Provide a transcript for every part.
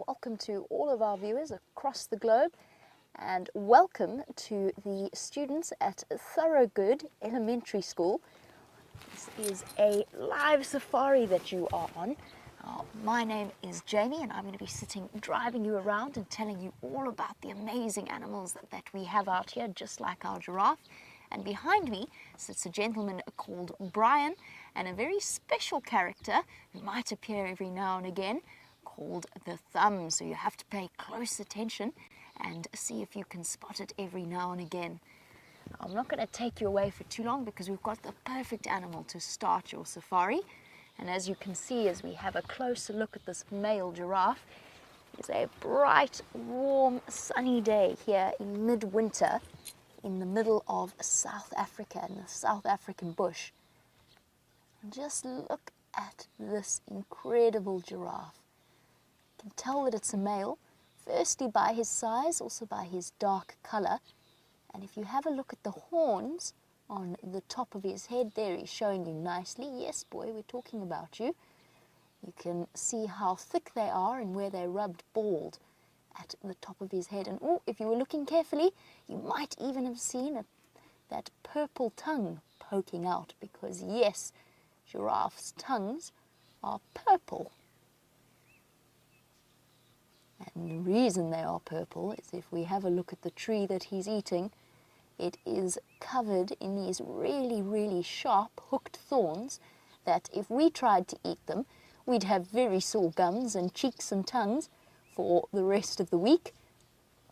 welcome to all of our viewers across the globe, and welcome to the students at Thorogood Elementary School. This is a live safari that you are on. My name is Jamie, and I'm going to be driving you around and telling you all about the amazing animals that we have out here, just like our giraffe. And behind me sits a gentleman called Brian, and a very special character who might appear every now and again, called the Thumb. So you have to pay close attention and see if you can spot it every now and again. I'm not going to take you away for too long because we've got the perfect animal to start your safari. And as you can see, as we have a closer look at this male giraffe, it's a bright, warm, sunny day here in midwinter in the middle of South Africa, in the South African bush. And just look at this incredible giraffe. You can tell that it's a male, firstly by his size, also by his dark color. And if you have a look at the horns on the top of his head, there he's showing you nicely. Yes, boy, we're talking about you. You can see how thick they are and where they're rubbed bald at the top of his head. And oh, if you were looking carefully, you might even have seen that purple tongue poking out, because yes, giraffes' tongues are purple. And the reason they are purple is if we have a look at the tree that he's eating, it is covered in these really, really sharp hooked thorns that if we tried to eat them, we'd have very sore gums and cheeks and tongues for the rest of the week.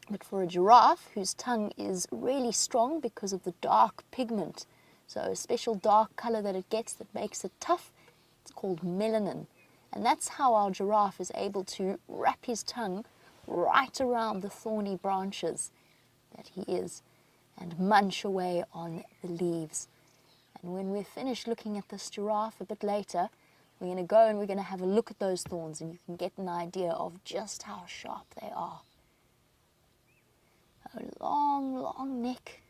But for a giraffe, whose tongue is really strong because of the dark pigment, so a special dark color that it gets that makes it tough, it's called melanin. And that's how our giraffe is able to wrap his tongue right around the thorny branches that he is and munch away on the leaves. And when we're finished looking at this giraffe a bit later, we're going to go and we're going to have a look at those thorns, and you can get an idea of just how sharp they are. A long, long neck,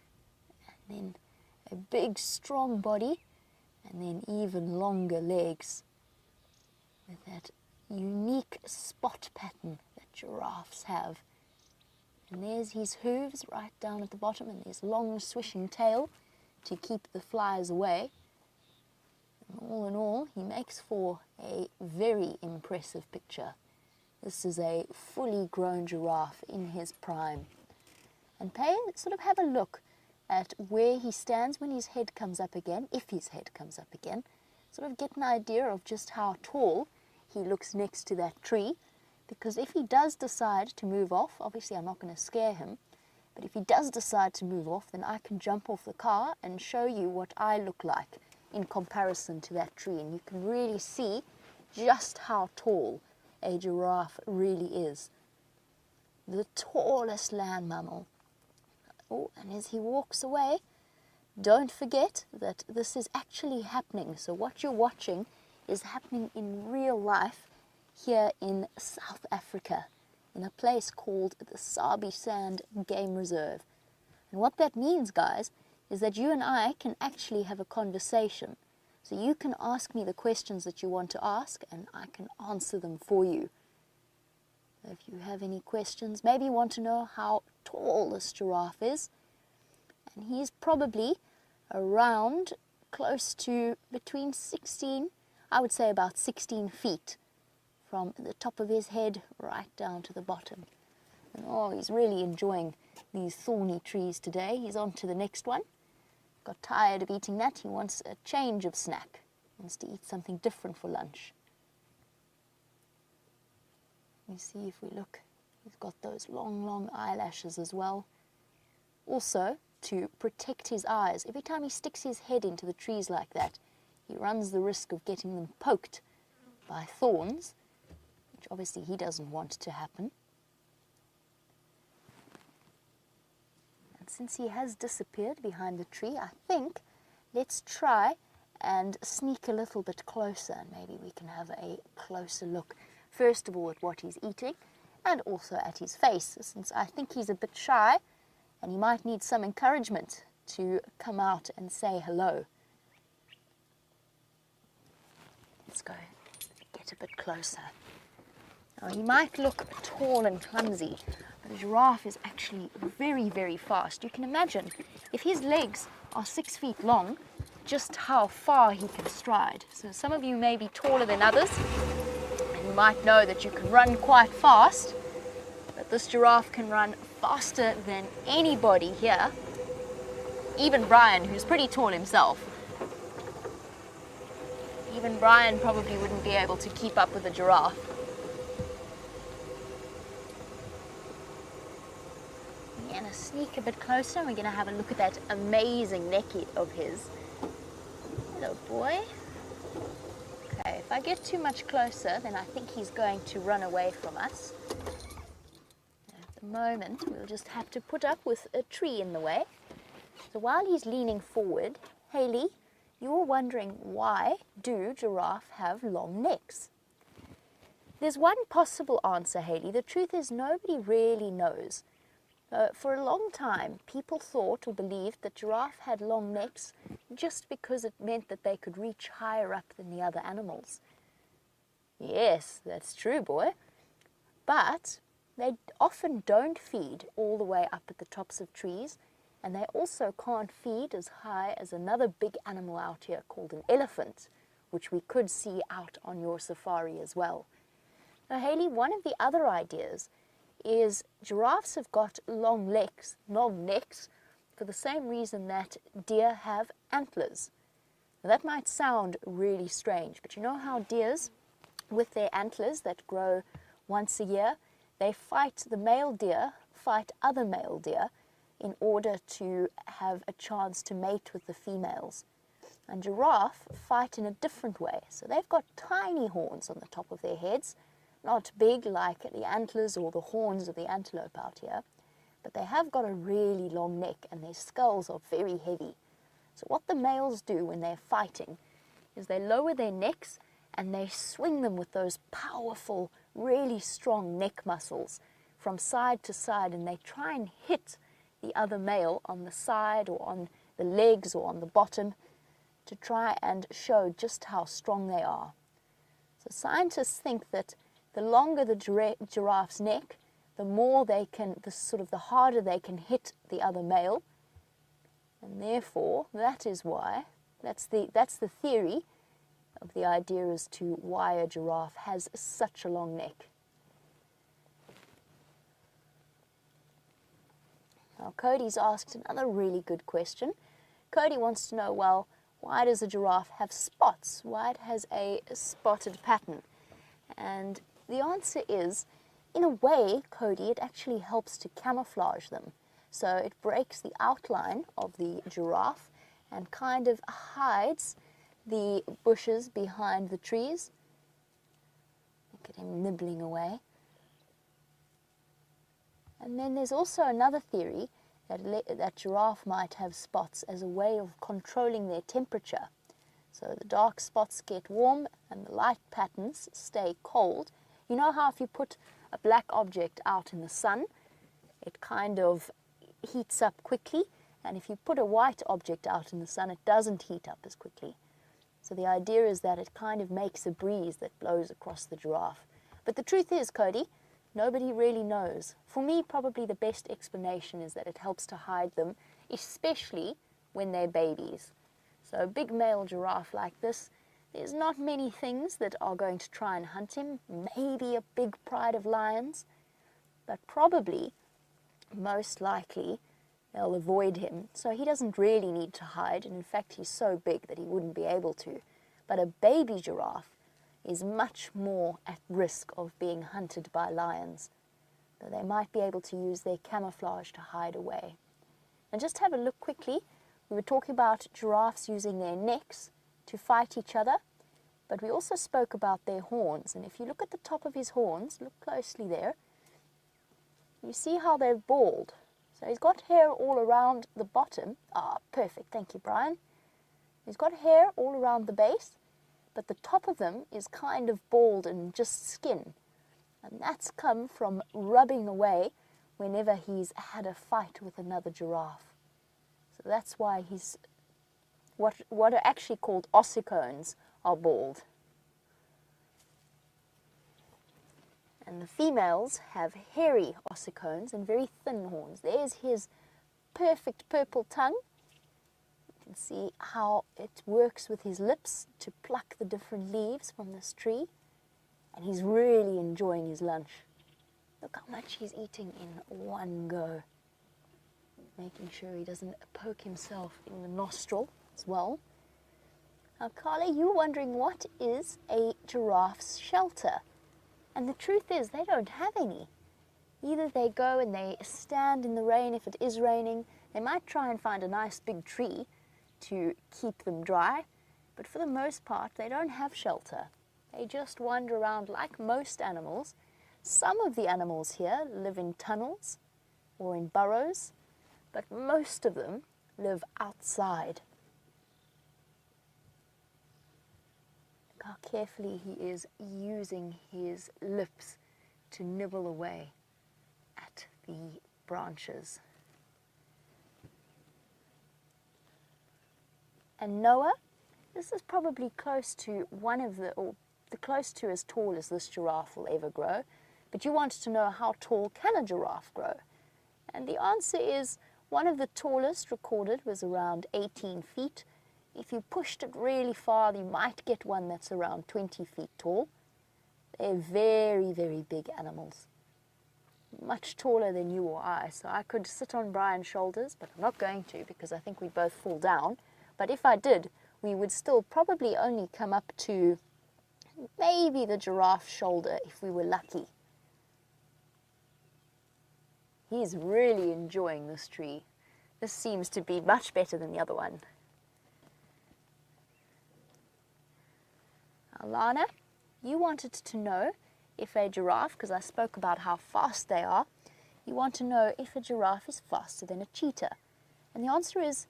and then a big, strong body, and then even longer legs, with that unique spot pattern that giraffes have. And there's his hooves right down at the bottom, and his long swishing tail to keep the flies away. And all in all, he makes for a very impressive picture. This is a fully grown giraffe in his prime. And have a look at where he stands when his head comes up again, if his head comes up again. Sort of get an idea of just how tall he looks next to that tree. Because if he does decide to move off, obviously I'm not going to scare him, but if he does decide to move off, then I can jump off the car and show you what I look like in comparison to that tree. And you can really see just how tall a giraffe really is. The tallest land mammal. Oh, and as he walks away, don't forget that this is actually happening. So what you're watching is happening in real life here in South Africa, in a place called the Sabi Sand Game Reserve. And what that means, guys, is that you and I can actually have a conversation. So you can ask me the questions that you want to ask, and I can answer them for you. If you have any questions, maybe you want to know how tall this giraffe is, and he's probably around close to between 16, I would say about 16 feet from the top of his head right down to the bottom. And oh, he's really enjoying these thorny trees today. He's on to the next one. Got tired of eating that. He wants a change of snack. He wants to eat something different for lunch. You see, if we look, he's got those long, long eyelashes as well. Also, to protect his eyes, every time he sticks his head into the trees like that, he runs the risk of getting them poked by thorns, which obviously he doesn't want to happen. And since he has disappeared behind the tree, I think let's try and sneak a little bit closer, and maybe we can have a closer look, first of all at what he's eating, and also at his face, since I think he's a bit shy, and he might need some encouragement to come out and say hello. Let's go get a bit closer. Now, he might look tall and clumsy, but a giraffe is actually very, very fast. You can imagine, if his legs are 6 feet long, just how far he can stride. So some of you may be taller than others, and you might know that you can run quite fast, but this giraffe can run faster than anybody here, even Brian, who's pretty tall himself. Even Brian probably wouldn't be able to keep up with a giraffe. We're going to sneak a bit closer and we're going to have a look at that amazing neck of his. Hello, boy. Okay, if I get too much closer, then I think he's going to run away from us. At the moment, we'll just have to put up with a tree in the way. So while he's leaning forward, Hayley, you're wondering, why do giraffes have long necks? There's one possible answer, Hayley. The truth is nobody really knows. For a long time, people thought or believed that giraffes had long necks just because it meant that they could reach higher up than the other animals. Yes, that's true, boy. But they often don't feed all the way up at the tops of trees, and they also can't feed as high as another big animal out here called an elephant, which we could see out on your safari as well. Now, Hayley, one of the other ideas is giraffes have got long necks for the same reason that deer have antlers. Now, that might sound really strange, but you know how deers, with their antlers that grow once a year, they fight, the male deer fight other male deer in order to have a chance to mate with the females. And giraffe fight in a different way. So they've got tiny horns on the top of their heads, not big like the antlers or the horns of the antelope out here, but they have got a really long neck and their skulls are very heavy. So what the males do when they're fighting is they lower their necks and they swing them with those powerful, really strong neck muscles from side to side, and they try and hit the other male on the side or on the legs or on the bottom to try and show just how strong they are. So scientists think that the longer the giraffe's neck, the more they can, the harder they can hit the other male, and therefore that is why, that's the theory of the idea as to why a giraffe has such a long neck. Now, Cody's asked another really good question. Cody wants to know, well, why does a giraffe have spots? Why it has a spotted pattern? And the answer is, in a way, Cody, it actually helps to camouflage them. So it breaks the outline of the giraffe and kind of hides the bushes behind the trees. Look at him nibbling away. And then there's also another theory that giraffe might have spots as a way of controlling their temperature. So the dark spots get warm and the light patterns stay cold. You know how if you put a black object out in the sun, it kind of heats up quickly, and if you put a white object out in the sun, it doesn't heat up as quickly. So the idea is that it kind of makes a breeze that blows across the giraffe. But the truth is, Cody, nobody really knows. For me, probably the best explanation is that it helps to hide them, especially when they're babies. So a big male giraffe like this, there's not many things that are going to try and hunt him. Maybe a big pride of lions, but probably, most likely, they'll avoid him. So he doesn't really need to hide, and in fact he's so big that he wouldn't be able to. But a baby giraffe is much more at risk of being hunted by lions, though they might be able to use their camouflage to hide away. And just have a look quickly. We were talking about giraffes using their necks to fight each other, but we also spoke about their horns. And if you look at the top of his horns, look closely there, you see how they're bald. So he's got hair all around the bottom. Ah, perfect, thank you, Brian. He's got hair all around the base, but the top of them is kind of bald and just skin. And that's come from rubbing away whenever he's had a fight with another giraffe. So that's why he's, what are actually called ossicones are bald. And the females have hairy ossicones and very thin horns. There's his perfect purple tongue. You can see how it works with his lips to pluck the different leaves from this tree. And he's really enjoying his lunch. Look how much he's eating in one go. Making sure he doesn't poke himself in the nostril as well. Now, Carla, you're wondering, what is a giraffe's shelter? And the truth is, they don't have any. Either they go and they stand in the rain if it is raining. They might try and find a nice big tree to keep them dry. But for the most part, they don't have shelter. They just wander around like most animals. Some of the animals here live in tunnels or in burrows, but most of them live outside. Look how carefully he is using his lips to nibble away at the branches. And Noah, this is probably close to close to as tall as this giraffe will ever grow. But you wanted to know, how tall can a giraffe grow? And the answer is, one of the tallest recorded was around 18 feet. If you pushed it really far, you might get one that's around 20 feet tall. They're very, very big animals. Much taller than you or I. So I could sit on Brian's shoulders, but I'm not going to because I think we both fall down. But if I did, we would still probably only come up to maybe the giraffe's shoulder if we were lucky. He's really enjoying this tree. This seems to be much better than the other one. Alana, you wanted to know if a giraffe, because I spoke about how fast they are, you want to know if a giraffe is faster than a cheetah. And the answer is,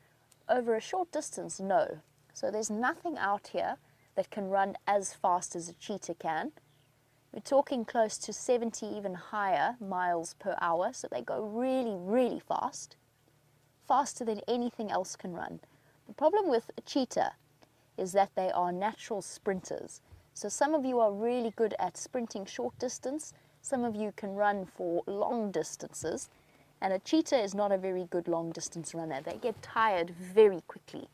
over a short distance, no. So there's nothing out here that can run as fast as a cheetah can. We're talking close to 70, even higher, miles per hour, so they go really, really fast. Faster than anything else can run. The problem with a cheetah is that they are natural sprinters. So some of you are really good at sprinting short distance, some of you can run for long distances, and a cheetah is not a very good long distance runner. They get tired very quickly,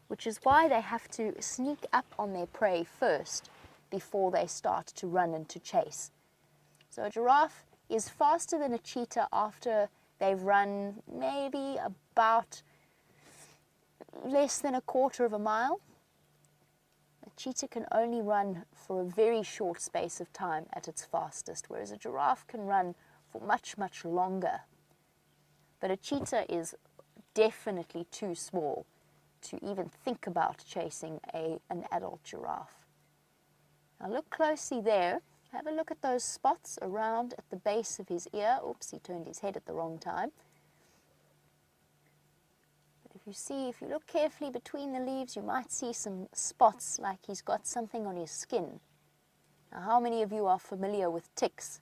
which is why they have to sneak up on their prey first before they start to run and to chase. So a giraffe is faster than a cheetah after they've run maybe about less than a quarter of a mile. A cheetah can only run for a very short space of time at its fastest, whereas a giraffe can run for much, much longer. But a cheetah is definitely too small to even think about chasing an adult giraffe. Now look closely there. Have a look at those spots around at the base of his ear. Oops, he turned his head at the wrong time. But if you look carefully between the leaves, you might see some spots like he's got something on his skin. Now, how many of you are familiar with ticks?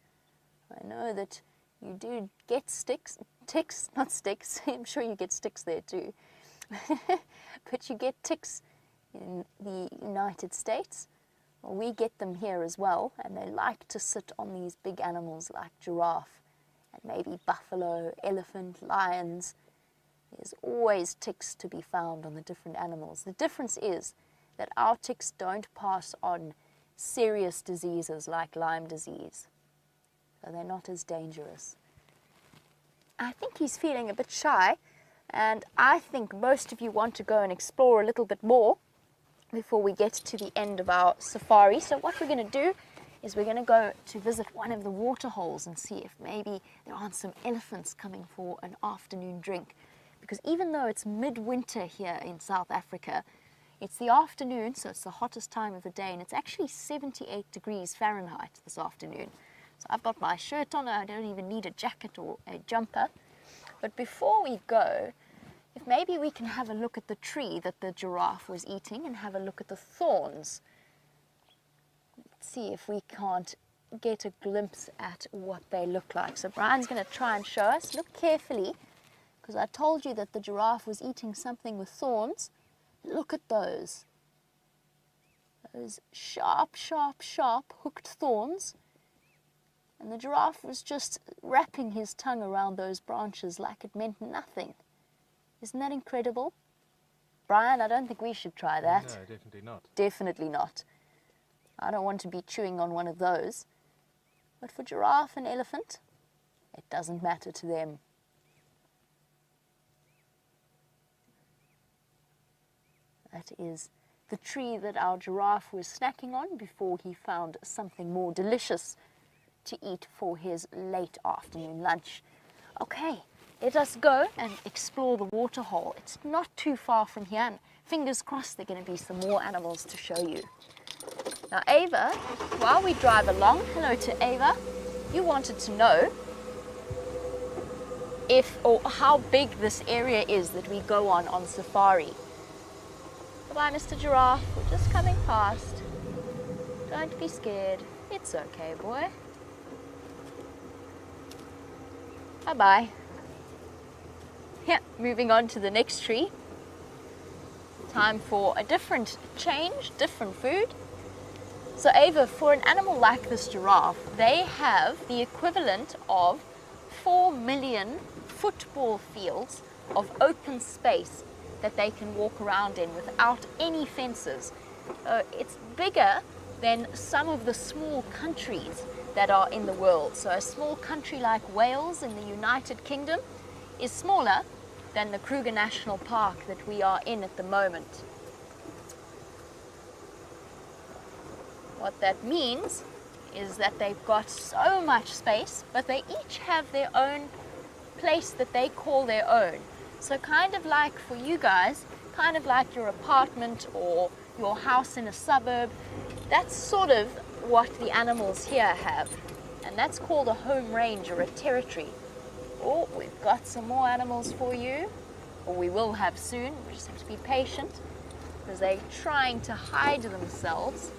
I know that you do get ticks, not sticks. I'm sure you get sticks there too. But you get ticks in the United States. Well, we get them here as well, and they like to sit on these big animals like giraffe and maybe buffalo, elephant, lions. There's always ticks to be found on the different animals. The difference is that our ticks don't pass on serious diseases like Lyme disease, so they're not as dangerous. I think he's feeling a bit shy, and I think most of you want to go and explore a little bit more before we get to the end of our safari. So what we're going to do is we're going to go to visit one of the water holes and see if maybe there aren't some elephants coming for an afternoon drink. Because even though it's midwinter here in South Africa, it's the afternoon, so it's the hottest time of the day, and it's actually 78 degrees Fahrenheit this afternoon. So I've got my shirt on, I don't even need a jacket or a jumper. But before we go, if maybe we can have a look at the tree that the giraffe was eating and have a look at the thorns. Let's see if we can't get a glimpse at what they look like. So Brian's going to try and show us. Look carefully, because I told you that the giraffe was eating something with thorns. Look at those. Those sharp, sharp, sharp hooked thorns. And the giraffe was just wrapping his tongue around those branches like it meant nothing. Isn't that incredible? Brian, I don't think we should try that. No, definitely not. Definitely not. I don't want to be chewing on one of those. But for giraffe and elephant, it doesn't matter to them. That is the tree that our giraffe was snacking on before he found something more delicious to eat for his late afternoon lunch. Okay, let us go and explore the waterhole. It's not too far from here, and fingers crossed there are going to be some more animals to show you. Now Ava, while we drive along, hello to Ava, you wanted to know if or how big this area is that we go on safari. Bye-bye, Mr. Giraffe. We're just coming past. Don't be scared. It's okay, boy. Bye-bye. Yeah, moving on to the next tree. Time for a different change, different food. So Ava, for an animal like this giraffe, they have the equivalent of 4 million football fields of open space that they can walk around in without any fences. It's bigger than some of the small countries that are in the world. So a small country like Wales in the United Kingdom is smaller than the Kruger National Park that we are in at the moment. What that means is that they've got so much space, but they each have their own place that they call their own. So kind of like for you guys, kind of like your apartment or your house in a suburb, that's sort of what the animals here have. And that's called a home range or a territory. Oh, we've got some more animals for you, or we will have soon. We just have to be patient because they're trying to hide themselves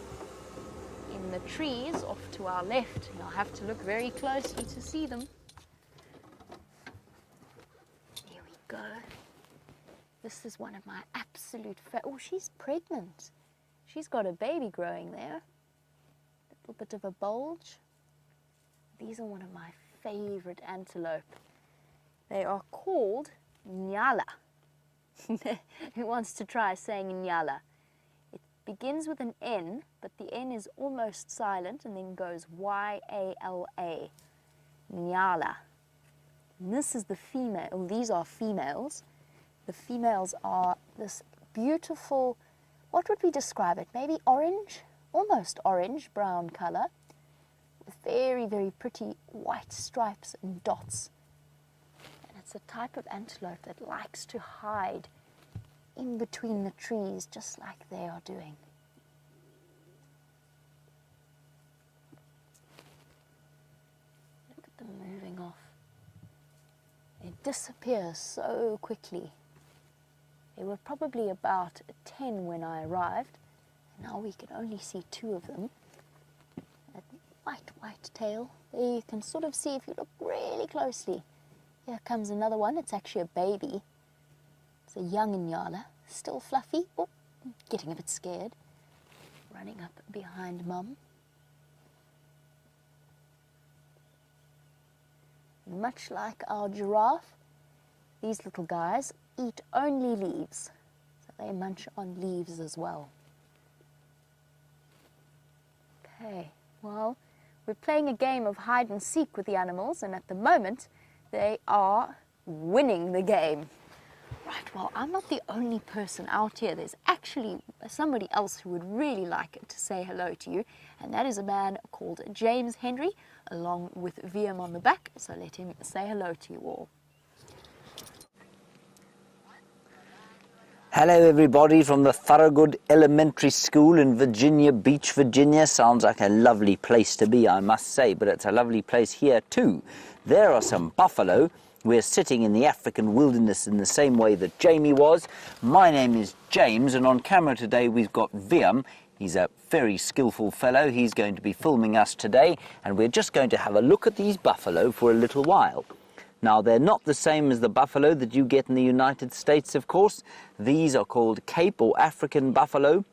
in the trees off to our left. You'll have to look very closely to see them. There we go. This is one of my absolute oh, she's pregnant. She's got a baby growing there. A little bit of a bulge. These are one of my favorite antelope. They are called Nyala. Who wants to try saying Nyala? It begins with an N, but the N is almost silent and then goes Y-A-L-A. Nyala. And this is the female, oh, these are females. The females are this beautiful, what would we describe it? Maybe orange, almost orange, brown color, with very, very pretty white stripes and dots. And it's a type of antelope that likes to hide in between the trees, just like they are doing. Look at them moving off. They disappear so quickly. There were probably about 10 when I arrived. Now we can only see 2 of them. That white tail. There you can sort of see if you look really closely. Here comes another one. It's actually a baby. It's a young Nyala, still fluffy. Oh, getting a bit scared. Running up behind Mum. Much like our giraffe, these little guys eat only leaves. So they munch on leaves as well. Okay, well, we're playing a game of hide and seek with the animals, and at the moment, they are winning the game. Right, well, I'm not the only person out here. There's actually somebody else who would really like to say hello to you, and that is a man called James Henry, along with VM on the back, so let him say hello to you all. Hello everybody from the Thorogood Elementary School in Virginia Beach, Virginia. Sounds like a lovely place to be, I must say, but it's a lovely place here too. There are some buffalo. We're sitting in the African wilderness in the same way that Jamie was. My name is James, and on camera today we've got Viam. He's a very skillful fellow. He's going to be filming us today, and we're just going to have a look at these buffalo for a little while. Now, they're not the same as the buffalo that you get in the United States, of course. These are called Cape or African buffalo,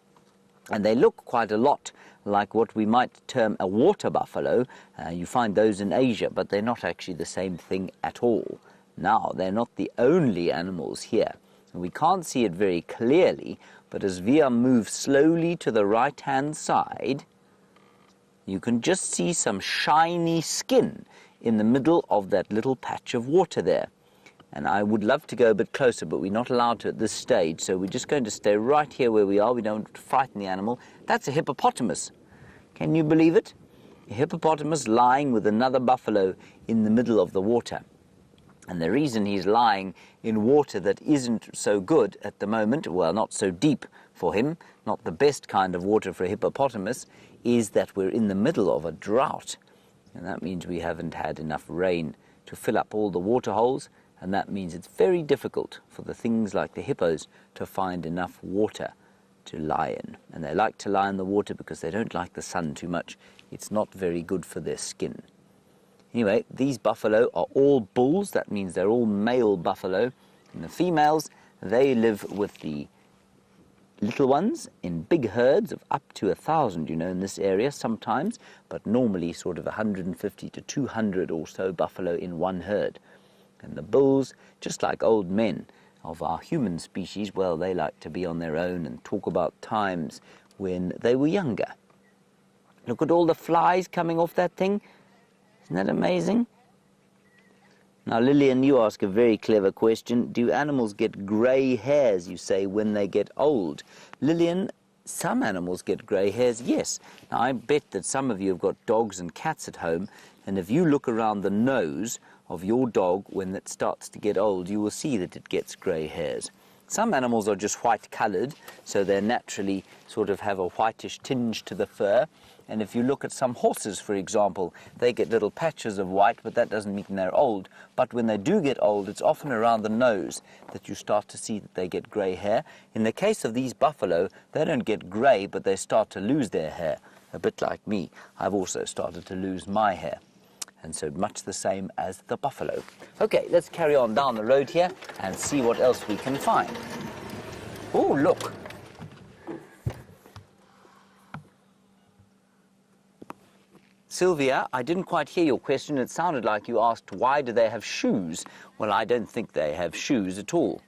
and they look quite a lot like what we might term a water buffalo. You find those in Asia, but they're not actually the same thing at all. Now, they're not the only animals here. We can't see it very clearly, but as Via moves slowly to the right-hand side, you can just see some shiny skin in the middle of that little patch of water there. And I would love to go a bit closer, but we're not allowed to at this stage, so we're just going to stay right here where we are. We don't want to frighten the animal. That's a hippopotamus. Can you believe it? A hippopotamus lying with another buffalo in the middle of the water. And the reason he's lying in water that isn't so good at the moment, well, not so deep for him, not the best kind of water for a hippopotamus, is that we're in the middle of a drought. And that means we haven't had enough rain to fill up all the water holes, and that means it's very difficult for the things like the hippos to find enough water to lie in. And they like to lie in the water because they don't like the sun too much. It's not very good for their skin. Anyway, these buffalo are all bulls. That means they're all male buffalo. And the females, they live with the little ones in big herds of up to 1,000, in this area sometimes, but normally sort of 150 to 200 or so buffalo in one herd. And the bulls, just like old men of our human species, well, they like to be on their own and talk about times when they were younger. Look at all the flies coming off that thing. Isn't that amazing? Now, Lillian, you ask a very clever question. Do animals get grey hairs, you say, when they get old? Lillian, some animals get grey hairs, yes. Now, I bet that some of you have got dogs and cats at home, and if you look around the nose of your dog when it starts to get old, you will see that it gets grey hairs. Some animals are just white-coloured, so they naturally sort of have a whitish tinge to the fur. And if you look at some horses, for example, they get little patches of white, but that doesn't mean they're old. But when they do get old, it's often around the nose that you start to see that they get grey hair. In the case of these buffalo, they don't get grey, but they start to lose their hair. A bit like me. I've also started to lose my hair. And so much the same as the buffalo. Okay, let's carry on down the road here and see what else we can find. Oh, look. Sylvia, I didn't quite hear your question. It sounded like you asked, why do they have shoes? Well, I don't think they have shoes at all.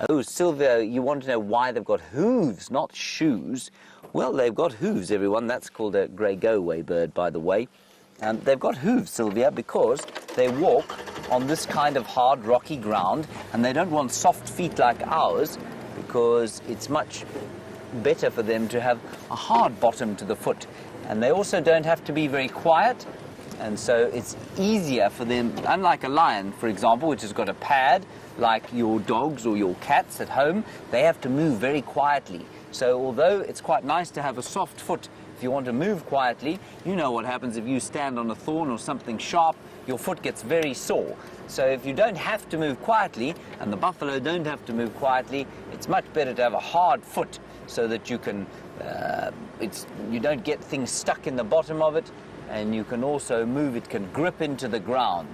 Oh, Sylvia, you want to know why they've got hooves, not shoes. Well, they've got hooves, everyone. That's called a grey go-away bird, by the way. They've got hooves, Sylvia, because they walk on this kind of hard, rocky ground, and they don't want soft feet like ours, because it's much better for them to have a hard bottom to the foot. And they also don't have to be very quiet, and so it's easier for them, unlike a lion, for example, which has got a pad, like your dogs or your cats at home, they have to move very quietly. So although it's quite nice to have a soft foot, if you want to move quietly, you know what happens if you stand on a thorn or something sharp, your foot gets very sore. So if you don't have to move quietly, and the buffalo don't have to move quietly, it's much better to have a hard foot so that you can, you don't get things stuck in the bottom of it, and you can also move, it can grip into the ground.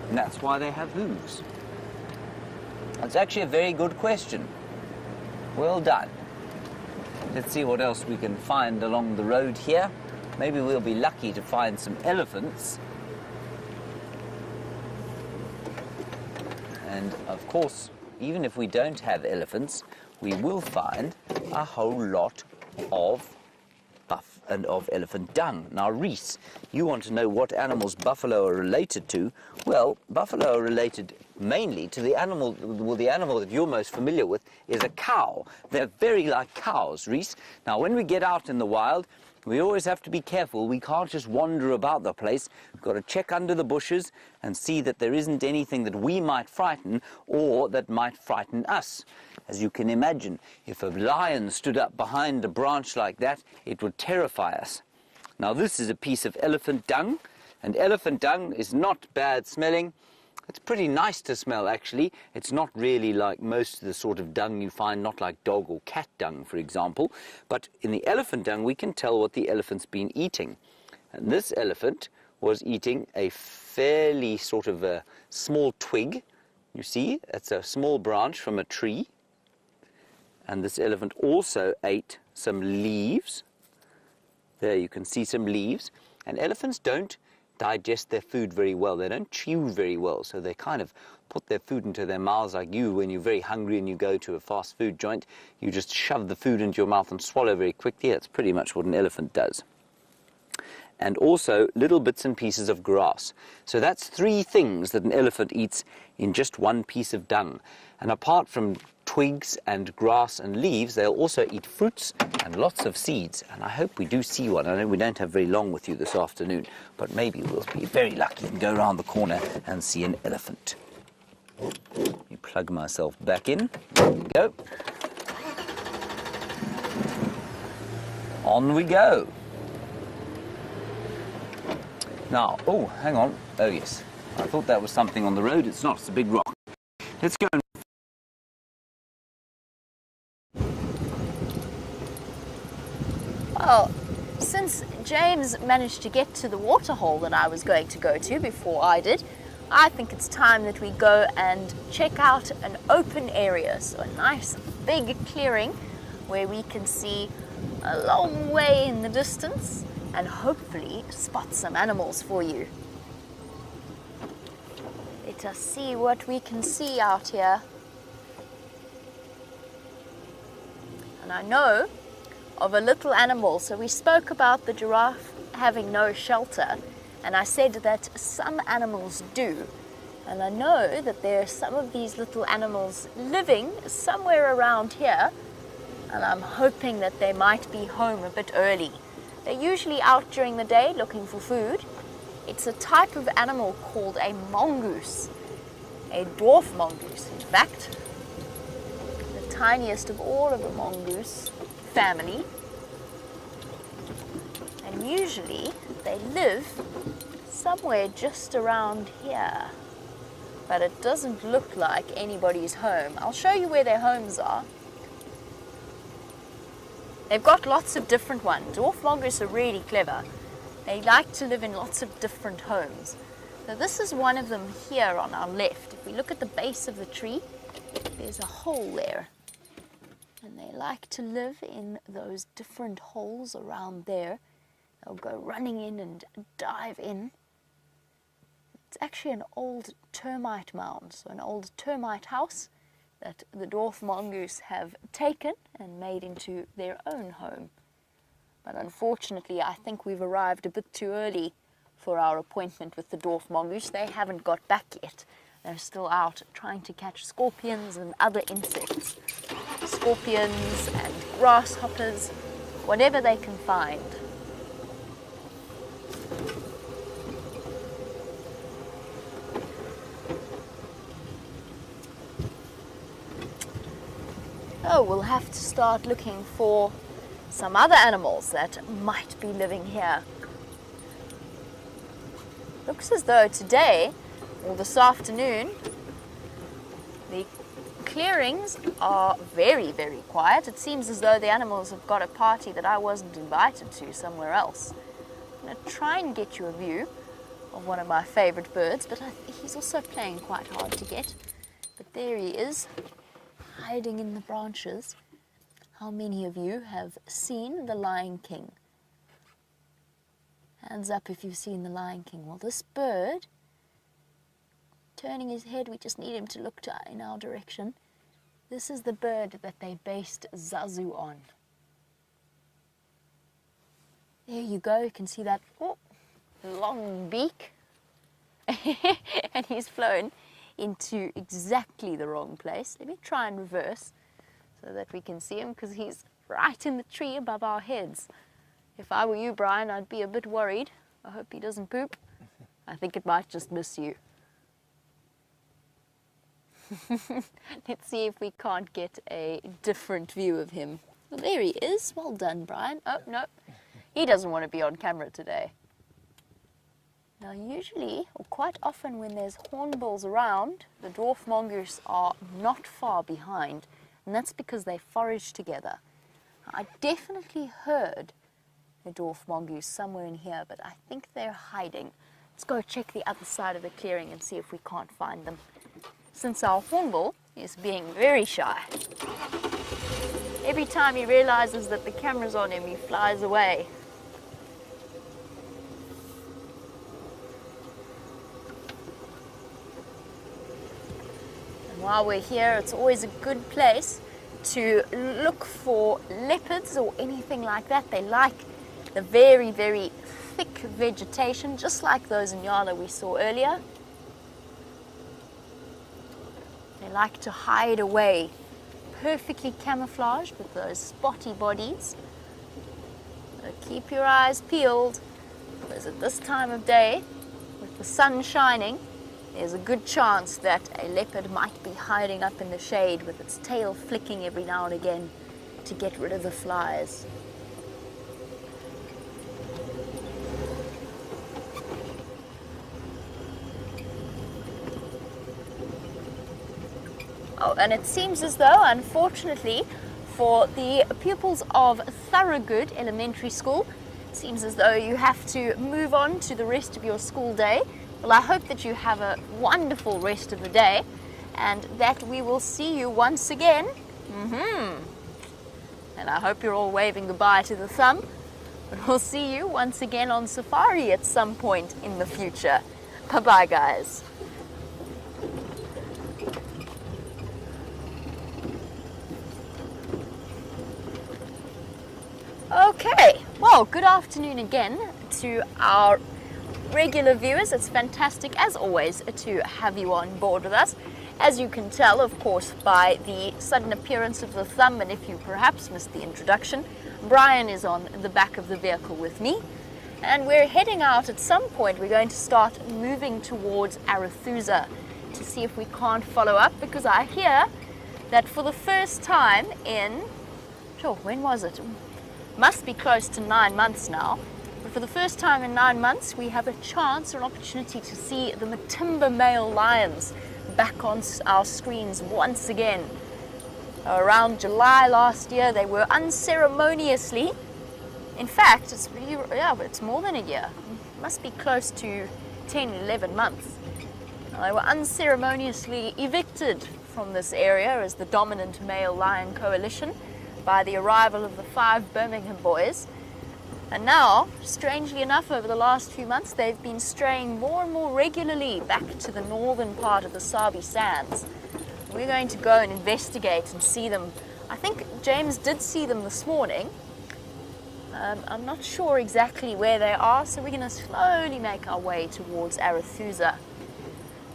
And that's why they have hooves. That's actually a very good question. Well done. Let's see what else we can find along the road here. Maybe we'll be lucky to find some elephants. And of course, even if we don't have elephants, we will find a whole lot of buff and of elephant dung. Now, Reese, you want to know what animals buffalo are related to? Well, buffalo are related mainly to the animal, well, the animal that you're most familiar with is a cow. They're very like cows, Reese. Now, when we get out in the wild, we always have to be careful. We can't just wander about the place. We've got to check under the bushes and see that there isn't anything that we might frighten or that might frighten us. As you can imagine, if a lion stood up behind a branch like that, it would terrify us. Now, this is a piece of elephant dung, and elephant dung is not bad smelling. It's pretty nice to smell, actually. It's not really like most of the sort of dung you find, not like dog or cat dung, for example. But in the elephant dung, we can tell what the elephant's been eating. And this elephant was eating a fairly sort of a small twig. You see, it's a small branch from a tree. And this elephant also ate some leaves. There you can see some leaves. And elephants don't digest their food very well. They don't chew very well, so they kind of put their food into their mouths like you. When you're very hungry and you go to a fast food joint, you just shove the food into your mouth and swallow very quickly. That's pretty much what an elephant does. And also little bits and pieces of grass. So that's 3 things that an elephant eats in just one piece of dung. And apart from twigs and grass and leaves, they'll also eat fruits and lots of seeds. And I hope we do see one. I know we don't have very long with you this afternoon, but maybe we'll be very lucky and go around the corner and see an elephant. Let me plug myself back in. There we go. On we go. Now, oh, hang on. Oh, yes. I thought that was something on the road. It's not. It's a big rock. Let's go. Well, since James managed to get to the waterhole that I was going to go to before I did, I think it's time that we go and check out an open area. So a nice big clearing where we can see a long way in the distance and hopefully spot some animals for you. Let us see what we can see out here. And I know of a little animal. So we spoke about the giraffe having no shelter, and I said that some animals do. And I know that there are some of these little animals living somewhere around here, and I'm hoping that they might be home a bit early. They're usually out during the day looking for food. It's a type of animal called a mongoose, a dwarf mongoose in fact, the tiniest of all of the mongoose family. And usually they live somewhere just around here, but it doesn't look like anybody's home. I'll show you where their homes are. They've got lots of different ones. Dwarf mongoose are really clever. They like to live in lots of different homes. So this is one of them here on our left. If we look at the base of the tree, there's a hole there. And they like to live in those different holes around there. They'll go running in and dive in. It's actually an old termite mound, so an old termite house that the dwarf mongoose have taken and made into their own home. But unfortunately, I think we've arrived a bit too early for our appointment with the dwarf mongoose. They haven't got back yet. They're still out trying to catch scorpions and other insects. Scorpions and grasshoppers, whatever they can find. Oh, we'll have to start looking for some other animals that might be living here. Looks as though today, or this afternoon, the clearings are very, very quiet. It seems as though the animals have got a party that I wasn't invited to somewhere else. I'm going to try and get you a view of one of my favorite birds, but he's also playing quite hard to get. But there he is, hiding in the branches. How many of you have seen The Lion King? Hands up if you've seen The Lion King. Well, this bird, turning his head, we just need him to look in our direction. This is the bird that they based Zazu on. There you go, you can see that long beak. And he's flown into exactly the wrong place. Let me try and reverse so that we can see him, because he's right in the tree above our heads. If I were you, Brian, I'd be a bit worried. I hope he doesn't poop. I think it might just miss you. Let's see if we can't get a different view of him. Well, there he is. Well done, Brian. Oh, no. He doesn't want to be on camera today. Now, usually, or quite often when there's hornbills around, the dwarf mongoose are not far behind, and that's because they forage together. I definitely heard a dwarf mongoose somewhere in here, but I think they're hiding. Let's go check the other side of the clearing and see if we can't find them. Since our hornbill is being very shy. Every time he realizes that the camera's on him, he flies away. While we're here, it's always a good place to look for leopards or anything like that. They like the very, very thick vegetation, just like those Nyala we saw earlier. They like to hide away, perfectly camouflaged with those spotty bodies. So keep your eyes peeled, because at this time of day, with the sun shining, there's a good chance that a leopard might be hiding up in the shade with its tail flicking every now and again to get rid of the flies. Oh, and it seems as though, unfortunately, for the pupils of Thorogood Elementary School, it seems as though you have to move on to the rest of your school day. Well, I hope that you have a wonderful rest of the day and that we will see you once again. And I hope you're all waving goodbye to the thumb. But we'll see you once again on safari at some point in the future. Bye-bye, guys. Okay, well, good afternoon again to our regular viewers. It's fantastic, as always, to have you on board with us. As you can tell, of course, by the sudden appearance of the thumb, and if you perhaps missed the introduction, Brian is on the back of the vehicle with me, and we're heading out at some point. We're going to start moving towards Arathusa to see if we can't follow up, because I hear that for the first time in, when was it? Must be close to 9 months now. But for the first time in 9 months, we have a chance or an opportunity to see the Matimba male lions back on our screens once again. Around July last year, they were unceremoniously, in fact, it's more than a year. It must be close to 10, 11 months. They were unceremoniously evicted from this area as the dominant male lion coalition by the arrival of the 5 Birmingham boys. And now, strangely enough, over the last few months, they've been straying more and more regularly back to the northern part of the Sabi Sands. We're going to go and investigate and see them. I think James did see them this morning. I'm not sure exactly where they are, so we're going to slowly make our way towards Arathusa.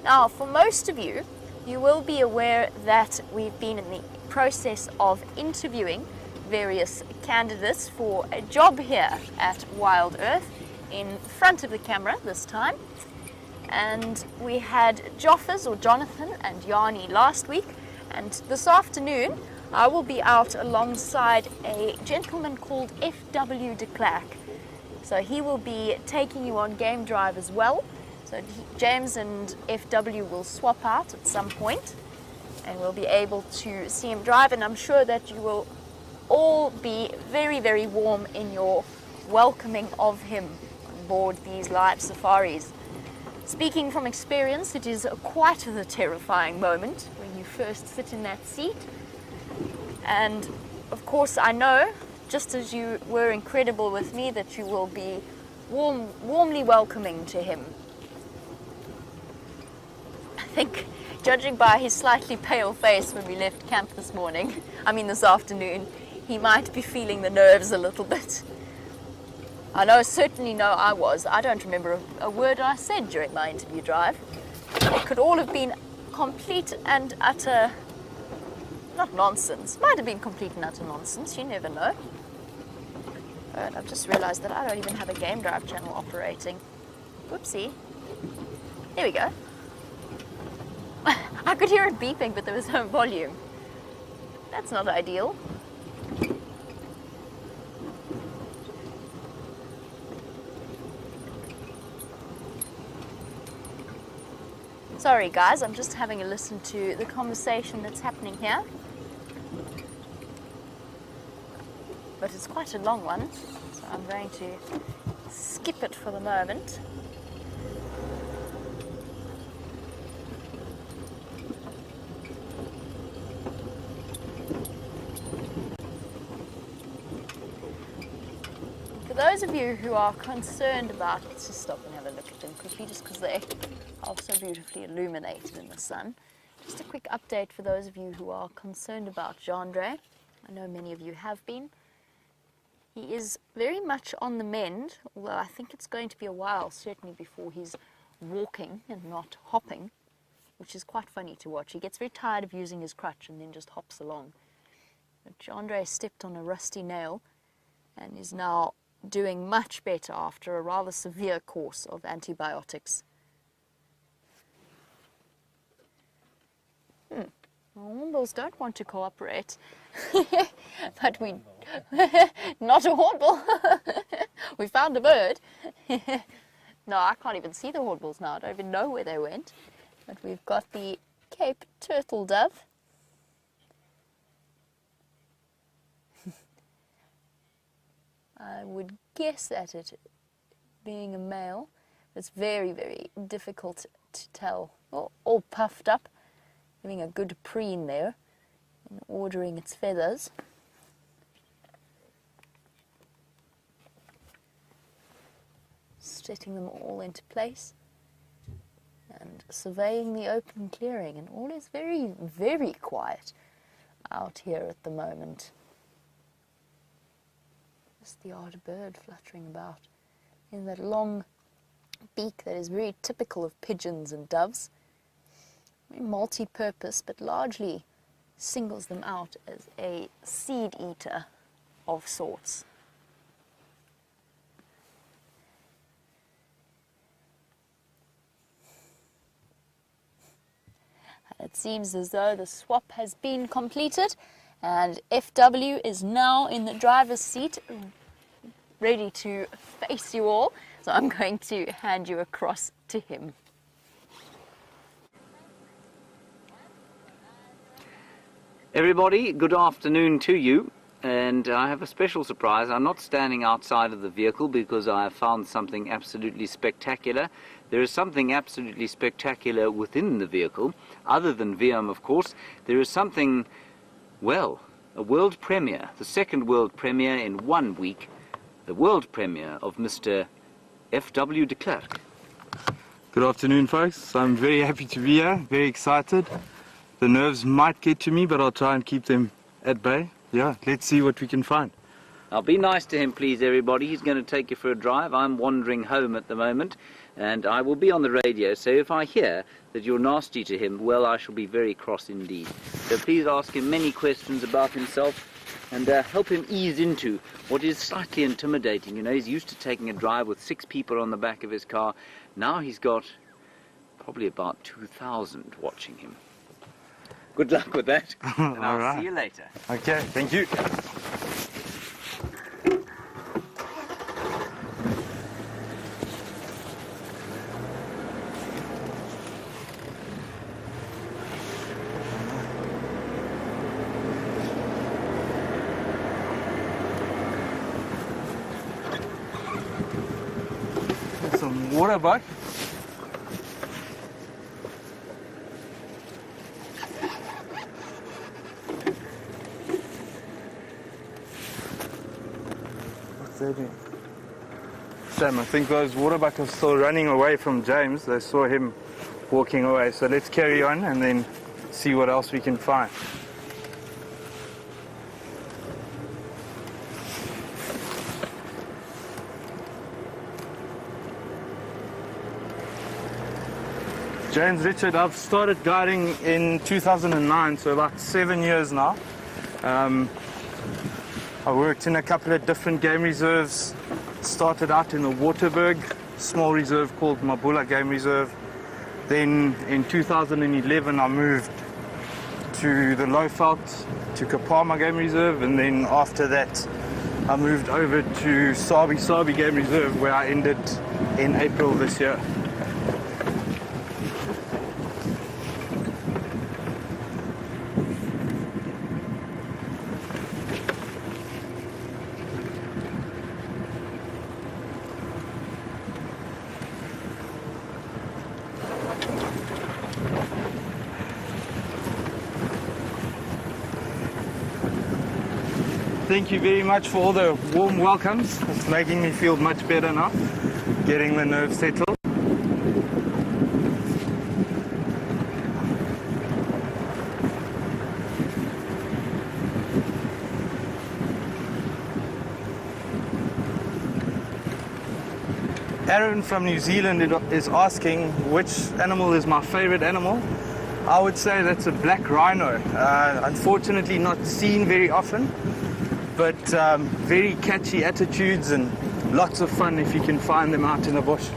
Now, for most of you, you will be aware that we've been in the process of interviewing various candidates for a job here at Wild Earth in front of the camera this time. And we had Jonathan and Yanni last week, and this afternoon I will be out alongside a gentleman called F.W. de Klerk. So he will be taking you on game drive as well. So James and F.W. will swap out at some point, and we'll be able to see him drive, and I'm sure that you will all be very, very warm in your welcoming of him on board these live safaris. Speaking from experience, it is quite the terrifying moment when you first sit in that seat. And of course, I know, just as you were incredible with me, that you will be warmly welcoming to him. I think, judging by his slightly pale face when we left camp this afternoon, he might be feeling the nerves a little bit. Certainly I was. I don't remember a word I said during my interview drive. It could all have been complete and utter, not nonsense. Might have been complete and utter nonsense, you never know. But I've just realized that I don't even have a game drive channel operating. Whoopsie. There we go. I could hear it beeping, but there was no volume. That's not ideal. Sorry guys, I'm just having a listen to the conversation that's happening here. But it's quite a long one, so I'm going to skip it for the moment. For those of you who are concerned about, let's just stop and have a look at them quickly, just because they are so beautifully illuminated in the sun. Just a quick update for those of you who are concerned about Jandre. I know many of you have been. He is very much on the mend, although I think it's going to be a while, certainly before he's walking and not hopping, which is quite funny to watch. He gets very tired of using his crutch and then just hops along. But Jandre stepped on a rusty nail and is now doing much better after a rather severe course of antibiotics. Hornbills don't want to cooperate, but we, not a hornbill. We found a bird. No, I can't even see the hornbills now. I don't even know where they went. But we've got the Cape turtle dove. I would guess at it being a male. It's very, very difficult to tell. Oh, all puffed up, having a good preen there and ordering its feathers. Setting them all into place and surveying the open clearing, and all is very, very quiet out here at the moment. Just the odd bird fluttering about in that long beak that is very typical of pigeons and doves. Very multi-purpose, but largely singles them out as a seed eater of sorts. It seems as though the swap has been completed and FW is now in the driver's seat, ready to face you all. So I'm going to hand you across to him. Everybody, good afternoon to you. And I have a special surprise. I'm not standing outside of the vehicle because I have found something absolutely spectacular. There is something absolutely spectacular within the vehicle, other than VM, of course. There is something, well, a world premiere, the second world premiere in 1 week, the world premiere of Mr. F.W. de Klerk. Good afternoon, folks. I'm very happy to be here, very excited. The nerves might get to me, but I'll try and keep them at bay. Yeah, let's see what we can find. Now, be nice to him, please, everybody. He's going to take you for a drive. I'm wandering home at the moment, and I will be on the radio, so if I hear that you're nasty to him, well, I shall be very cross indeed. So please ask him many questions about himself and help him ease into what is slightly intimidating. You know, he's used to taking a drive with 6 people on the back of his car. Now he's got probably about 2,000 watching him. Good luck with that, and I'll right. see you later. Okay, thank you. Some water, bud. Sam, I think those waterbuck are still running away from James. They saw him walking away. So let's carry on and then see what else we can find. James Richard, I've started guiding in 2009, so about 7 years now. I worked in a couple of different game reserves. Started out in the Waterberg small reserve called Mabula Game Reserve. Then in 2011 I moved to the Lowveld, to Kapama Game Reserve, and then after that I moved over to Sabi Game Reserve, where I ended in April this year. Thank you very much for all the warm welcomes. It's making me feel much better now, getting the nerves settled. Aaron from New Zealand is asking which animal is my favorite animal. I would say that's a black rhino. Unfortunately not seen very often, but very catchy attitudes and lots of fun if you can find them out in the bush.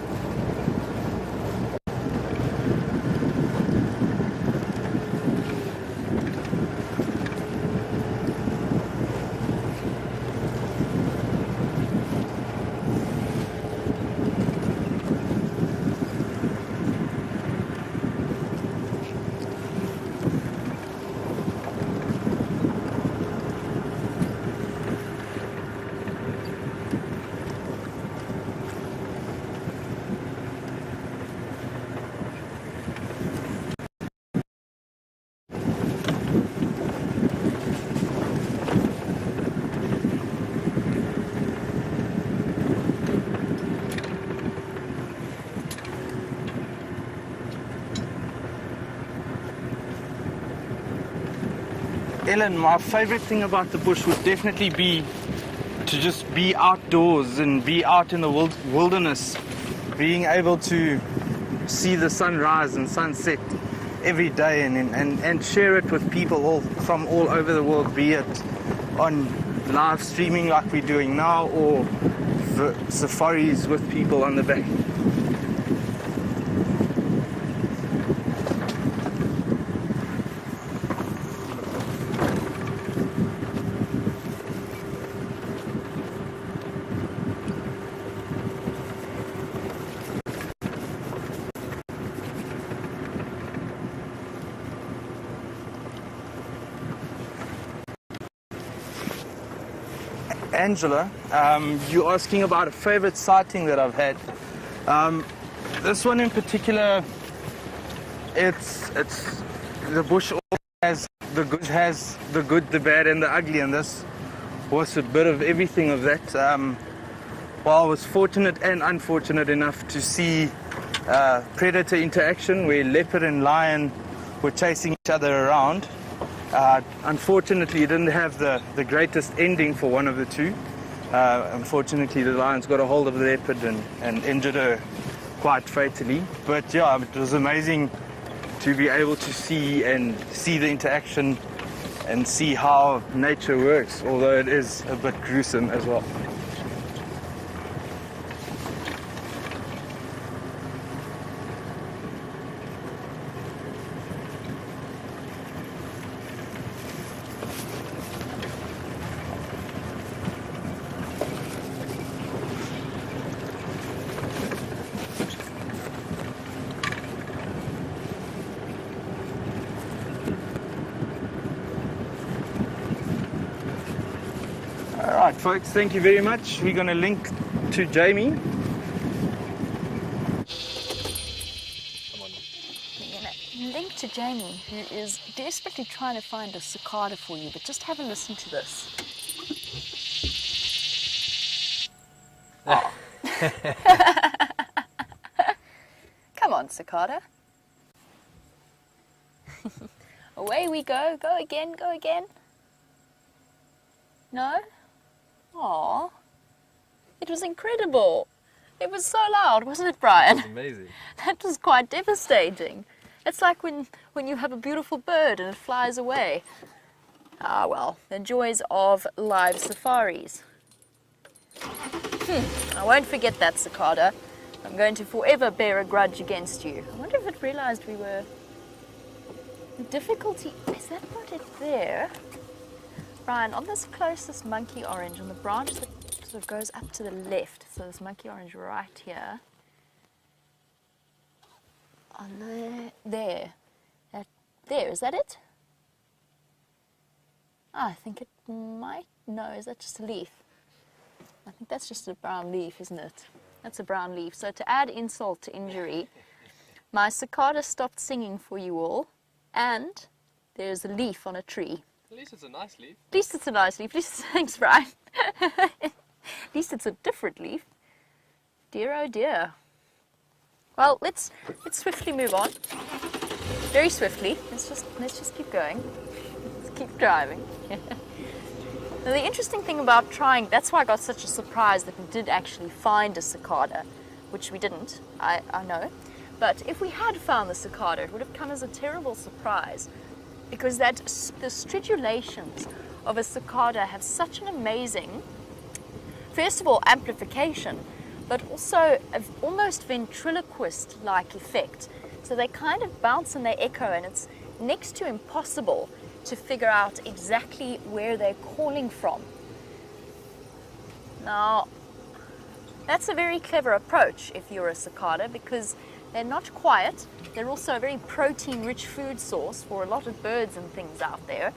Ellen, my favorite thing about the bush would definitely be to just be outdoors and be out in the wilderness, being able to see the sunrise and sunset every day and share it with people from all over the world, be it on live streaming like we're doing now or the safaris with people on the back. Angela, you're asking about a favorite sighting that I've had. This one in particular, it's the bush has the good, the bad, and the ugly, and this was a bit of everything of that. Well, I was fortunate and unfortunate enough to see predator interaction where leopard and lion were chasing each other around. Unfortunately, it didn't have the greatest ending for one of the two. Unfortunately, the lions got a hold of the leopard and injured her quite fatally. But yeah, it was amazing to be able to see the interaction and see how nature works, although it is a bit gruesome as well. All right, folks, thank you very much. We're going to link to Jamie. We're going to link to Jamie, who is desperately trying to find a cicada for you, but just have a listen to this. Oh. Come on, cicada. Away we go. Go again, go again. No? Aw. It was incredible. It was so loud, wasn't it, Brian? It was amazing. That was quite devastating. It's like when you have a beautiful bird and it flies away. Ah, well, the joys of live safaris. I won't forget that, cicada. I'm going to forever bear a grudge against you. I wonder if it realized we were... The difficulty... Is that not it there? Brian, on this closest monkey orange, on the branch that sort of goes up to the left, so this monkey orange right here, on there, is that it? Oh, I think it might, no, is that just a leaf? I think that's just a brown leaf, isn't it? That's a brown leaf. So to add insult to injury, my cicada stopped singing for you all, and there's a leaf on a tree. At least it's a nice leaf. At least it's a nice leaf. Thanks, Brian. At least it's a different leaf. Dear, oh dear. Well, let's swiftly move on. Very swiftly. Let's just keep going. Let's keep driving. Now, the interesting thing about trying, that's why I got such a surprise that we did actually find a cicada, which we didn't, I know. But if we had found the cicada, it would have come as a terrible surprise, because the stridulations of a cicada have such an amazing, first of all, amplification, but also an almost ventriloquist-like effect. So they kind of bounce and they echo, and it's next to impossible to figure out exactly where they're calling from. Now, that's a very clever approach if you're a cicada, because they're not quiet. They're also a very protein-rich food source for a lot of birds and things out there.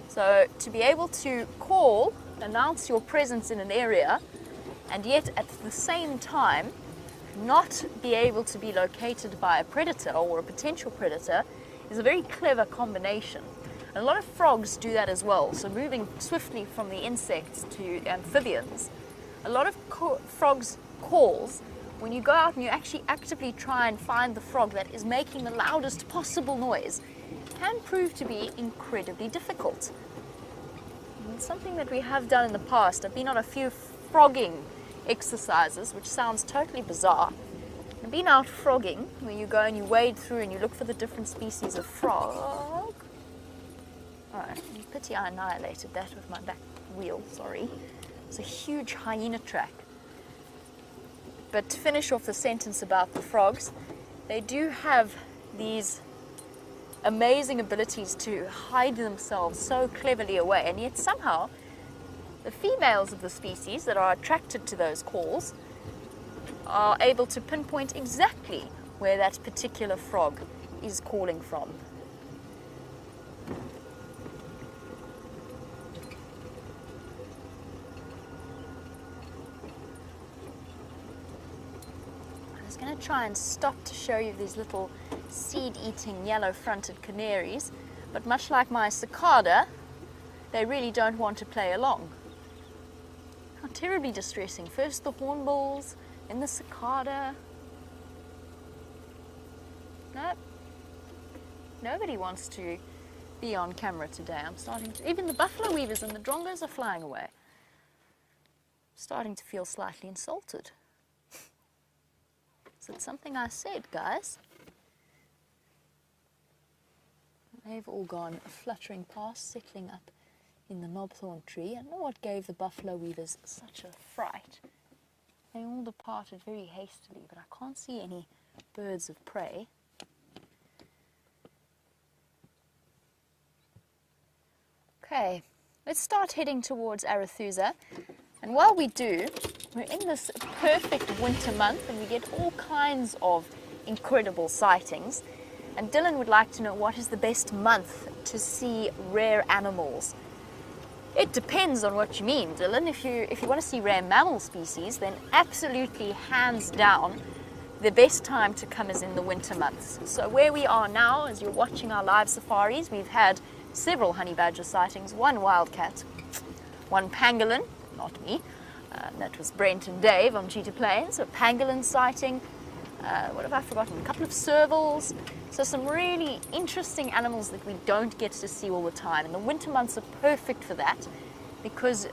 So to be able to call, announce your presence in an area, and yet at the same time not be able to be located by a predator or a potential predator is a very clever combination. And a lot of frogs do that as well. So moving swiftly from the insects to amphibians, a lot of frogs' calls, when you go out and you actually actively try and find the frog that is making the loudest possible noise, can prove to be incredibly difficult. And it's something that we have done in the past. I've been on a few frogging exercises, which sounds totally bizarre. I've been out frogging, where you go and you wade through and you look for the different species of frog. Oh, pity I annihilated that with my back wheel, sorry. It's a huge hyena track. But to finish off the sentence about the frogs, they do have these amazing abilities to hide themselves so cleverly away, and yet somehow the females of the species that are attracted to those calls are able to pinpoint exactly where that particular frog is calling from. I was going to try and stop to show you these little seed-eating yellow-fronted canaries, but much like my cicada, they really don't want to play along. How terribly distressing. First the hornbills, then the cicada. Nope. Nobody wants to be on camera today. I'm starting to, even the buffalo weavers and the drongos are flying away. Starting to feel slightly insulted. Is it something I said, guys? They've all gone fluttering past, settling up in the knobthorn tree. I don't know what gave the buffalo weavers such a fright. They all departed very hastily, but I can't see any birds of prey. Okay, let's start heading towards Arethusa. And while we do, we're in this perfect winter month and we get all kinds of incredible sightings. And Dylan would like to know, what is the best month to see rare animals? It depends on what you mean, Dylan. If you want to see rare mammal species, then absolutely, hands down, the best time to come is in the winter months. So where we are now, as you're watching our live safaris, we've had several honey badger sightings, one wildcat, one pangolin, not me, that was Brent and Dave on Cheetah Plains, a pangolin sighting, what have I forgotten, a couple of servals. So some really interesting animals that we don't get to see all the time. And the winter months are perfect for that, because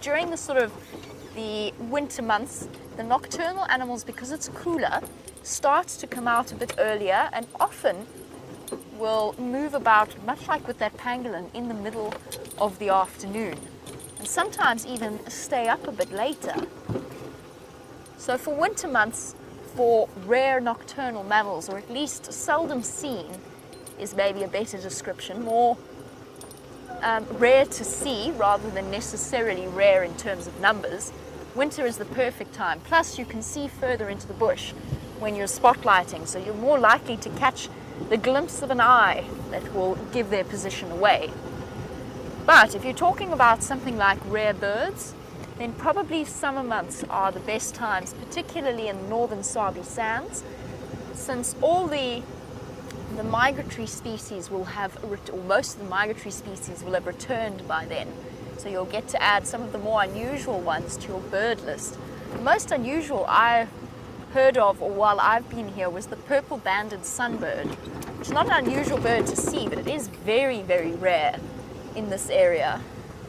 during the winter months, the nocturnal animals, because it's cooler, start to come out a bit earlier and often will move about, much like with that pangolin, in the middle of the afternoon. And sometimes even stay up a bit later. So for winter months, for rare nocturnal mammals, or at least seldom seen, is maybe a better description, more rare to see rather than necessarily rare in terms of numbers. Winter is the perfect time. Plus you can see further into the bush when you're spotlighting, so you're more likely to catch the glimpse of an eye that will give their position away. But if you're talking about something like rare birds, then probably summer months are the best times, particularly in northern Sabi sands, since all the migratory species will have, or most of the migratory species will have returned by then. So you'll get to add some of the more unusual ones to your bird list. The most unusual I heard of, or while I've been here, was the purple-banded sunbird, which is not an unusual bird to see, but it is very, very rare in this area.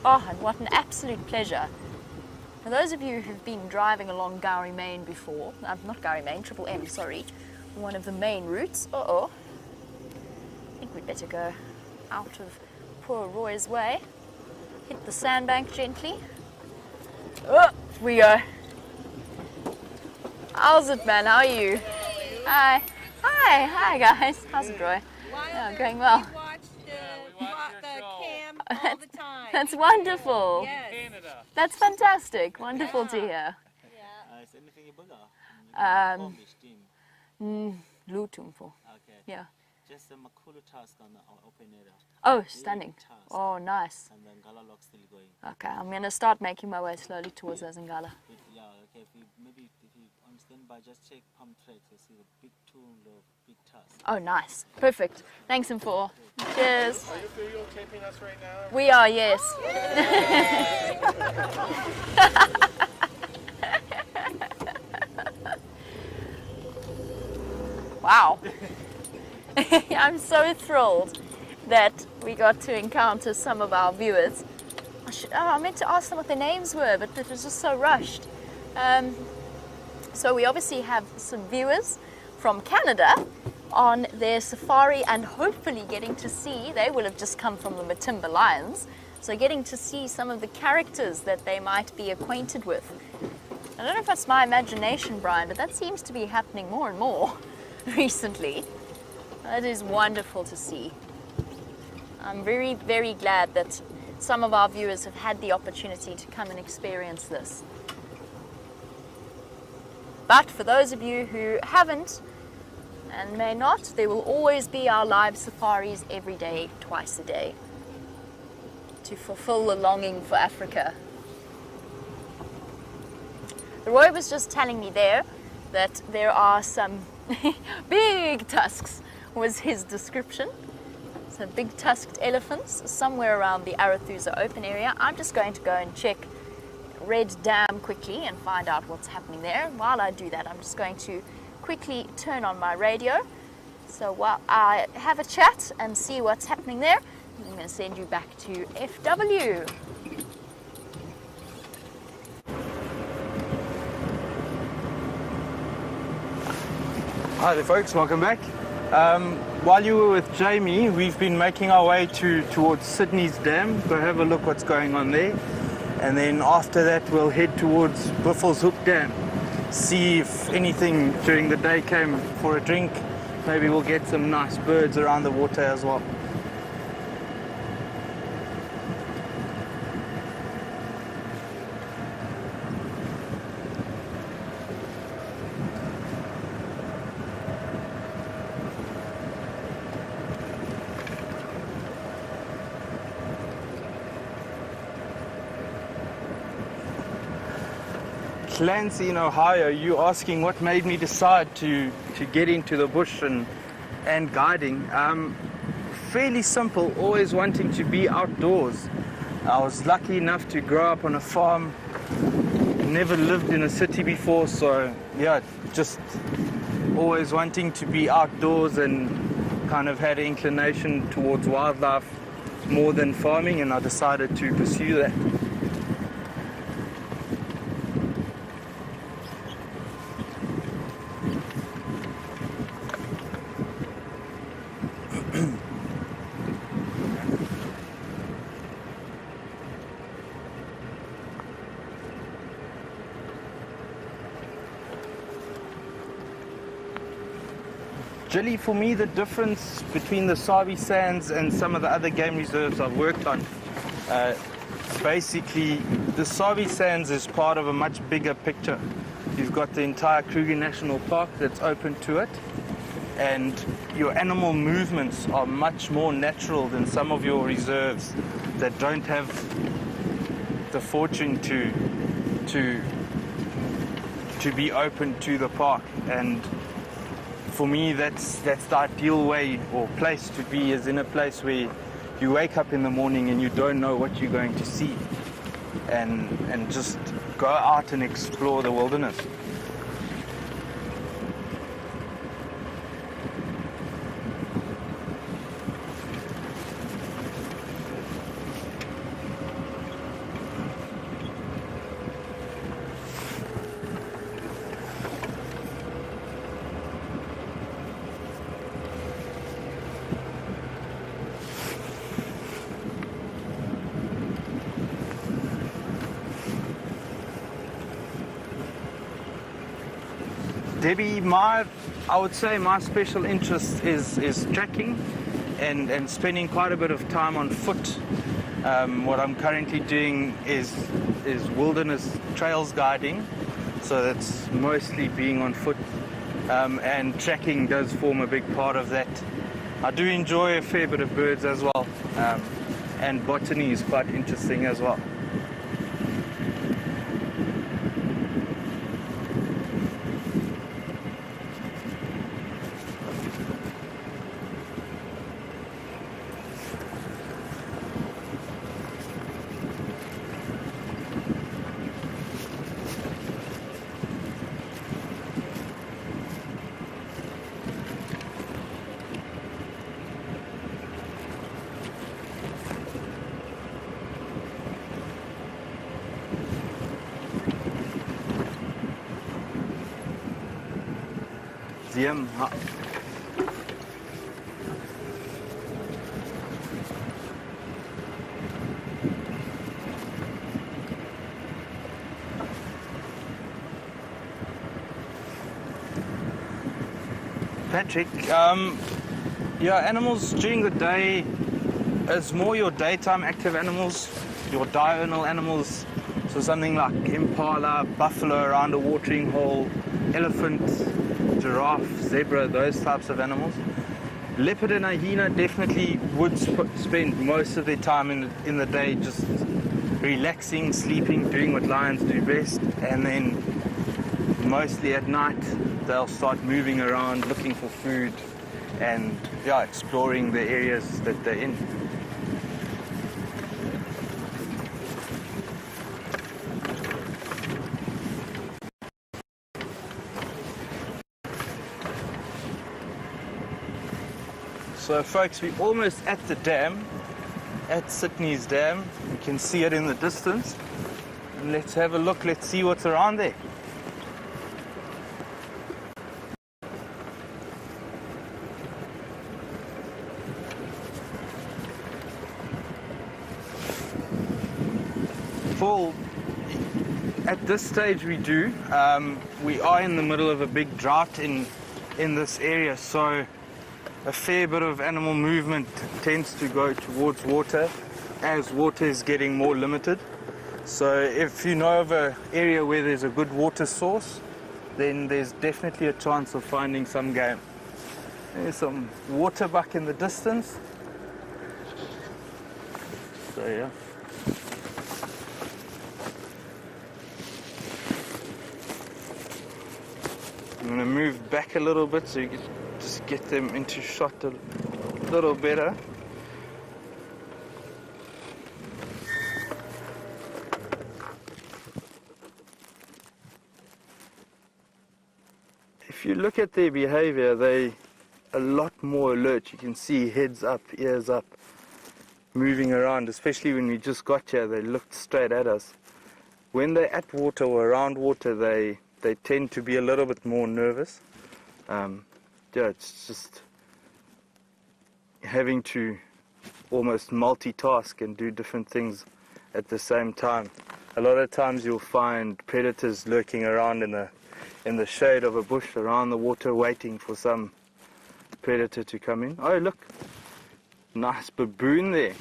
Oh, and what an absolute pleasure For those of you who've been driving along Gowrie Main before, not Gowrie Main, Triple M, sorry, one of the main routes, I think we'd better go out of poor Roy's way. Hit the sandbank gently. Oh, we go. How's it, man? How are you? Hi. Hi guys. How's it, Roy? Yeah, going well. We watch the cam all the time. That's wonderful. Yes. That's fantastic. Wonderful to hear. Is anything bigger? Lutumful. Okay. Yeah. Just a makulu task on the open area. Oh, stunning. Oh, nice. And then Gala Lock still going. Okay, I'm going to start making my way slowly towards Azangala. Yeah, okay. Maybe if you on standby, just check palm tracks. You see the big tool, the big task. Oh, nice. Perfect. Thanks, Info. Cheers. Are you videotaping us right now? We are, yes. Wow. I'm so thrilled that we got to encounter some of our viewers. I meant to ask them what their names were, but it was just so rushed. So we obviously have some viewers from Canada on their safari, and hopefully getting to see, they will have just come from the Matimba Lions, so getting to see some of the characters that they might be acquainted with. I don't know if that's my imagination, Brian, but that seems to be happening more and more recently. That is wonderful to see. I'm very, very glad that some of our viewers have had the opportunity to come and experience this. But for those of you who haven't and may not, there will always be our live safaris every day, twice a day, to fulfill the longing for Africa. Roy was just telling me there that there are some big tusks, was his description. So big tusked elephants somewhere around the Arathusa open area. I'm just going to go and check Red Dam quickly and find out what's happening there. While I do that, I'm just going to quickly turn on my radio. So while I have a chat and see what's happening there, I'm going to send you back to FW. Hi there folks, welcome back. While you were with Jamie, we've been making our way towards Sydney's Dam. Go have a look what's going on there. And then after that we'll head towards Buffels Hook Dam. See if anything during the day came for a drink. Maybe we'll get some nice birds around the water as well. Clancy in Ohio, you asking what made me decide to get into the bush and guiding. Fairly simple, always wanting to be outdoors. I was lucky enough to grow up on a farm, never lived in a city before, so yeah, just always wanting to be outdoors and kind of had an inclination towards wildlife more than farming, and I decided to pursue that. Really, for me, the difference between the Sabi Sands and some of the other game reserves I've worked on, basically, the Sabi Sands is part of a much bigger picture. You've got the entire Kruger National Park that's open to it, and your animal movements are much more natural than some of your reserves that don't have the fortune to be open to the park. And for me, that's the ideal way or place to be, is in a place where you wake up in the morning and you don't know what you're going to see, and just go out and explore the wilderness. Debbie, I would say my special interest is trekking and spending quite a bit of time on foot. What I'm currently doing is wilderness trails guiding, so that's mostly being on foot, and trekking does form a big part of that. I do enjoy a fair bit of birds as well, and botany is quite interesting as well. Ziem, Patrick, yeah, animals during the day is more your daytime active animals, your diurnal animals, so something like impala, buffalo around a watering hole, elephant, giraffe, zebra, those types of animals. Leopard and hyena definitely would spend most of their time in the day just relaxing, sleeping, doing what lions do best, and then mostly at night they'll start moving around looking for food and yeah, exploring the areas that they're in. So folks, we're almost at the dam, at Sydney's dam. You can see it in the distance. And let's have a look, let's see what's around there. Full. At this stage we do. We are in the middle of a big drought in this area, so a fair bit of animal movement tends to go towards water as water is getting more limited. So if you know of an area where there's a good water source, then there's definitely a chance of finding some game. There's some water buck in the distance. So yeah. I'm going to move back a little bit so you can just get them into shot a little better. If you look at their behavior, they're a lot more alert. You can see heads up, ears up, moving around, especially when we just got here, they looked straight at us. When they're at water or around water, they tend to be a little bit more nervous. Yeah, it's just having to almost multitask and do different things at the same time. A lot of times you'll find predators lurking around in the shade of a bush around the water waiting for some predator to come in. Oh look, nice baboon there.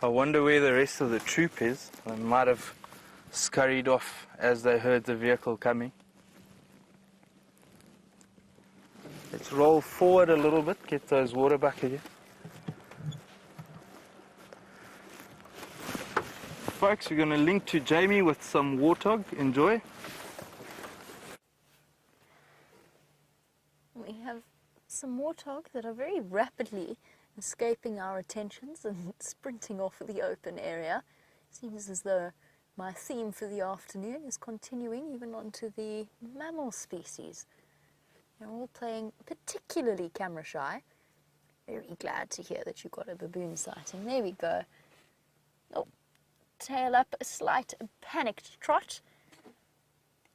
I wonder where the rest of the troop is. They might have scurried off as they heard the vehicle coming. Let's roll forward a little bit, get those water buck here. Folks, we're going to link to Jamie with some warthog. Enjoy. We have some warthog that are very rapidly escaping our attentions and sprinting off the open area. Seems as though my theme for the afternoon is continuing even onto the mammal species. They're all playing particularly camera shy. Very glad to hear that you got a baboon sighting. There we go. Oh, tail up, a slight panicked trot.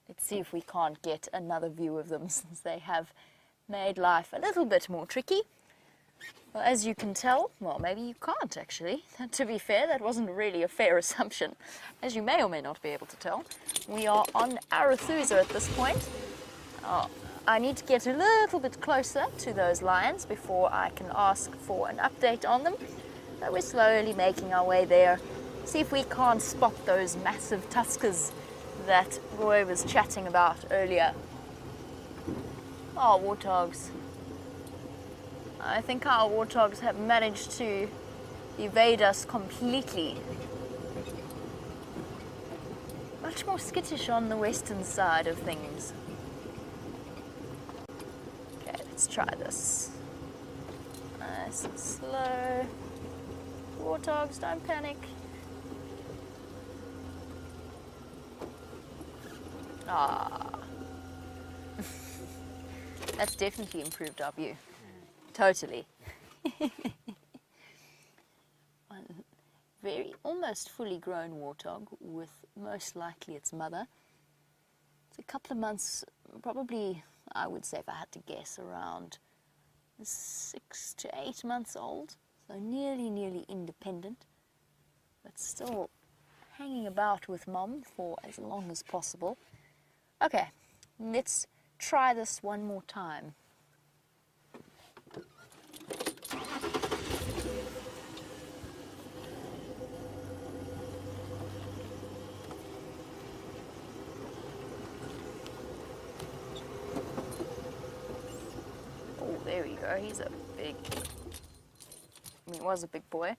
Let's see if we can't get another view of them since they have made life a little bit more tricky. Well, as you can tell, well, maybe you can't actually. To be fair, that wasn't really a fair assumption. As you may or may not be able to tell, we are on Arathusa at this point. Oh, I need to get a little bit closer to those lions before I can ask for an update on them. But we're slowly making our way there. See if we can't spot those massive tuskers that Roy was chatting about earlier. Oh, warthogs. I think our warthogs have managed to evade us completely. Much more skittish on the western side of things. Okay, let's try this. Nice and slow. Warthogs, don't panic. Ah, that's definitely improved our view. Totally. One very, almost fully grown warthog with most likely its mother. It's a couple of months, probably, I would say if I had to guess, around 6 to 8 months old. So nearly independent, but still hanging about with mom for as long as possible. Okay, let's try this one more time. Oh, there we go. He's a big, I mean, he was a big boy.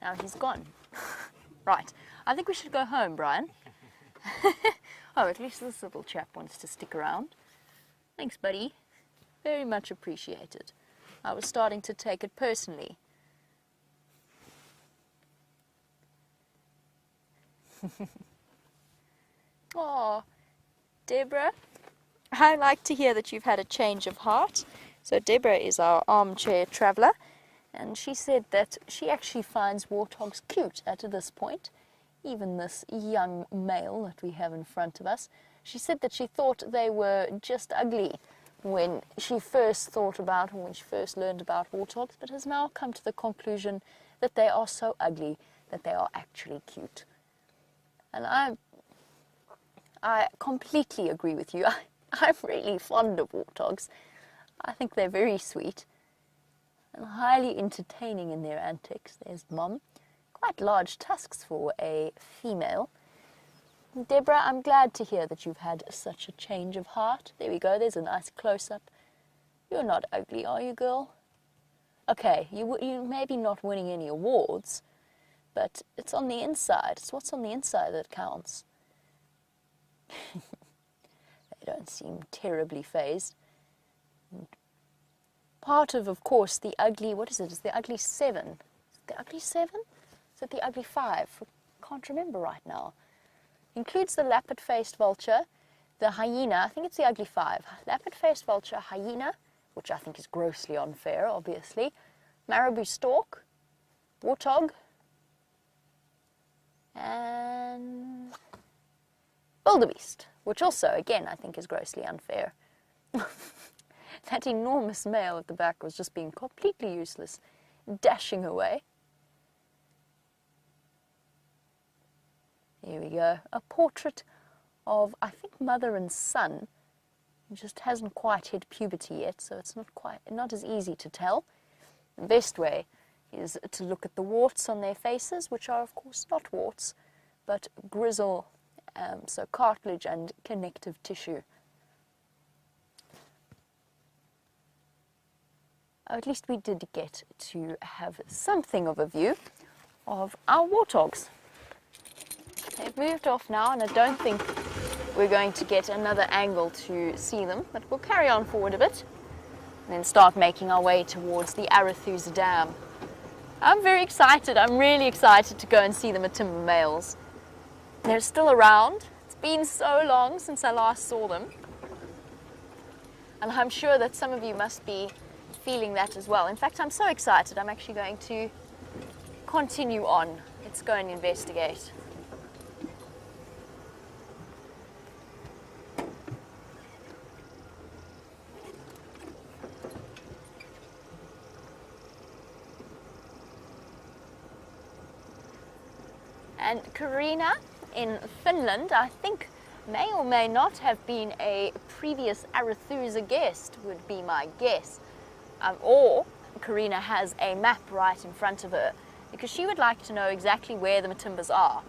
Now he's gone. Right, I think we should go home, Brian. Oh, at least this little chap wants to stick around. Thanks, buddy. Very much appreciated. I was starting to take it personally. Oh, Deborah, I like to hear that you've had a change of heart. So Deborah is our armchair traveller, and she said that she actually finds warthogs cute at this point. Even this young male that we have in front of us. She said that she thought they were just ugly when she first learned about warthogs, but has now come to the conclusion that they are so ugly that they are actually cute. And I completely agree with you. I'm really fond of warthogs. I think they're very sweet and highly entertaining in their antics. There's Mom. Quite large tusks for a female. Deborah, I'm glad to hear that you've had such a change of heart. There we go, there's a nice close-up. You're not ugly, are you, girl? Okay, you maybe not winning any awards, but it's on the inside. It's what's on the inside that counts. They don't seem terribly fazed. Part of course, the ugly, what is it? It's the ugly 7. Is it the ugly 7? Is it the ugly 5? Can't remember right now. Includes the lappet-faced vulture, the hyena, I think it's the ugly 5. Lappet-faced vulture, hyena, which I think is grossly unfair, obviously. Marabou stork, warthog, and wildebeest, which also, again, I think is grossly unfair. That enormous male at the back was just being completely useless, dashing away. Here we go. A portrait of, I think, mother and son. It just hasn't quite hit puberty yet, so it's not as easy to tell. The best way is to look at the warts on their faces, which are, of course, not warts, but grizzle, so cartilage and connective tissue. At least we did get to have something of a view of our warthogs. They've moved off now, and I don't think we're going to get another angle to see them, but we'll carry on forward a bit and then start making our way towards the Arathusa Dam. I'm very excited. I'm really excited to go and see the Matimba males. They're still around. It's been so long since I last saw them. And I'm sure that some of you must be feeling that as well. In fact, I'm so excited, I'm actually going to continue on. Let's go and investigate. And Karina in Finland, I think, may or may not have been a previous Arethusa guest, would be my guess. Or Karina has a map right in front of her, because she would like to know exactly where the Matimbas are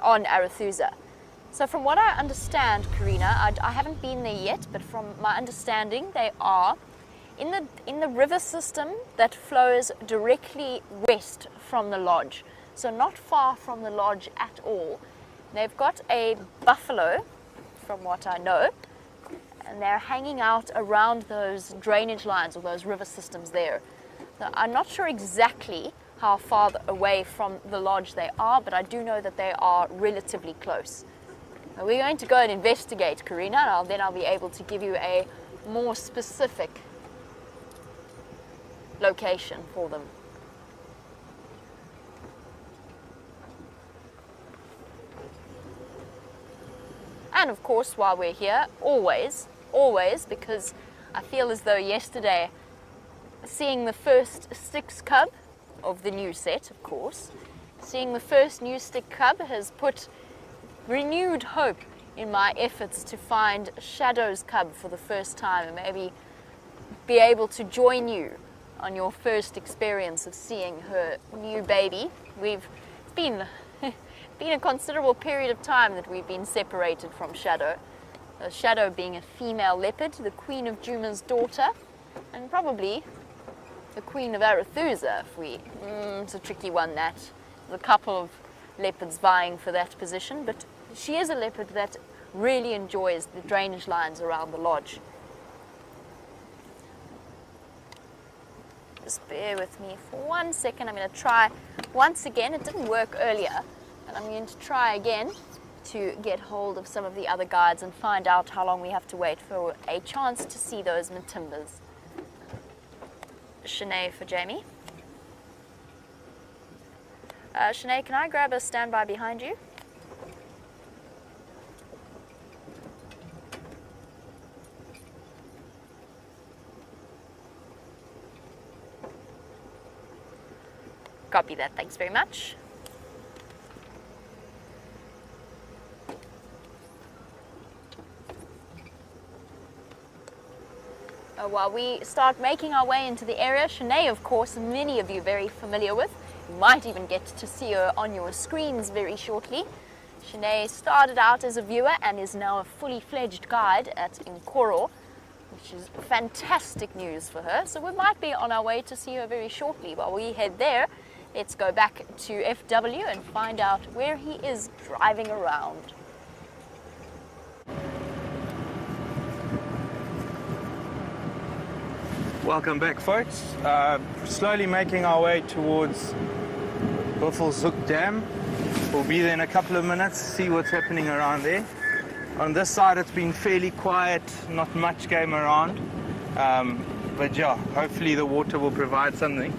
on Arethusa. So from what I understand, Karina, I haven't been there yet, but from my understanding, they are in the river system that flows directly west from the lodge. So not far from the lodge at all. They've got a buffalo, from what I know, and they're hanging out around those drainage lines or those river systems there. Now, I'm not sure exactly how far away from the lodge they are, but I do know that they are relatively close. Now, we're going to go and investigate, Karina, and then I'll be able to give you a more specific location for them. And of course, while we're here, always, because I feel as though yesterday, seeing the first Styx cub of the new set, of course, seeing the first new Styx cub has put renewed hope in my efforts to find Shadow's cub for the first time and maybe be able to join you on your first experience of seeing her new baby. We've been a considerable period of time that we've been separated from Shadow. Shadow being a female leopard, the Queen of Juma's daughter, and probably the Queen of Arethusa. It's a tricky one, that. There's a couple of leopards vying for that position, but she is a leopard that really enjoys the drainage lines around the lodge. Just bear with me for 1 second. I'm going to try once again. It didn't work earlier, and I'm going to try again to get hold of some of the other guides and find out how long we have to wait for a chance to see those Matimbas. Shanae for Jamie. Shanae, can I grab a standby behind you? Copy that, thanks very much. While we start making our way into the area, Shanae, of course, many of you very familiar with. You might even get to see her on your screens very shortly. Shanae started out as a viewer and is now a fully fledged guide at Nkoro, which is fantastic news for her. So we might be on our way to see her very shortly. While we head there, let's go back to FW and find out where he is driving around. Welcome back, folks. Slowly making our way towards Buffelshoek Dam. We'll be there in a couple of minutes, see what's happening around there. On this side it's been fairly quiet, not much game around. But yeah, hopefully the water will provide something.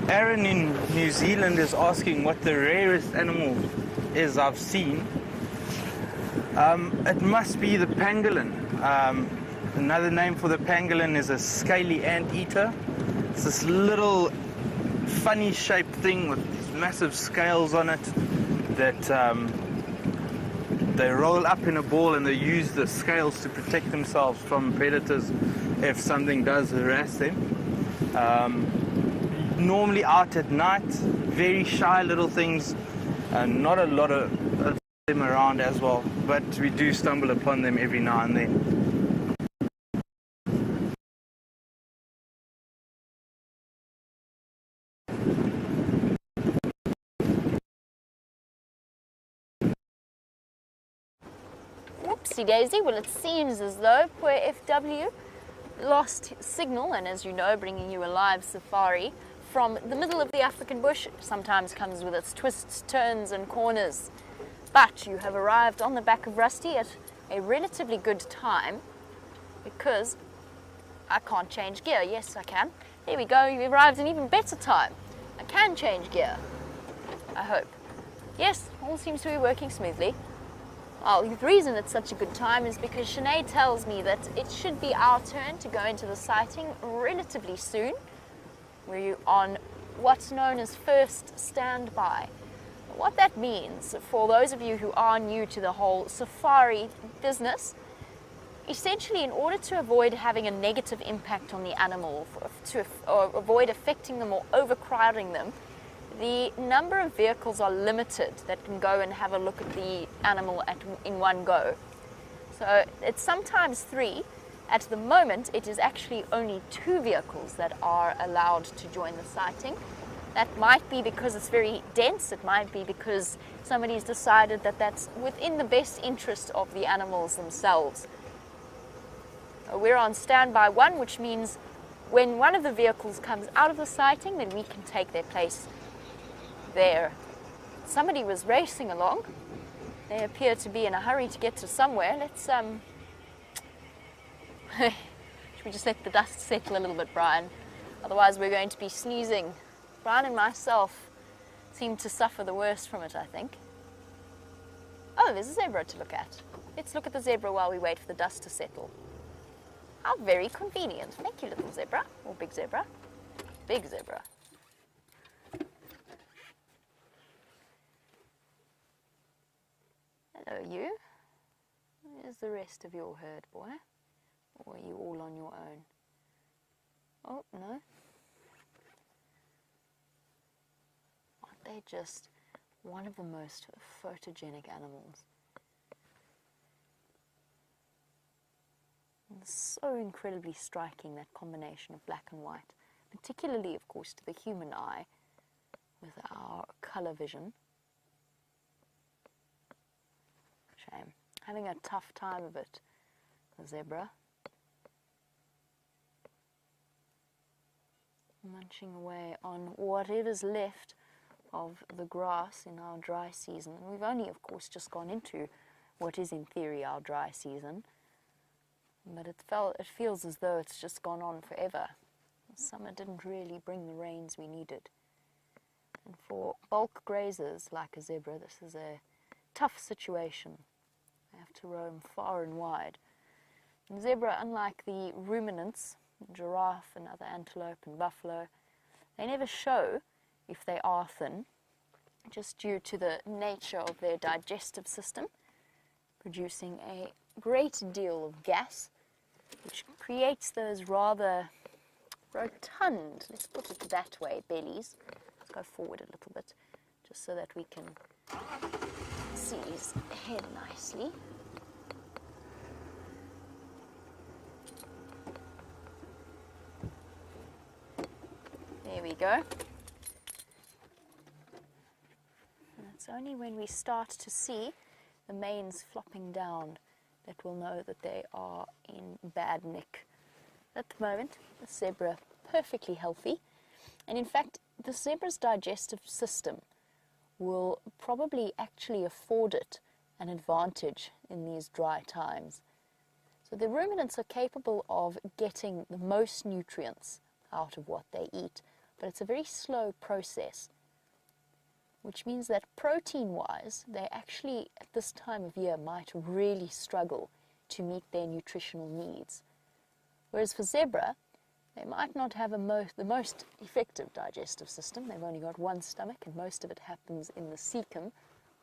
Aaron in New Zealand is asking what the rarest animal is I've seen. It must be the pangolin. Another name for the pangolin is a scaly anteater. It's this little funny shaped thing with these massive scales on it that they roll up in a ball, and they use the scales to protect themselves from predators if something does harass them. Normally out at night, very shy little things, and not a lot of them around as well, but we do stumble upon them every now and then. Whoopsie daisy, well it seems as though poor FW lost signal, and as you know, bringing you a live safari from the middle of the African bush sometimes comes with its twists, turns and corners. But you have arrived on the back of Rusty at a relatively good time. because I can't change gear. Yes, I can. There we go, you've arrived in even better time. I can change gear, I hope. Yes, all seems to be working smoothly. Well, the reason it's such a good time is because Sinead tells me that it should be our turn to go into the sighting relatively soon. We're on what's known as first standby. What that means, for those of you who are new to the whole safari business, essentially in order to avoid having a negative impact on the animal, or avoid affecting them or overcrowding them, the number of vehicles are limited that can go and have a look at the animal in one go. So it's sometimes 3. At the moment, it is actually only 2 vehicles that are allowed to join the sighting. That might be because it's very dense. It might be because somebody's decided that that's within the best interest of the animals themselves. We're on standby 1, which means when one of the vehicles comes out of the sighting, then we can take their place there. Somebody was racing along. They appear to be in a hurry to get to somewhere. Let's should we just let the dust settle a little bit, Brian? Otherwise we're going to be sneezing. Brian and myself seem to suffer the worst from it, I think. Oh, there's a zebra to look at. Let's look at the zebra while we wait for the dust to settle. How very convenient. Thank you, little zebra. Or big zebra. Big zebra. Hello, you. Where's the rest of your herd, boy? Or are you all on your own? Oh, no. Aren't they just one of the most photogenic animals? And so incredibly striking, that combination of black and white, particularly, of course, to the human eye with our colour vision. Shame. Having a tough time of it, the zebra. Munching away on whatever's left of the grass in our dry season. And we've only, of course, just gone into what is in theory our dry season. But it feels as though it's just gone on forever. Summer didn't really bring the rains we needed. And for bulk grazers like a zebra, this is a tough situation. They have to roam far and wide. And zebra, unlike the ruminants, giraffe and other antelope and buffalo, they never show if they are thin, just due to the nature of their digestive system, producing a great deal of gas, which creates those rather rotund, let's put it that way, bellies. Let's go forward a little bit, just so that we can see his head nicely. There we go. And it's only when we start to see the manes flopping down that we'll know that they are in bad nick. At the moment, the zebra perfectly healthy, and in fact the zebra's digestive system will probably actually afford it an advantage in these dry times. So the ruminants are capable of getting the most nutrients out of what they eat, but it's a very slow process, which means that protein-wise, they actually, at this time of year, might really struggle to meet their nutritional needs. Whereas for zebra, they might not have the most effective digestive system. They've only got one stomach, and most of it happens in the cecum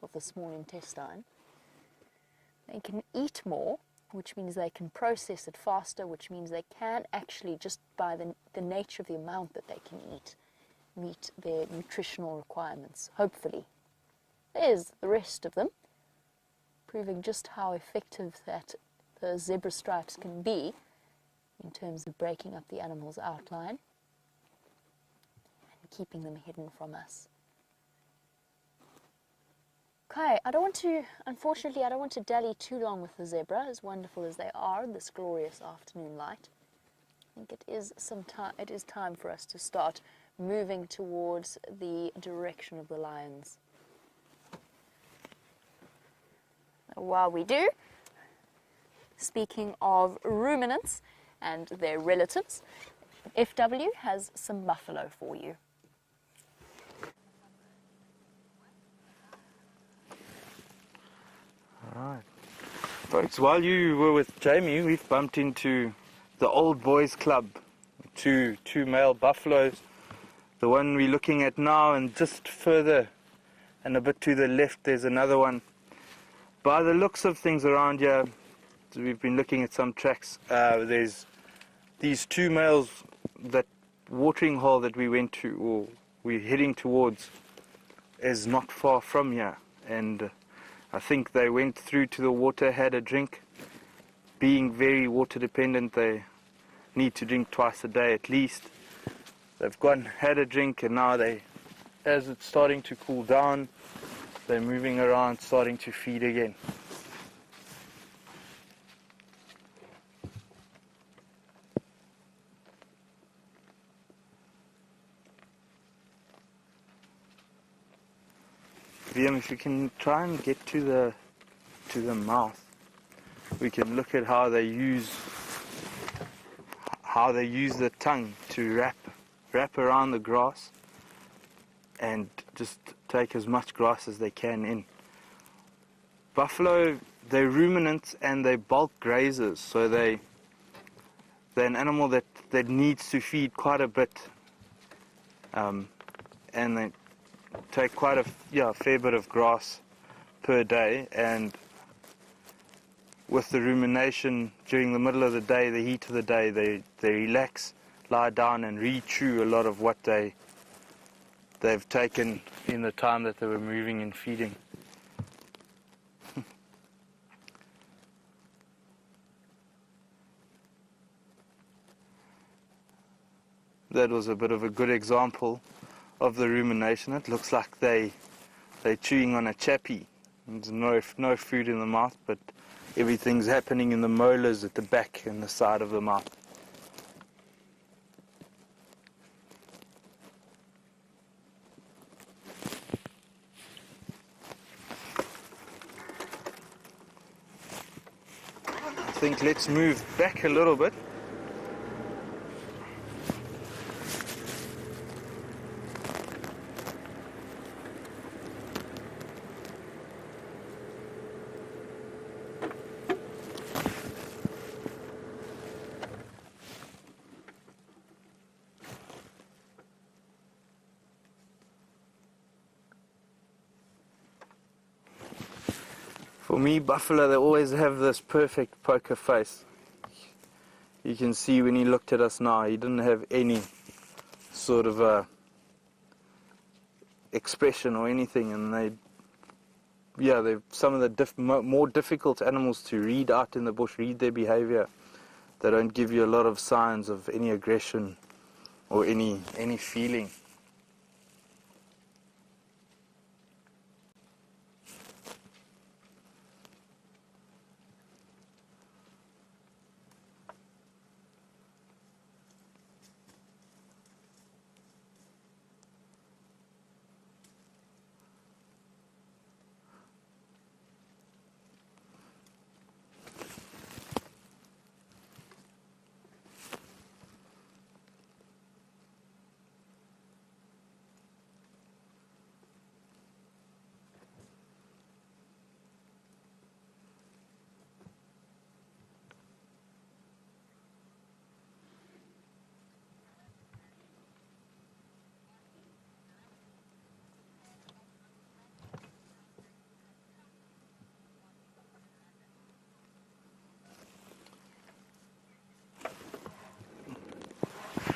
of the small intestine. They can eat more, which means they can process it faster, which means they can actually, just by the nature of the amount that they can eat, meet their nutritional requirements, hopefully. There's the rest of them, proving just how effective that the zebra stripes can be in terms of breaking up the animal's outline and keeping them hidden from us. Okay, unfortunately, I don't want to dally too long with the zebra, as wonderful as they are in this glorious afternoon light. I think it is time for us to start moving towards the direction of the lions. While we do, speaking of ruminants and their relatives, FW has some buffalo for you. Alright. Folks, while you were with Jamie, we've bumped into the Old Boys Club. Two male buffaloes. The one we're looking at now, and just further and a bit to the left there's another one. By the looks of things around here, we've been looking at some tracks, there's these two males. That watering hole that we went to, or we're heading towards, is not far from here, and I think they went through to the water, had a drink. Being very water dependent, they need to drink twice a day at least. They've gone, had a drink, and now as it's starting to cool down, they're moving around, starting to feed again. Liam, if you can try and get to the mouth, we can look at how they use the tongue to wrap around the grass and just take as much grass as they can in. Buffalo, they're ruminants and they're bulk grazers, so they're an animal that needs to feed quite a bit, and they take quite a fair bit of grass per day. And with the rumination during the middle of the day, the heat of the day, they relax, lie down and re-chew a lot of what they've taken in the time that they were moving and feeding. That was a bit of a good example of the rumination. It looks like they're chewing on a chappie. There's no food in the mouth, but everything's happening in the molars at the back and the side of the mouth. I think let's move back a little bit. For me, buffalo, they always have this perfect poker face. You can see when he looked at us now, he didn't have any sort of expression or anything, and they're some of the more difficult animals to read out in the bush, read their behavior. They don't give you a lot of signs of any aggression or any feeling.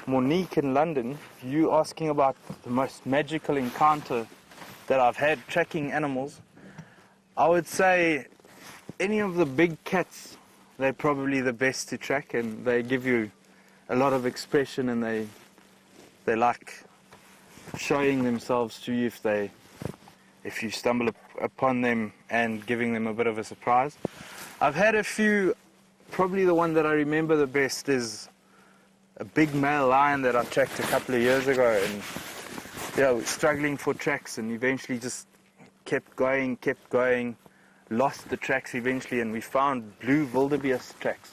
Monique in London, you asking about the most magical encounter that I've had tracking animals. I would say any of the big cats, they're probably the best to track, and they give you a lot of expression, and they like showing themselves to you if you stumble upon them and giving them a bit of a surprise. I've had a few. Probably the one that I remember the best is a big male lion that I tracked a couple of years ago, and we're struggling for tracks, and eventually just kept going, lost the tracks eventually, and we found blue wildebeest tracks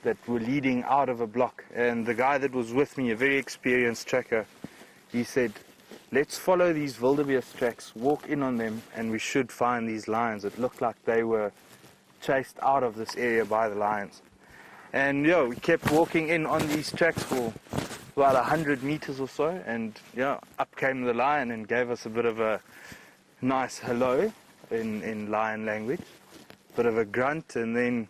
that were leading out of a block. And the guy that was with me, a very experienced tracker, he said, let's follow these wildebeest tracks, walk in on them, and we should find these lions. It looked like they were chased out of this area by the lions. And yeah, we kept walking in on these tracks for about 100 meters or so, and yeah, up came the lion and gave us a bit of a nice hello in lion language, bit of a grunt, and then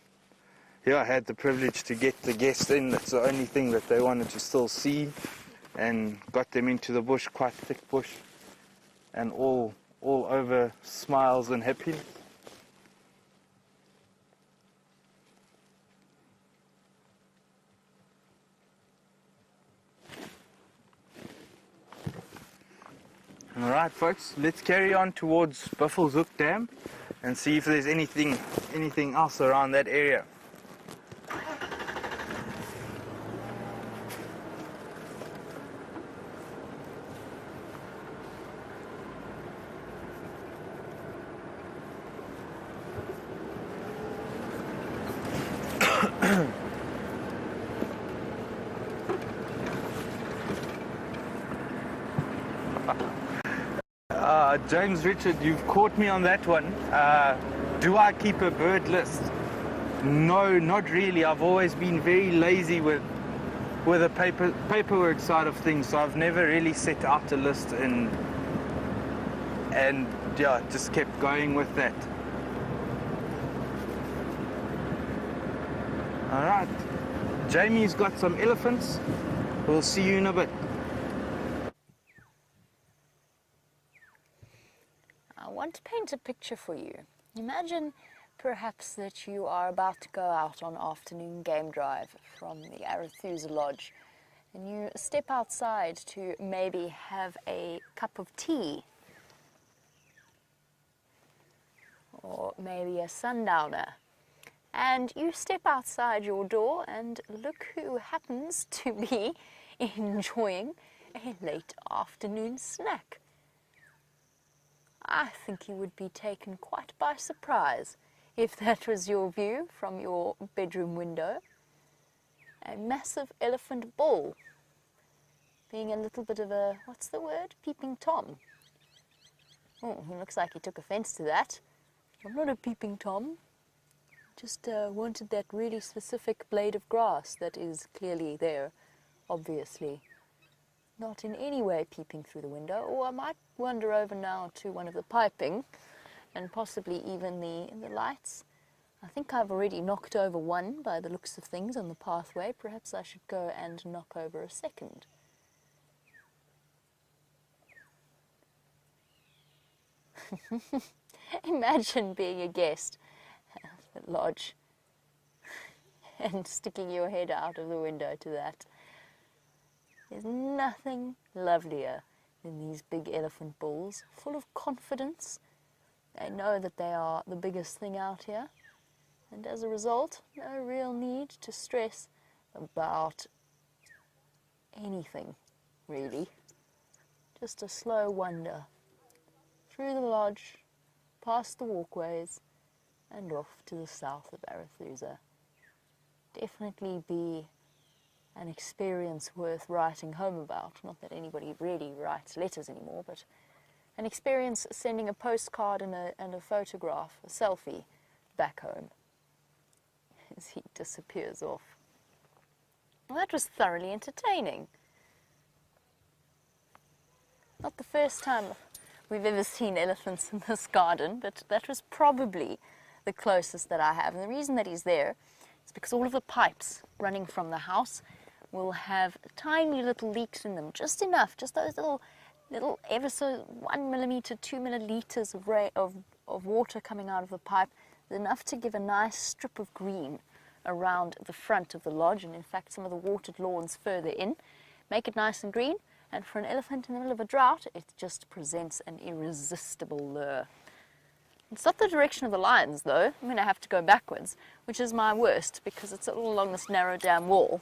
yeah, I had the privilege to get the guests in. That's the only thing that they wanted to still see, and got them into the bush, quite thick bush, and all over smiles and happiness. All right, folks, let's carry on towards Buffelshoek Dam and see if there's anything else around that area. James Richard, you've caught me on that one. Do I keep a bird list? No, not really. I've always been very lazy with the paperwork side of things, so I've never really set out a list and yeah, just kept going with that. All right, Jamie's got some elephants. We'll see you in a bit. I want to paint a picture for you. Imagine perhaps that you are about to go out on afternoon game drive from the Arathusa Lodge, and you step outside to maybe have a cup of tea, or maybe a sundowner, and you step outside your door and look who happens to be enjoying a late afternoon snack. I think you would be taken quite by surprise if that was your view from your bedroom window. A massive elephant bull, being a little bit of a, what's the word, peeping Tom. Oh, he looks like he took offense to that. I'm not a peeping Tom, just wanted that really specific blade of grass that is clearly there, obviously. Not in any way peeping through the window, or I might wander over now to one of the piping and possibly even the lights. I think I've already knocked over one by the looks of things on the pathway. Perhaps I should go and knock over a second. Imagine being a guest at the lodge and sticking your head out of the window to that. There's nothing lovelier than these big elephant bulls, full of confidence. They know that they are the biggest thing out here, and as a result, no real need to stress about anything, really. Just a slow wander through the lodge, past the walkways, and off to the south of Arathusa. Definitely be an experience worth writing home about. Not that anybody really writes letters anymore, but an experience sending a postcard and a photograph, a selfie, back home as he disappears off. Well, that was thoroughly entertaining. Not the first time we've ever seen elephants in this garden, but that was probably the closest that I have. And the reason that he's there is because all of the pipes running from the house will have tiny little leaks in them, just enough, just those little ever so 1 millimeter, 2 milliliters of water coming out of the pipe, enough to give a nice strip of green around the front of the lodge, and in fact some of the watered lawns further in, make it nice and green, and for an elephant in the middle of a drought, it just presents an irresistible lure. It's not the direction of the lions though. I'm going to have to go backwards, which is my worst because it's all along this narrow dam wall.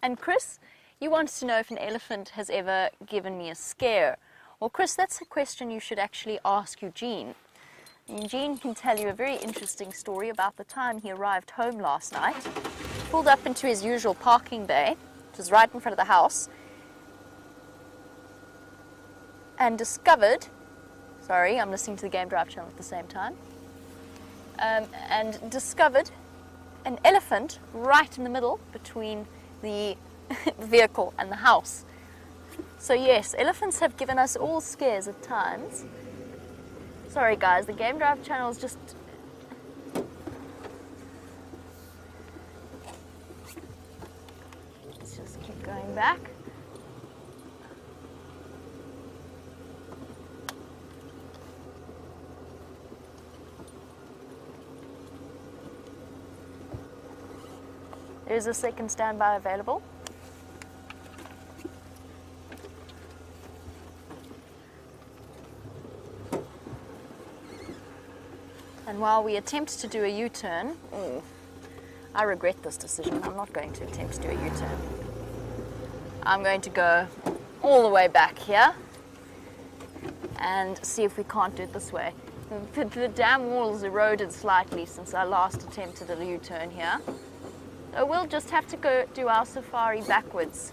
And Chris, you wanted to know if an elephant has ever given me a scare. Well, Chris, that's a question you should actually ask Eugene. Eugene can tell you a very interesting story about the time he arrived home last night, pulled up into his usual parking bay, which is right in front of the house, and discovered, sorry, I'm listening to the Game Drive channel at the same time, and discovered an elephant right in the middle between the vehicle and the house. So yes, elephants have given us all scares at times. Sorry guys, the Game Drive channel is just... Let's just keep going back. There is a second standby available. And while we attempt to do a U-turn, I regret this decision. I'm not going to attempt to do a U-turn. I'm going to go all the way back here and see if we can't do it this way. The dam wall has eroded slightly since I last attempted a U-turn here. So we'll just have to go do our safari backwards.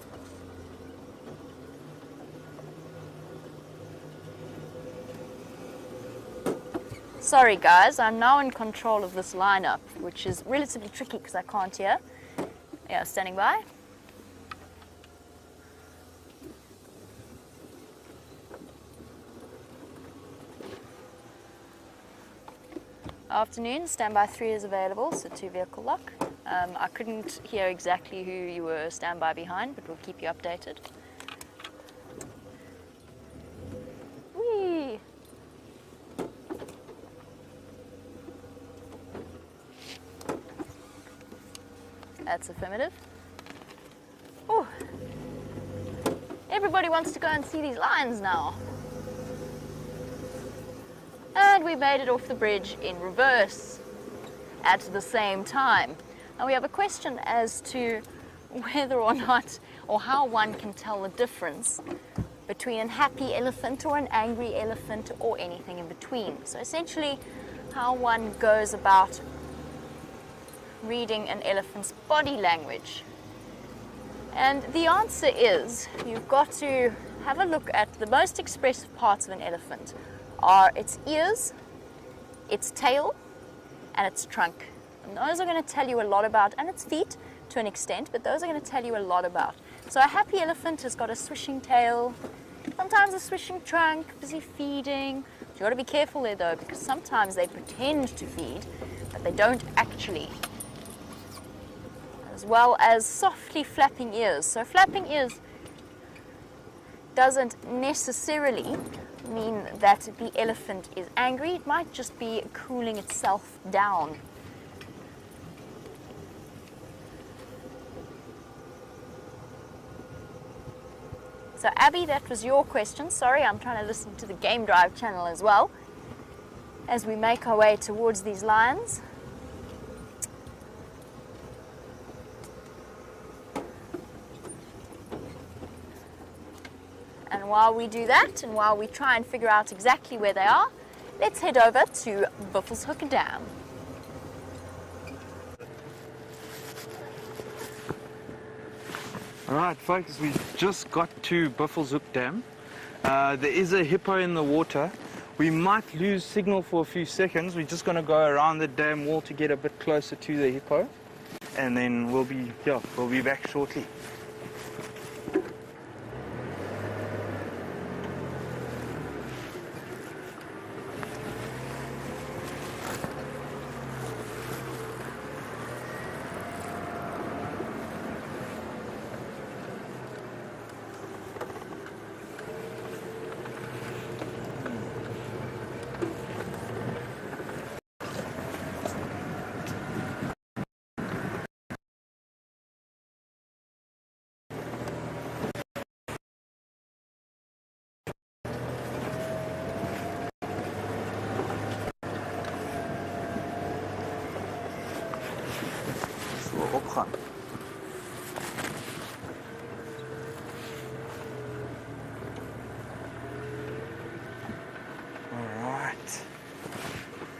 Sorry guys, I'm now in control of this lineup, which is relatively tricky because I can't hear. Yeah, standing by. Afternoon, standby 3 is available, so 2 vehicle lock. I couldn't hear exactly who you were standby behind, but we'll keep you updated. Whee! That's affirmative. Ooh. Everybody wants to go and see these lions now. And we made it off the bridge in reverse at the same time. Now we have a question as to whether or not, or how one can tell the difference between an happy elephant or an angry elephant or anything in between. So essentially how one goes about reading an elephant's body language. And the answer is, you've got to have a look at the most expressive parts of an elephant are its ears, its tail, and its trunk. And those are going to tell you a lot about, and its feet to an extent, but those are going to tell you a lot about. So a happy elephant has got a swishing tail, sometimes a swishing trunk, busy feeding. You've got to be careful there though, because sometimes they pretend to feed, but they don't actually. As well as softly flapping ears. So flapping ears doesn't necessarily mean that the elephant is angry. It might just be cooling itself down. So Abby, that was your question. Sorry, I'm trying to listen to the Game Drive channel as well as we make our way towards these lions. And while we do that, and while we try and figure out exactly where they are, let's head over to Buffelshoek Dam. Alright folks, we've just got to Buffelshoek Dam. There is a hippo in the water. We might lose signal for a few seconds. We're just going to go around the dam wall to get a bit closer to the hippo. And then we'll be back shortly. Opgaan.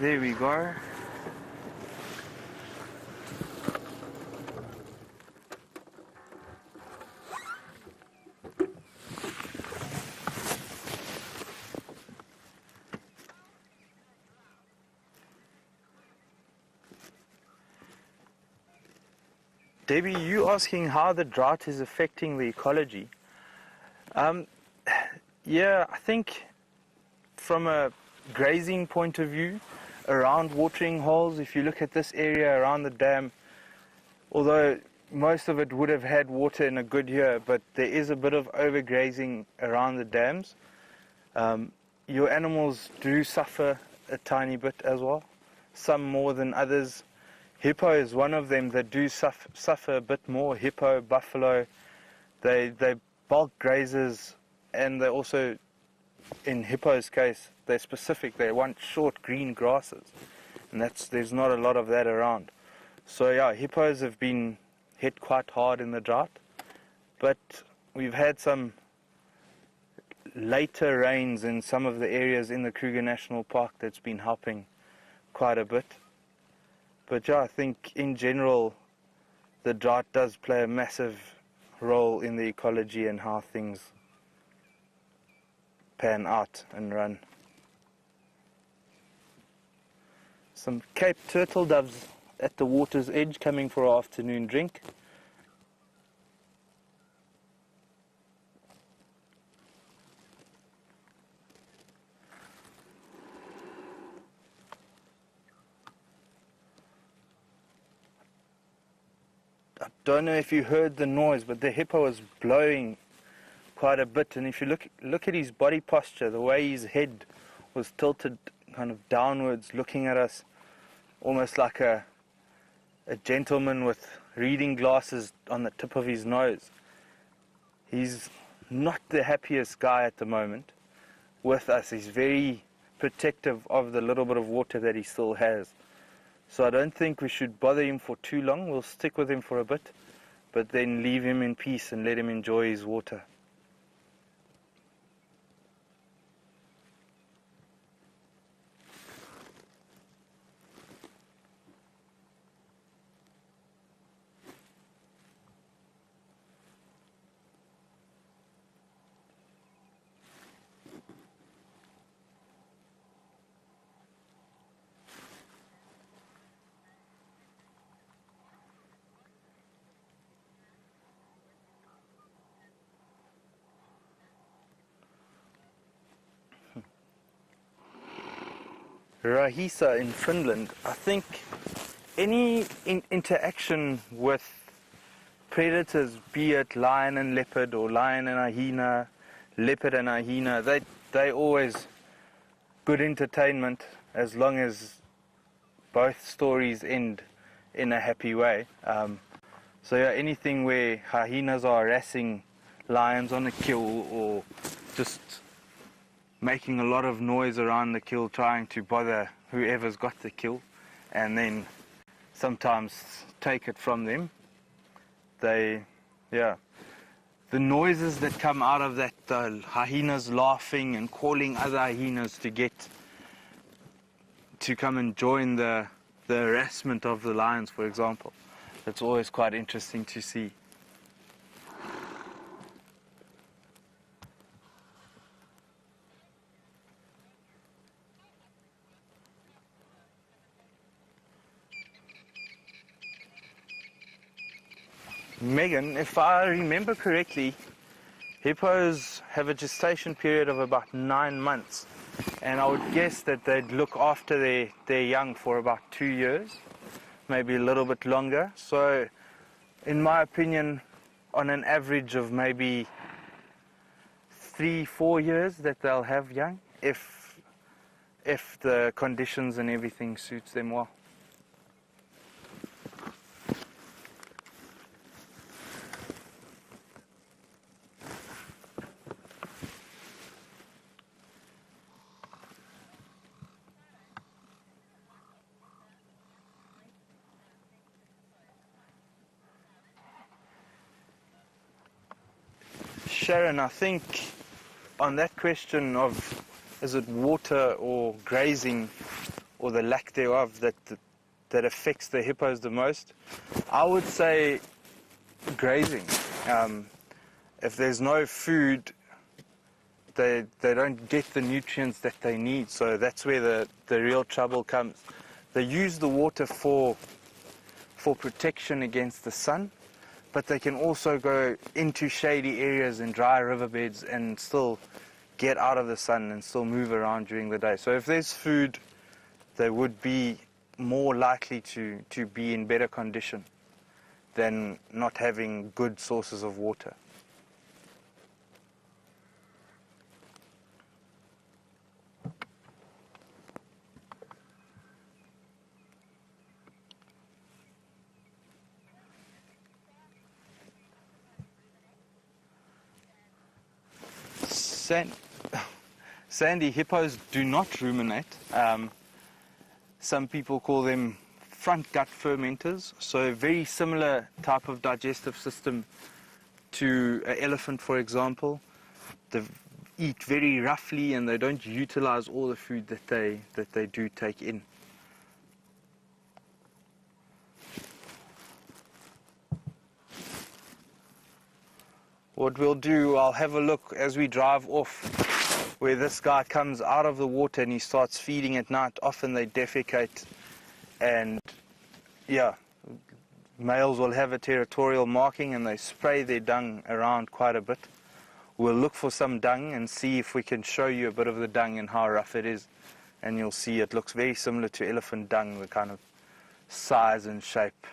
There we go. Debbie, you asking how the drought is affecting the ecology. Yeah, I think from a grazing point of view, around watering holes, if you look at this area around the dam, although most of it would have had water in a good year, but there is a bit of overgrazing around the dams. Your animals do suffer a tiny bit as well, some more than others. Hippo is one of them that do suffer a bit more. Hippo, buffalo, they bulk grazers, and they also, in hippo's case, they're specific. They want short green grasses, and there's not a lot of that around. So yeah, hippos have been hit quite hard in the drought, but we've had some later rains in some of the areas in the Kruger National Park that's been helping quite a bit. But yeah, I think in general the drought does play a massive role in the ecology and how things pan out and run. Some Cape turtle doves at the water's edge coming for our afternoon drink. I don't know if you heard the noise, but the hippo was blowing quite a bit, and if you look at his body posture, the way his head was tilted kind of downwards, looking at us almost like a gentleman with reading glasses on the tip of his nose. He's not the happiest guy at the moment with us. He's very protective of the little bit of water that he still has. So I don't think we should bother him for too long. We'll stick with him for a bit, but then leave him in peace and let him enjoy his water. Rahisa in Finland, I think any interaction with predators, be it lion and leopard or lion and hyena, leopard and hyena, they always good entertainment as long as both stories end in a happy way. So yeah, anything where hyenas are harassing lions on a kill or just making a lot of noise around the kill, trying to bother whoever's got the kill, and then sometimes take it from them. The noises that come out of that, the hyenas laughing and calling other hyenas to come and join the harassment of the lions, for example. That's always quite interesting to see. Megan, if I remember correctly, hippos have a gestation period of about 9 months, and I would guess that they'd look after their young for about 2 years, maybe a little bit longer. So in my opinion, on an average of maybe 3-4 years that they'll have young, if the conditions and everything suits them well. Sharon, I think on that question of is it water or grazing or the lack thereof that affects the hippos the most? I would say grazing. If there's no food, they don't get the nutrients that they need, so that's where the real trouble comes. They use the water for protection against the sun, but they can also go into shady areas and dry riverbeds and still get out of the sun and still move around during the day. So if there's food, they would be more likely to be in better condition than not having good sources of water. Sandy, hippos do not ruminate. Some people call them front gut fermenters, so a very similar type of digestive system to an elephant, for example. They eat very roughly and they don't utilize all the food that they do take in. What we'll do, I'll have a look as we drive off where this guy comes out of the water and he starts feeding at night. Often they defecate, and yeah, males will have a territorial marking and they spray their dung around quite a bit. We'll look for some dung and see if we can show you a bit of the dung and how rough it is, and you'll see it looks very similar to elephant dung, the kind of size and shape.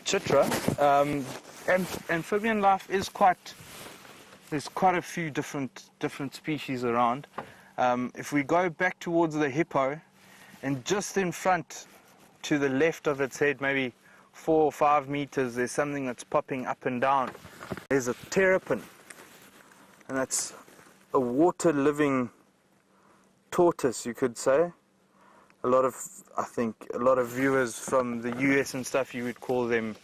Chitra, amphibian life is there's quite a few different species around. If we go back towards the hippo, and just in front to the left of its head, maybe 4 or 5 meters, there's something that's popping up and down. There's a terrapin, and that's a water-living tortoise, you could say. I think a lot of viewers from the US and stuff, you would call them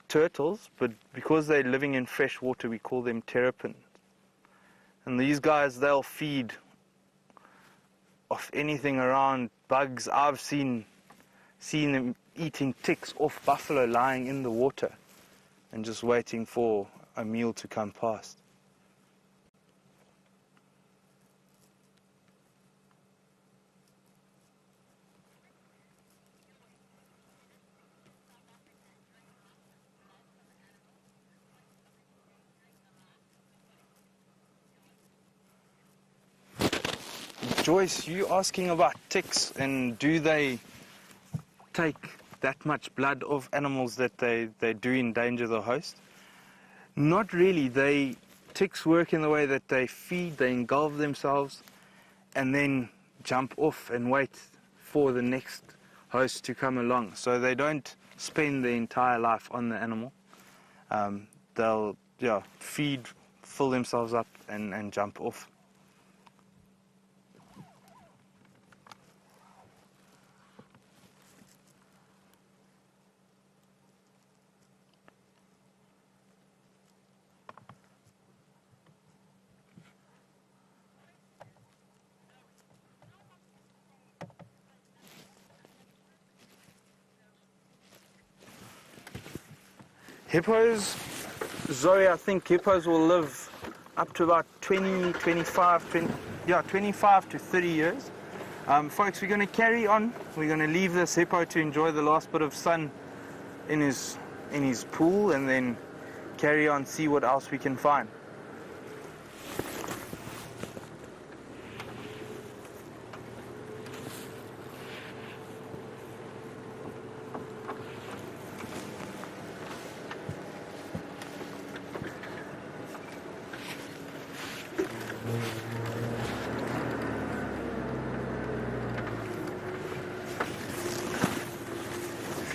turtles, but because they're living in fresh water, we call them terrapins. And these guys, they'll feed off anything around, bugs. I've seen them eating ticks off buffalo lying in the water and just waiting for a meal to come past. Joyce, you asking about ticks, and do they take that much blood of animals that they do endanger the host? Not really. Ticks work in the way that they feed, they engulf themselves, and then jump off and wait for the next host to come along. So they don't spend their entire life on the animal. They'll feed, fill themselves up, and jump off. Hippos, Zoe, I think hippos will live up to about 25 to 30 years. Folks, we're going to carry on. We're going to leave this hippo to enjoy the last bit of sun in his pool, and then carry on, see what else we can find.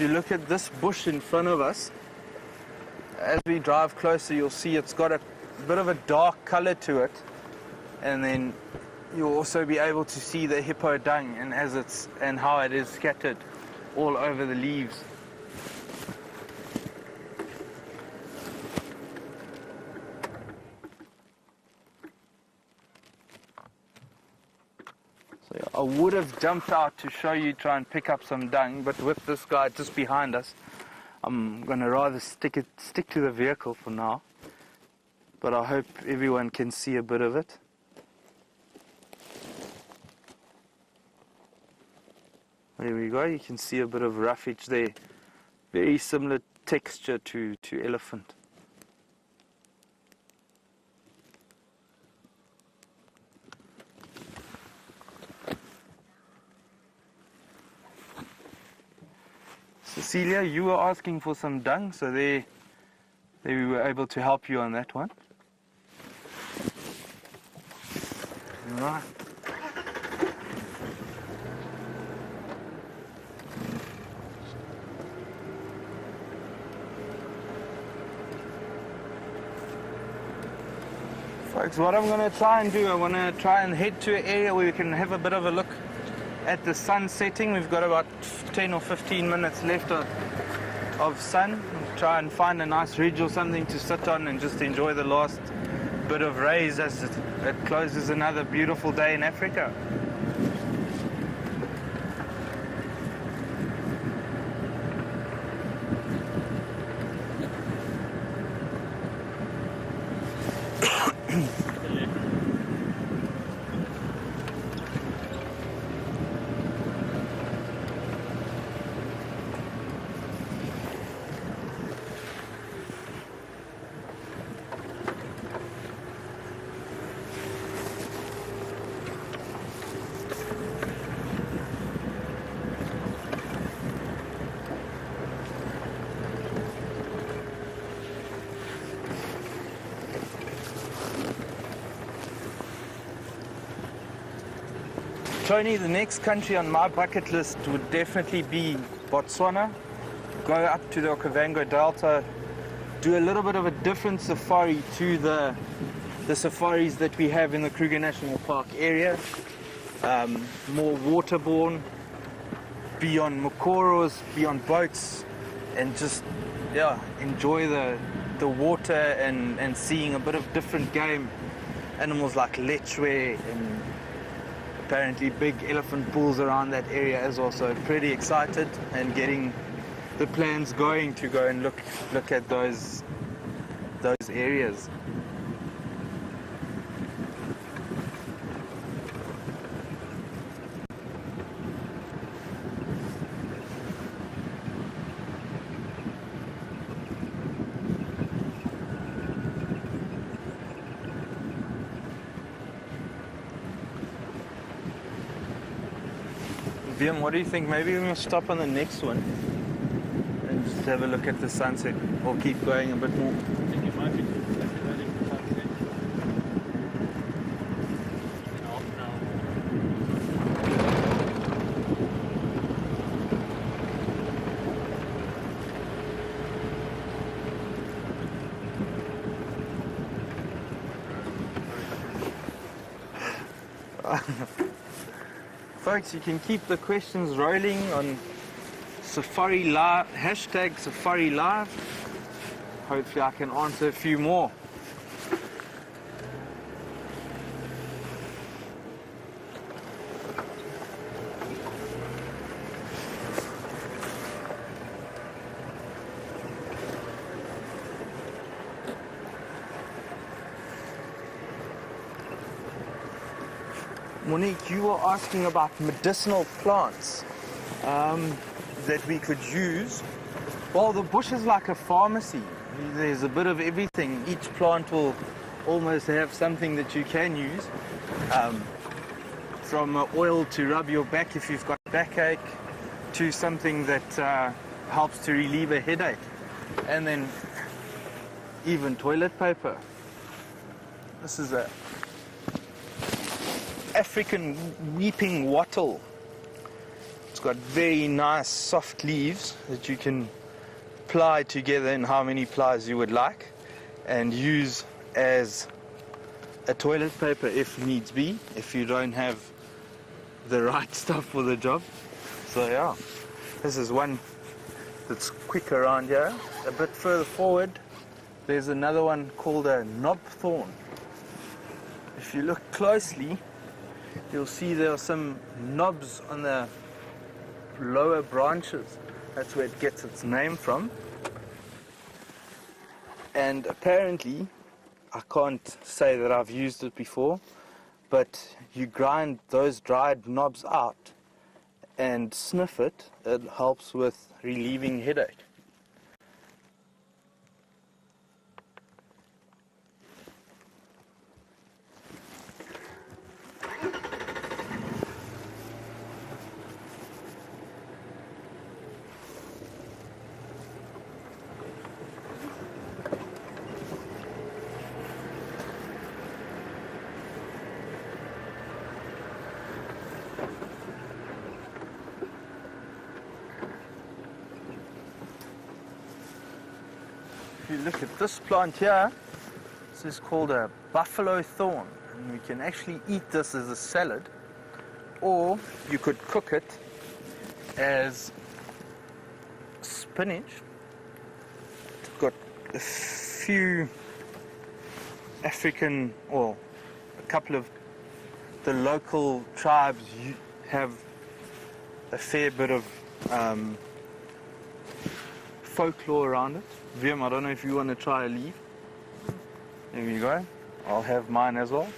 you look at this bush in front of us, as we drive closer, you'll see it's got a bit of a dark color to it, and then you'll also be able to see the hippo dung and how it is scattered all over the leaves. So yeah, I would have jumped out to show you, try and pick up some dung, but with this guy just behind us, I'm going to rather stick to the vehicle for now. But I hope everyone can see a bit of it. There we go, you can see a bit of roughage there. Very similar texture to elephant. Cecilia, you were asking for some dung, so there we were able to help you on that one. Right. Folks, what I'm going to try and do, I want to try and head to an area where we can have a bit of a look at the sun setting. We've got about 10 or 15 minutes left of sun. We'll try and find a nice ridge or something to sit on and just enjoy the last bit of rays as it closes another beautiful day in Africa. Tony, the next country on my bucket list would definitely be Botswana. Go up to the Okavango Delta, do a little bit of a different safari to the safaris that we have in the Kruger National Park area. More waterborne, be on mokoros, be on boats, and just enjoy the water and seeing a bit of different game. Animals like lechwe and apparently big elephant pools around that area as well. So pretty excited and getting the plans going to go and look at those areas. Viam, what do you think? Maybe we'll stop on the next one and just have a look at the sunset, or keep going a bit more. I think it might be ready for sunset. Folks, you can keep the questions rolling on Safari Live, hashtag Safari Live. Hopefully I can answer a few more. Monique, you were asking about medicinal plants that we could use. Well, the bush is like a pharmacy. There's a bit of everything. Each plant will almost have something that you can use. From oil to rub your back if you've got backache, to something that helps to relieve a headache. And then even toilet paper. This is a African weeping wattle. It's got very nice soft leaves that you can ply together in how many plies you would like and use as a toilet paper if needs be, if you don't have the right stuff for the job. So yeah, this is one that's quick around here. A bit further forward, there's another one called a knob thorn. If you look closely, you'll see there are some knobs on the lower branches. That's where it gets its name from. And apparently, I can't say that I've used it before, but you grind those dried knobs out and sniff it. It helps with relieving headache. If you look at this plant here, this is called a buffalo thorn, and we can actually eat this as a salad, or you could cook it as spinach. It's got a few African, or a couple of the local tribes have a fair bit of folklore around it. Vim, I don't know if you want to try a leaf. There you go. I'll have mine as well.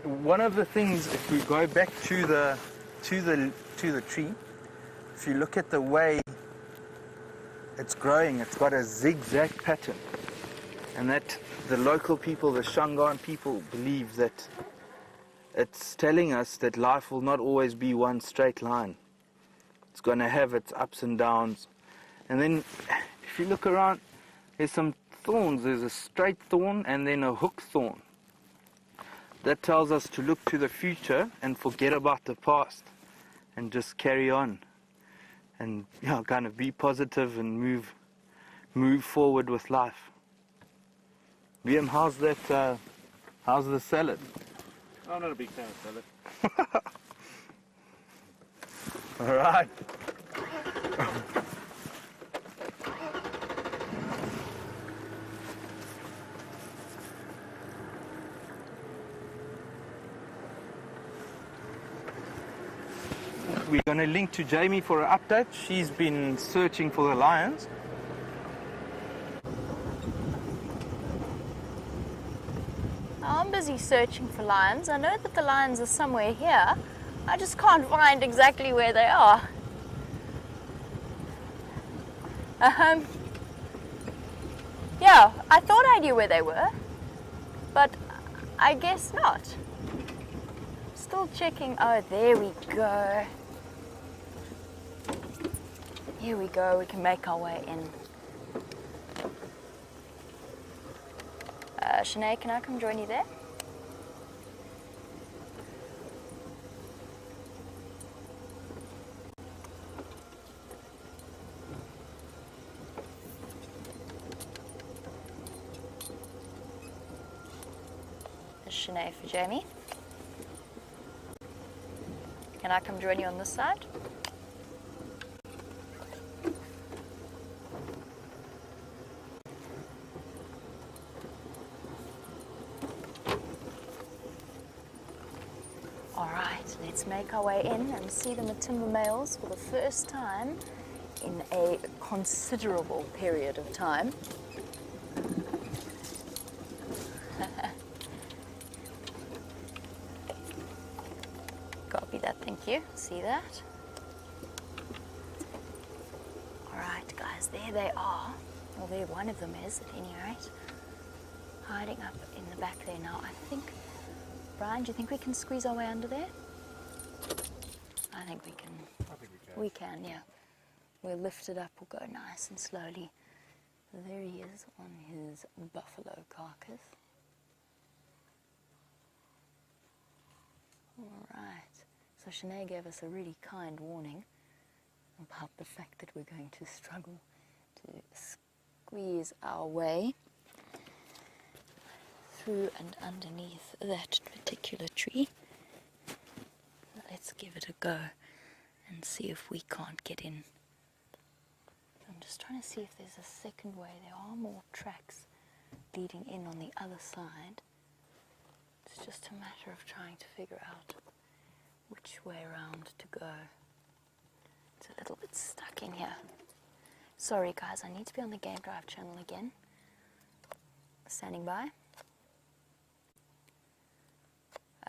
One of the things, if we go back to the tree, if you look at the way it's growing, it's got a zigzag pattern, and that the local people, the Shangaan people, believe that it's telling us that life will not always be one straight line. It's going to have its ups and downs. And then if you look around, there's some thorns. There's a straight thorn and then a hook thorn. That tells us to look to the future and forget about the past and just carry on and kind of be positive and move forward with life. Liam, how's the salad? I'm not a big fan of salad. All right. We're going to link to Jamie for an update. She's been searching for the lions. I'm busy searching for lions. I know that the lions are somewhere here. I just can't find exactly where they are. Yeah, I thought I knew where they were, but I guess not. Still checking. Oh, there we go. Here we go. We can make our way in. Shanae, can I come join you there? There's Shanae for Jamie. Can I come join you on this side? Let's make our way in and see the Matimba males for the first time in a considerable period of time. Copy that, thank you. See that? Alright guys, there they are. Well, there one of them is, at any rate. Hiding up in the back there now. I think, Brian, do you think we can squeeze our way under there? I think we can. I think we can. We can, yeah. We'll lift it up, we'll go nice and slowly. There he is on his buffalo carcass. Alright. So Shanae gave us a really kind warning about the fact that we're going to struggle to squeeze our way through and underneath that particular tree. Let's give it a go and see if we can't get in. I'm just trying to see if there's a second way. There are more tracks leading in on the other side. It's just a matter of trying to figure out which way around to go. It's a little bit stuck in here. Sorry guys, I need to be on the Game Drive channel again. Standing by.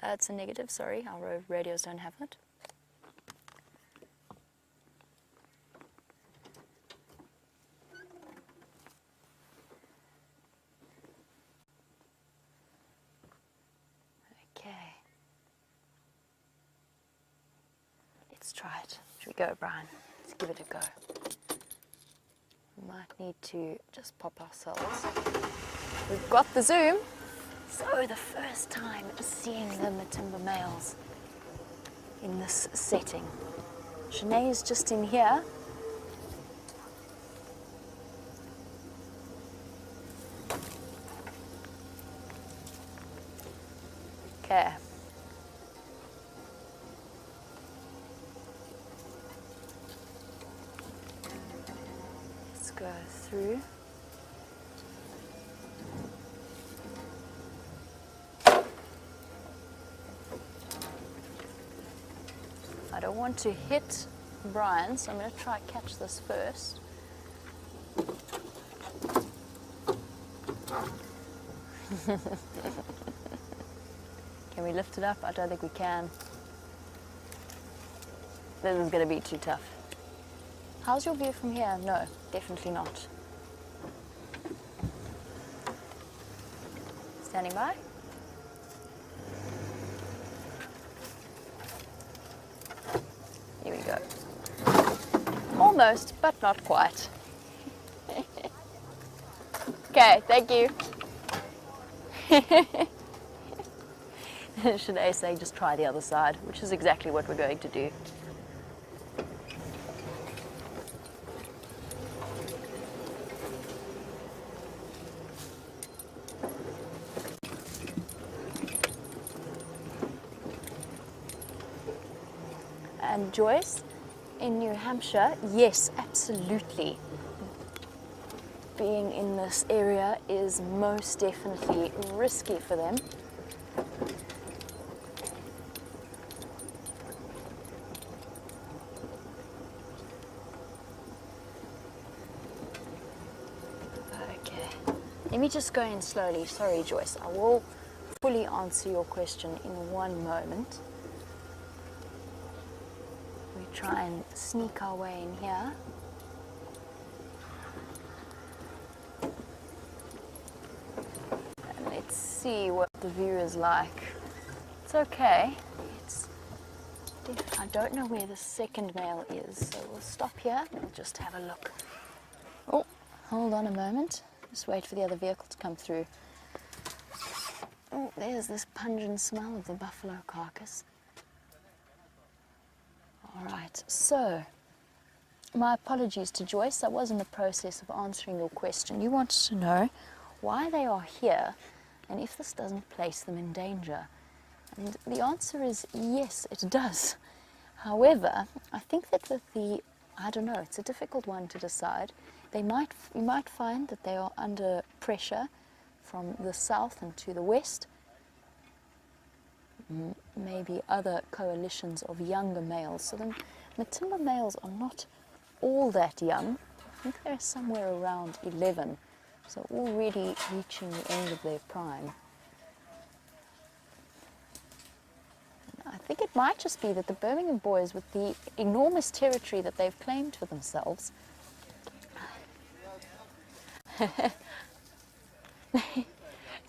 It's a negative, sorry, our radios don't have it. Okay. Let's try it. Should we go, Brian? Let's give it a go. We might need to just pop ourselves. We've got the zoom. So the first time seeing the Matimba males in this setting. Shanae is just in here. Okay. Let's go through. I don't want to hit Brian, so I'm going to try to catch this first. Can we lift it up? I don't think we can. This is going to be too tough. How's your view from here? No, definitely not. Standing by. Here we go. Almost, but not quite. Okay, thank you. Should I say just try the other side, which is exactly what we're going to do. And Joyce, in New Hampshire, yes, absolutely. Being in this area is most definitely risky for them. Okay, let me just go in slowly. Sorry, Joyce, I will fully answer your question in one moment. We try and sneak our way in here. And let's see what the view is like. It's okay. I don't know where the second male is, so we'll stop here and we'll just have a look. Oh, hold on a moment. Just wait for the other vehicle to come through. Oh, there's this pungent smell of the buffalo carcass. All right, so my apologies to Joyce. I was in the process of answering your question. You wanted to know why they are here and if this doesn't place them in danger. And the answer is yes, it does. However, I think that with I don't know, it's a difficult one to decide. You might find that they are under pressure from the south and to the west. Maybe other coalitions of younger males. So the Matimba males are not all that young. I think they're somewhere around 11. So already reaching the end of their prime. I think it might just be that the Birmingham boys, with the enormous territory that they've claimed for themselves,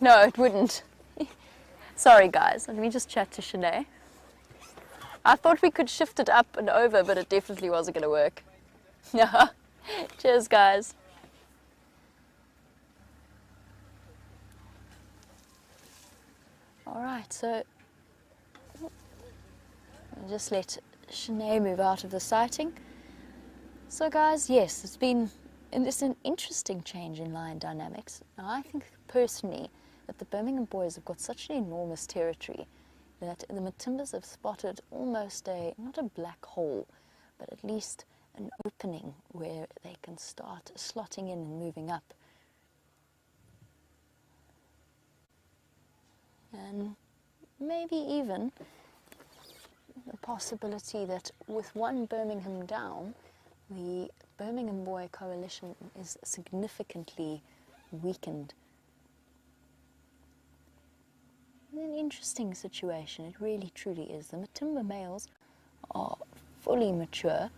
no, it wouldn't. Sorry guys, let me just chat to Shanae. I thought we could shift it up and over, but it definitely wasn't going to work. Yeah. Cheers guys. Alright, so I'll just let Shanae move out of the sighting. So guys, yes, it's an interesting change in lion dynamics. Now I think personally that the Birmingham boys have got such an enormous territory that the Matimbas have spotted almost not a black hole, but at least an opening where they can start slotting in and moving up. And maybe even the possibility that with one Birmingham down, the Birmingham Boy coalition is significantly weakened. An interesting situation, it really truly is. The Matimba males are fully mature,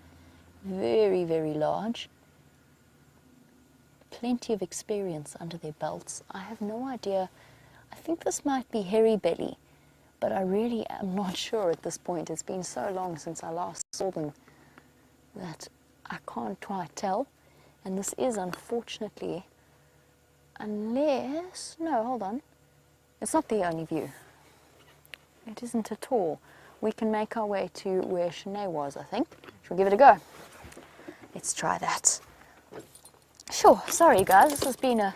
very, very large, plenty of experience under their belts. I have no idea, I think this might be hairy belly, but I really am not sure at this point. It's been so long since I last saw them that I can't quite tell. And this is unfortunately, unless, no, hold on. It's not the only view. It isn't at all. We can make our way to where Shanae was, I think. Shall we give it a go? Let's try that. Sure, sorry guys, this has been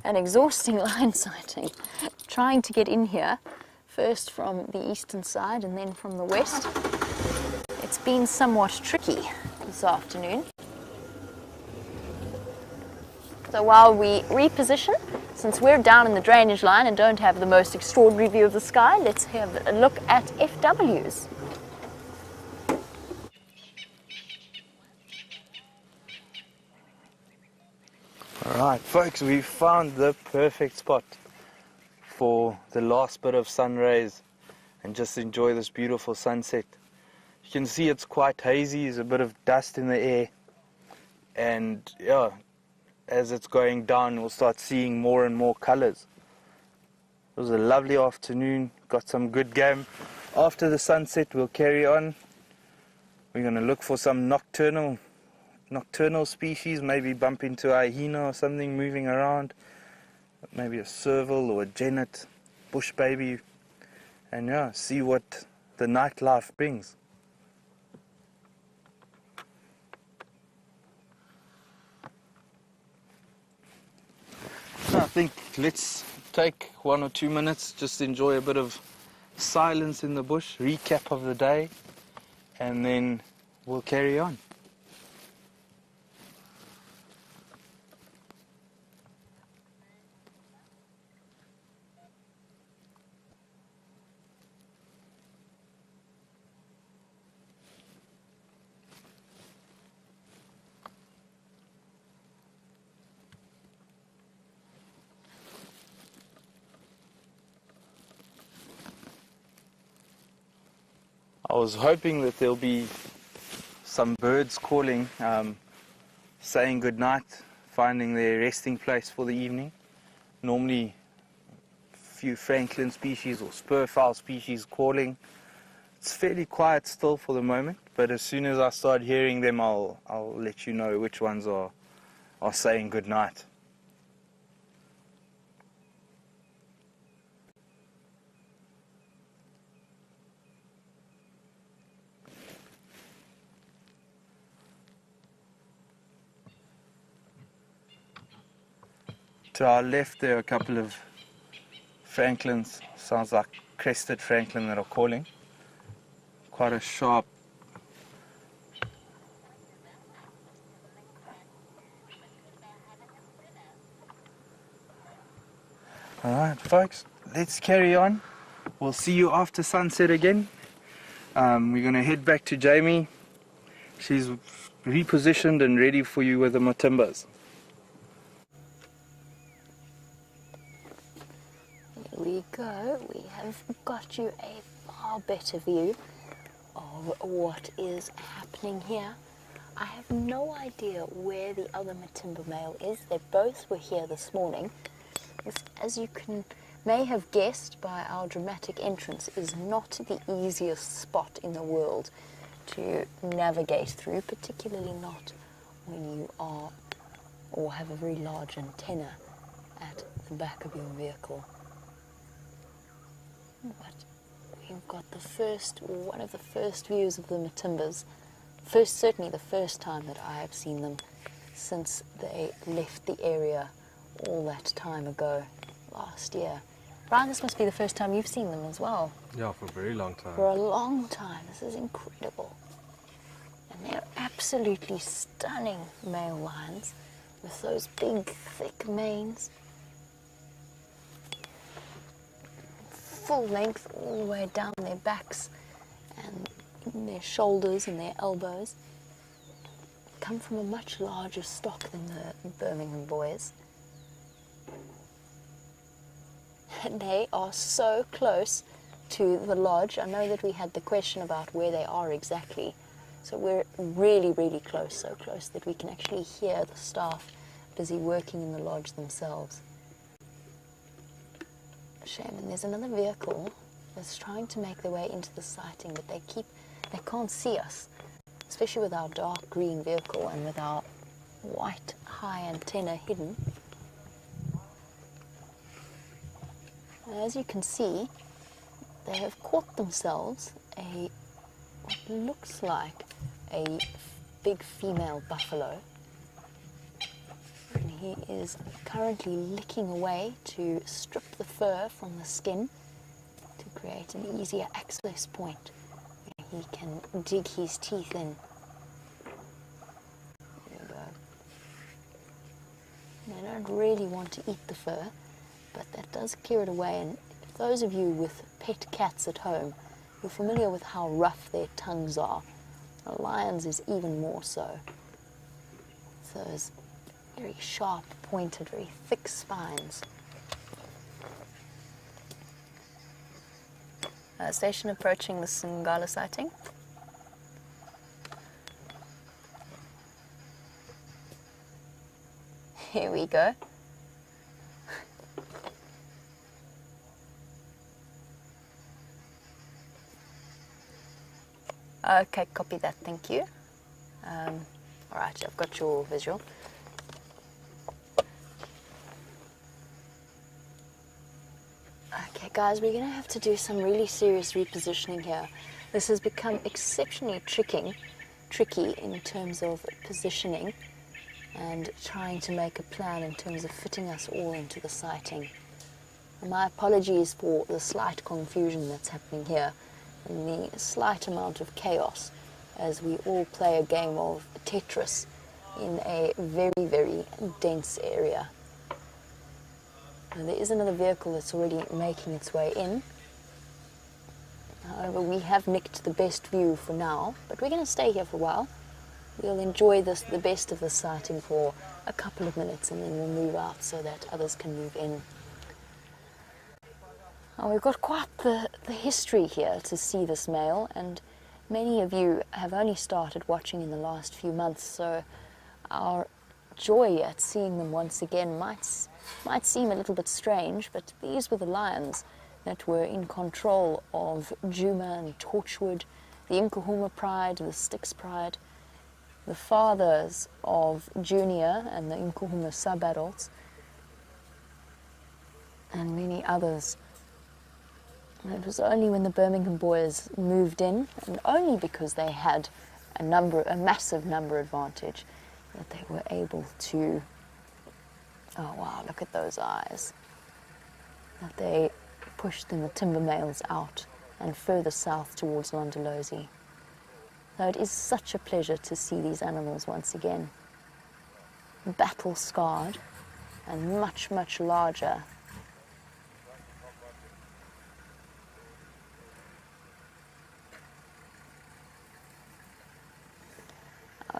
an exhausting line sighting. Trying to get in here, first from the eastern side and then from the west. It's been somewhat tricky this afternoon. So while we reposition, since we're down in the drainage line and don't have the most extraordinary view of the sky, let's have a look at FWs. Alright folks, we found the perfect spot for the last bit of sun rays and just enjoy this beautiful sunset. You can see it's quite hazy, there's a bit of dust in the air, and yeah, as it's going down we'll start seeing more and more colors. It was a lovely afternoon, got some good game. After the sunset we'll carry on. We're going to look for some nocturnal species, maybe bump into a hyena or something moving around, maybe a serval or a genet, bush baby, and yeah, see what the nightlife brings. I think let's take 1 or 2 minutes, just enjoy a bit of silence in the bush, recap of the day, and then we'll carry on. I was hoping that there'll be some birds calling, saying goodnight, finding their resting place for the evening. Normally a few franklin species or spurfowl species calling. It's fairly quiet still for the moment, but as soon as I start hearing them I'll let you know which ones are saying goodnight. To our left there are a couple of franklins, sounds like crested franklin that are calling. Quite a sharp. Alright folks, let's carry on. We'll see you after sunset again. We're going to head back to Jamie. She's repositioned and ready for you with the Matimbas. Here we go. We have got you a far better view of what is happening here. I have no idea where the other Matimba male is. They both were here this morning. This, as you may have guessed by our dramatic entrance, is not the easiest spot in the world to navigate through, particularly not when you are or have a very large antenna at the back of your vehicle. But we've got the first, or one of the first views of the Matimbas. Certainly the first time that I have seen them since they left the area all that time ago, last year. Brian, this must be the first time you've seen them as well. Yeah, for a very long time. For a long time. This is incredible. And they're absolutely stunning male lions with those big, thick manes. Full length all the way down their backs and their shoulders and their elbows. Come from a much larger stock than the Birmingham boys. And they are so close to the lodge. I know that we had the question about where they are exactly. So we're really, really close, so close that we can actually hear the staff busy working in the lodge themselves. Shame, and there's another vehicle that's trying to make their way into the sighting, but they can't see us, especially with our dark green vehicle and with our white high antenna hidden. And as you can see, they have caught themselves what looks like a big female buffalo. And he is currently licking away to strip the fur from the skin to create an easier access point where he can dig his teeth in. There we go. They don't really want to eat the fur, but that does clear it away. And if those of you with pet cats at home, you're familiar with how rough their tongues are. A lion's is even more so. Those very sharp, pointed, very thick spines. Station approaching the Singala sighting. Here we go. Okay, copy that, thank you. Alright, I've got your visual. Okay guys, we're going to have to do some really serious repositioning here. This has become exceptionally tricky in terms of positioning and trying to make a plan in terms of fitting us all into the sighting. And my apologies for the slight confusion that's happening here and the slight amount of chaos as we all play a game of Tetris in a very, very dense area. Now, there is another vehicle that's already making its way in. However, we have nicked the best view for now, but we're going to stay here for a while. We'll enjoy the best of the sighting for a couple of minutes and then we'll move out so that others can move in. Now, we've got quite the history here to see this male, and many of you have only started watching in the last few months, so our joy at seeing them once again might seem a little bit strange, but these were the lions that were in control of Juma and Torchwood, the Nkuhuma Pride, the Styx Pride, the fathers of Junior and the Nkuhuma sub-adults, and many others. And it was only when the Birmingham boys moved in, and only because they had a massive number advantage, that they were able to, oh wow, look at those eyes, that they pushed the timber males out and further south towards Londolozi. So it is such a pleasure to see these animals once again, battle scarred and much, much larger.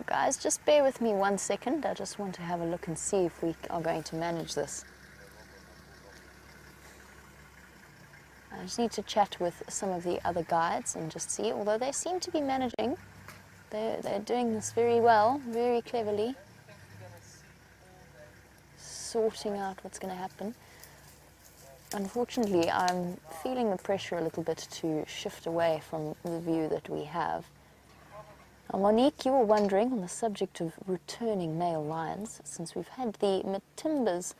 Guys, just bear with me 1 second. I just want to have a look and see if we are going to manage this. I just need to chat with some of the other guides and just see, although they seem to be managing. They're doing this very well, very cleverly, sorting out what's going to happen. Unfortunately, I'm feeling the pressure a little bit to shift away from the view that we have. Now, Monique, you were wondering on the subject of returning male lions, since we've had the Matimbas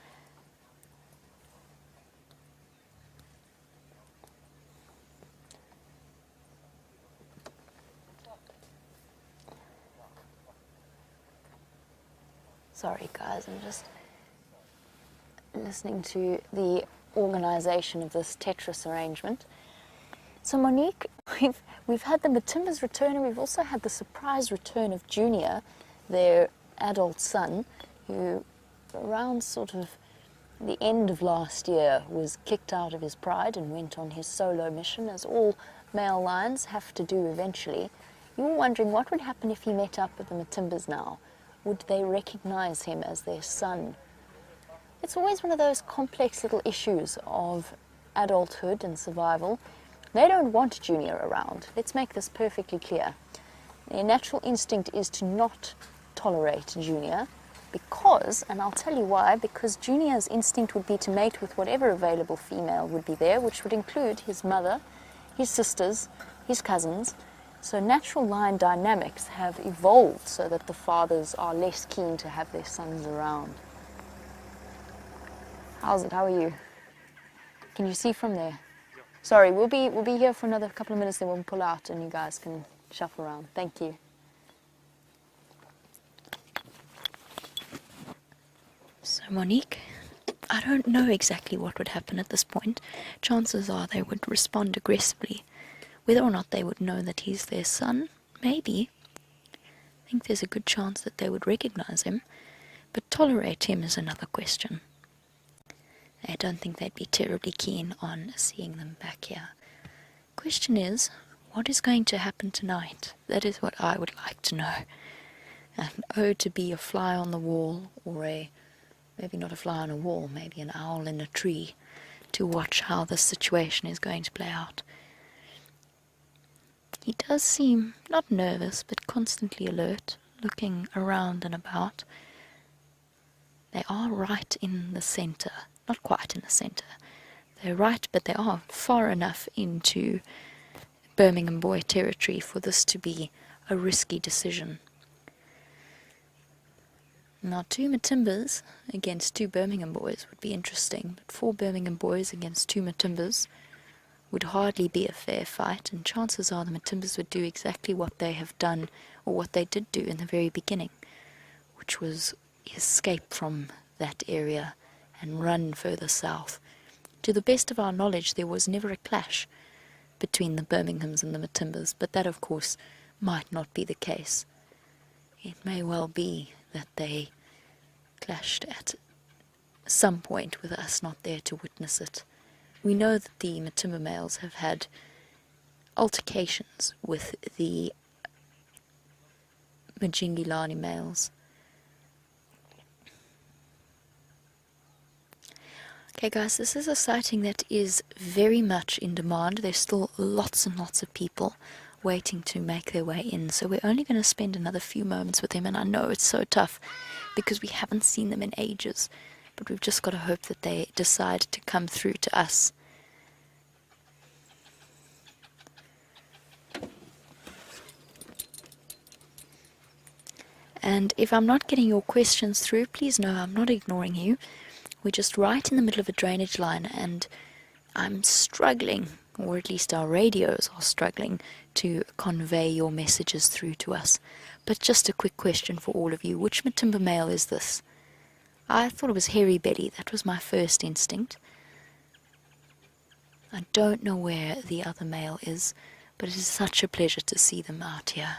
Sorry guys, I'm just listening to the organisation of this Tetris arrangement. So Monique, we've had the Matimbas return, and we've also had the surprise return of Junior, their adult son, who around sort of the end of last year was kicked out of his pride and went on his solo mission, as all male lions have to do eventually. You were wondering what would happen if he met up with the Matimbas now. Would they recognise him as their son? It's always one of those complex little issues of adulthood and survival. They don't want Junior around. Let's make this perfectly clear. Their natural instinct is to not tolerate Junior because, and I'll tell you why, because Junior's instinct would be to mate with whatever available female would be there, which would include his mother, his sisters, his cousins. So natural lion dynamics have evolved so that the fathers are less keen to have their sons around. How's it? How are you? Can you see from there? Sorry, we'll be here for another couple of minutes, then we'll pull out and you guys can shuffle around. Thank you. So Monique, I don't know exactly what would happen at this point. Chances are they would respond aggressively. Whether or not they would know that he's their son, maybe. I think there's a good chance that they would recognize him, but tolerate him is another question. I don't think they'd be terribly keen on seeing them back here. Question is, what is going to happen tonight? That is what I would like to know. And to be a fly on the wall, or maybe not a fly on a wall, maybe an owl in a tree, to watch how this situation is going to play out. He does seem not nervous, but constantly alert, looking around and about. They are right in the centre. Not quite in the centre. They're right, but they are far enough into Birmingham boy territory for this to be a risky decision. Now, 2 Matimbas against 2 Birmingham boys would be interesting, but 4 Birmingham boys against 2 Matimbas would hardly be a fair fight, and chances are the Matimbas would do exactly what they have done, or what they did do in the very beginning, which was escape from that area and run further south. To the best of our knowledge, there was never a clash between the Birminghams and the Matimbas, but that, of course, might not be the case. It may well be that they clashed at some point with us not there to witness it. We know that the Matimba males have had altercations with the Majingilani males. Okay guys, this is a sighting that is very much in demand. There's still lots and lots of people waiting to make their way in, so we're only going to spend another few moments with them, and I know it's so tough because we haven't seen them in ages, but we've just got to hope that they decide to come through to us. And if I'm not getting your questions through, please know I'm not ignoring you. We're just right in the middle of a drainage line, and I'm struggling, or at least our radios are struggling, to convey your messages through to us. But just a quick question for all of you. Which Matimba male is this? I thought it was hairy belly. That was my first instinct. I don't know where the other male is, but it is such a pleasure to see them out here.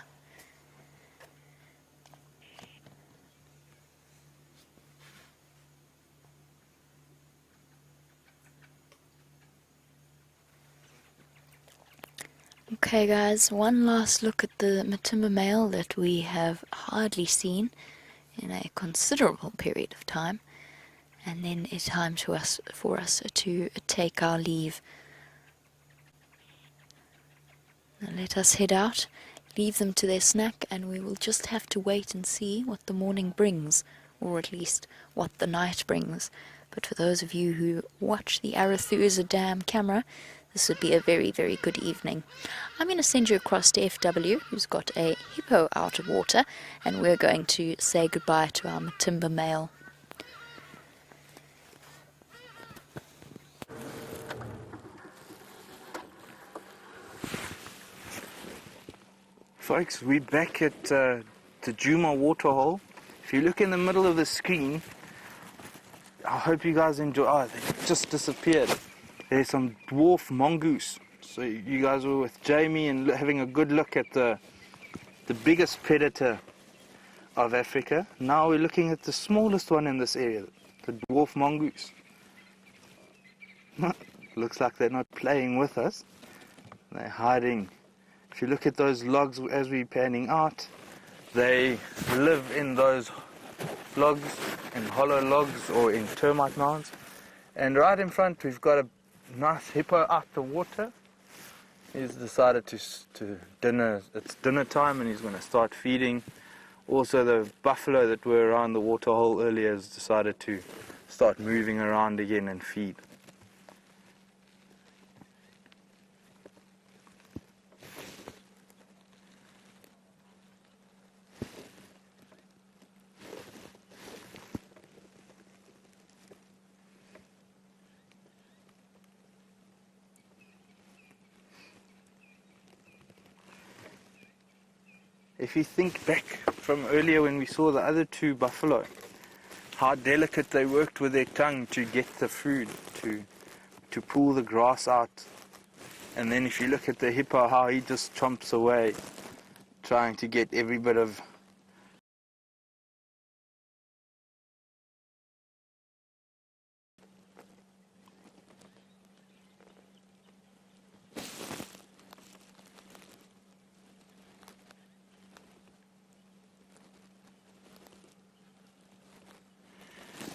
Okay guys, one last look at the Matimba male that we have hardly seen in a considerable period of time, and then it's time for us to take our leave. Now let us head out, leave them to their snack, and we will just have to wait and see what the morning brings, or at least what the night brings. But for those of you who watch the Arathusa Dam camera, this would be a very, very good evening. I'm going to send you across to FW, who's got a hippo out of water, and we're going to say goodbye to our Matimba male. Folks, we're back at the Juma waterhole, If you look in the middle of the screen, I hope you guys enjoy. Oh, they just disappeared. There's some dwarf mongoose. So you guys were with Jamie and having a good look at the biggest predator of Africa. Now we're looking at the smallest one in this area, the dwarf mongoose. Looks like they're not playing with us. They're hiding. If you look at those logs as we're panning out, they live in those logs, in hollow logs or in termite mounds. And right in front we've got a nice hippo out the water. He's decided to dinner. It's dinner time and he's going to start feeding. Also the buffalo that were around the water hole earlier has decided to start moving around again and feed. If you think back from earlier when we saw the other two buffalo, how delicate they worked with their tongue to get the food, to pull the grass out. And then if you look at the hippo, how he just chomps away, trying to get every bit of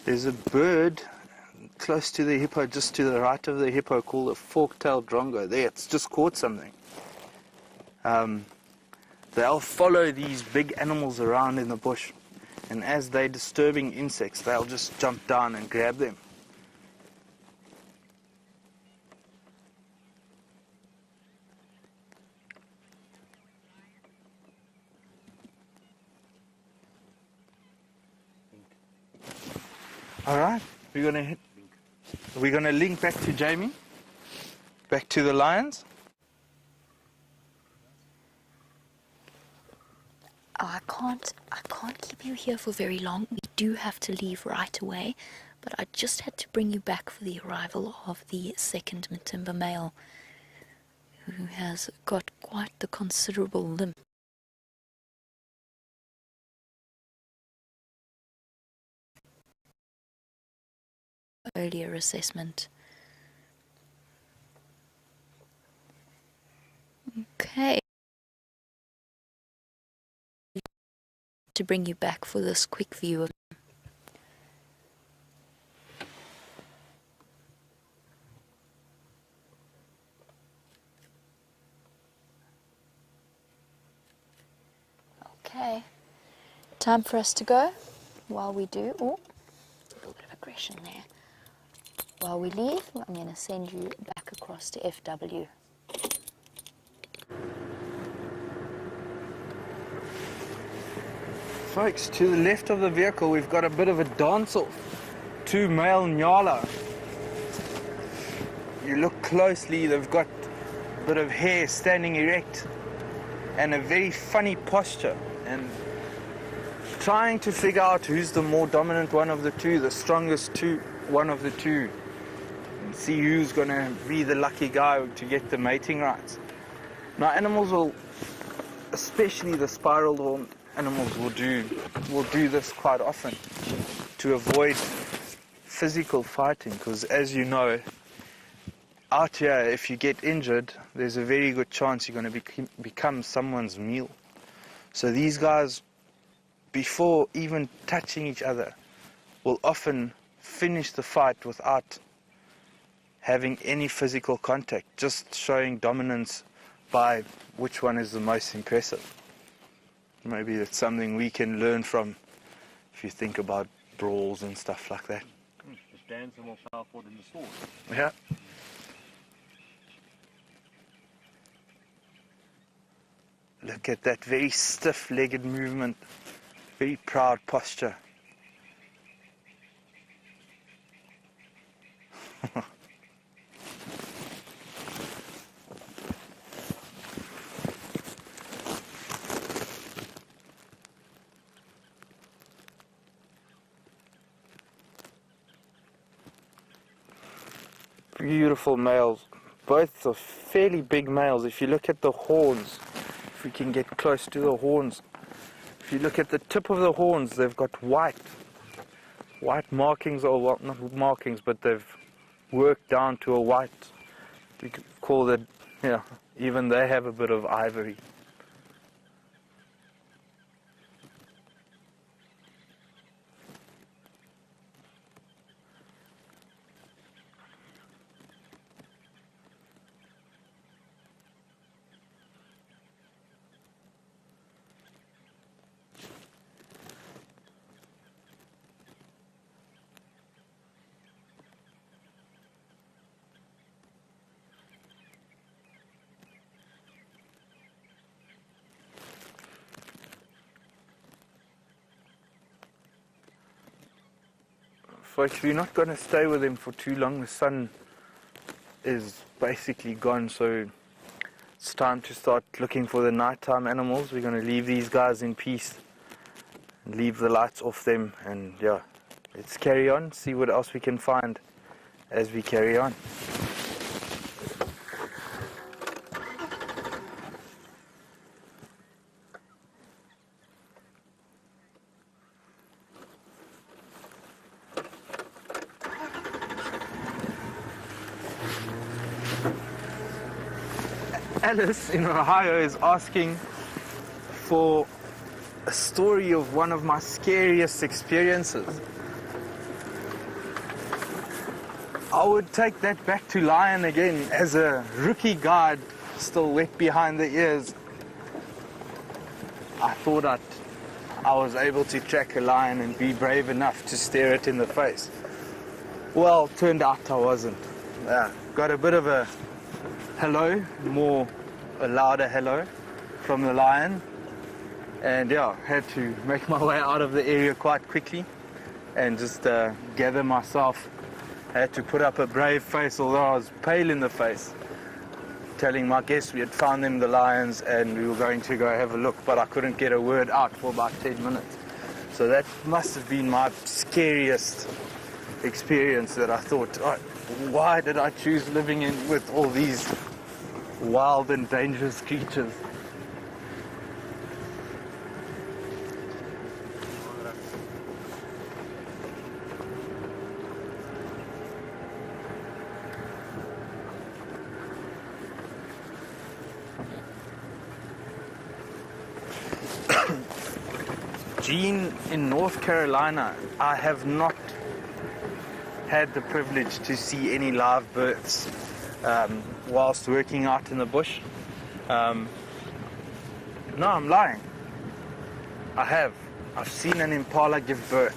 There's a bird close to the hippo, just to the right of the hippo, called a fork-tailed drongo. There, it's just caught something. They'll follow these big animals around in the bush, and as they're disturbing insects, they'll just jump down and grab them. All right, we're gonna link back to Jamie, back to the lions. Oh, I can't keep you here for very long. We do have to leave right away, but I just had to bring you back for the arrival of the second Matimba male, who has got quite the considerable limp. Earlier assessment. Okay. To bring you back for this quick view of Okay. Time for us to go. While we do, oh, a little bit of aggression there. While we leave, I'm going to send you back across to FW. Folks, to the left of the vehicle, we've got a bit of a dance-off. Two male Nyala. You look closely, they've got a bit of hair standing erect and a very funny posture, and trying to figure out who's the more dominant one of the two, the strongest one of the two, and see who's going to be the lucky guy to get the mating rights. Now animals will, especially the spiral horn animals, will do this quite often to avoid physical fighting, because as you know, out here, if you get injured, there's a very good chance you're going to become someone's meal. So these guys, before even touching each other, will often finish the fight without having any physical contact, just showing dominance by which one is the most impressive. Maybe it's something we can learn from if you think about brawls and stuff like that. The dance are more powerful than the sword. Yeah. Look at that very stiff-legged movement, very proud posture. beautiful males. Both are fairly big males. If you look at the horns, if we can get close to the horns, if you look at the tip of the horns, they've got white markings, or well, not markings, but they've worked down to a white. We could call it, yeah, even they have a bit of ivory. Folks, we're not going to stay with him for too long. The sun is basically gone, so it's time to start looking for the nighttime animals. We're going to leave these guys in peace and leave the lights off them, and yeah, let's carry on, see what else we can find as we carry on. Alice in Ohio is asking for a story of one of my scariest experiences. I would take that back to lion again as a rookie guide, still wet behind the ears. I thought I was able to track a lion and be brave enough to stare it in the face. Well, turned out I wasn't. Got a bit of a hello, more a louder hello from the lion, and yeah, had to make my way out of the area quite quickly and just gather myself. I had to put up a brave face, although I was pale in the face, telling my guests we had found them, the lions, and we were going to go have a look, but I couldn't get a word out for about 10 minutes. So that must have been my scariest experience, that I thought, oh, why did I choose living with all these wild and dangerous creatures? Gene, in North Carolina, I have not had the privilege to see any live births whilst working out in the bush. No, I'm lying. I've seen an impala give birth.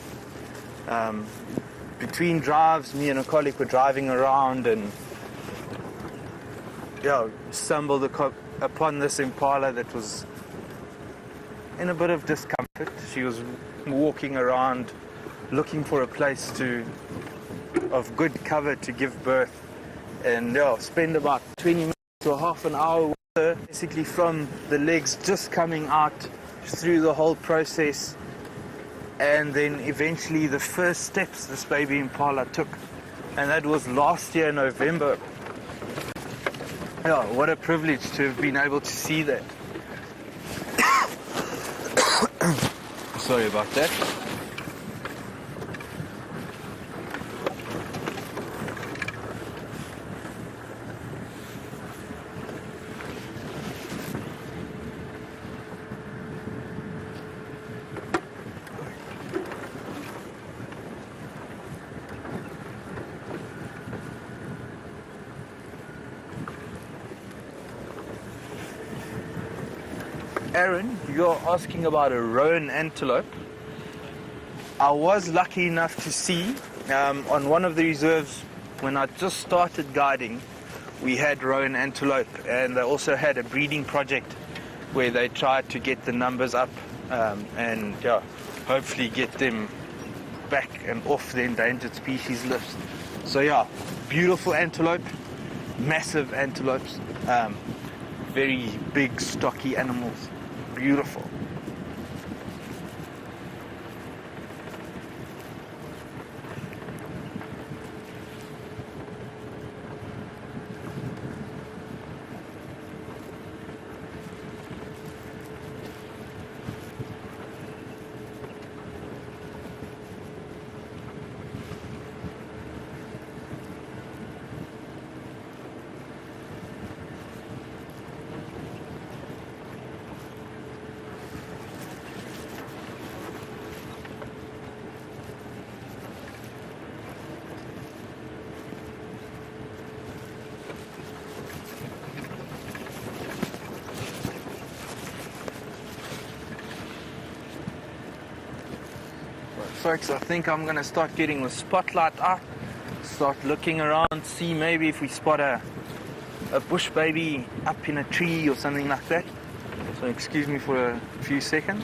Between drives, me and a colleague were driving around and stumbled upon this impala that was in a bit of discomfort. She was walking around looking for a place of good cover to give birth, and spend about 20 minutes to half an hour with her, basically from the legs just coming out through the whole process, and then eventually the first steps this baby impala took, and that was last year in November. What a privilege to have been able to see that. Sorry about that. Aaron, you're asking about a roan antelope. I was lucky enough to see on one of the reserves when I just started guiding, we had roan antelope, and they also had a breeding project where they tried to get the numbers up and hopefully get them back and off the endangered species list. So beautiful antelope, massive antelopes, very big stocky animals. Beautiful. folks, I think I'm going to start getting the spotlight out, start looking around, see maybe if we spot a bush baby up in a tree or something like that. So excuse me for a few seconds.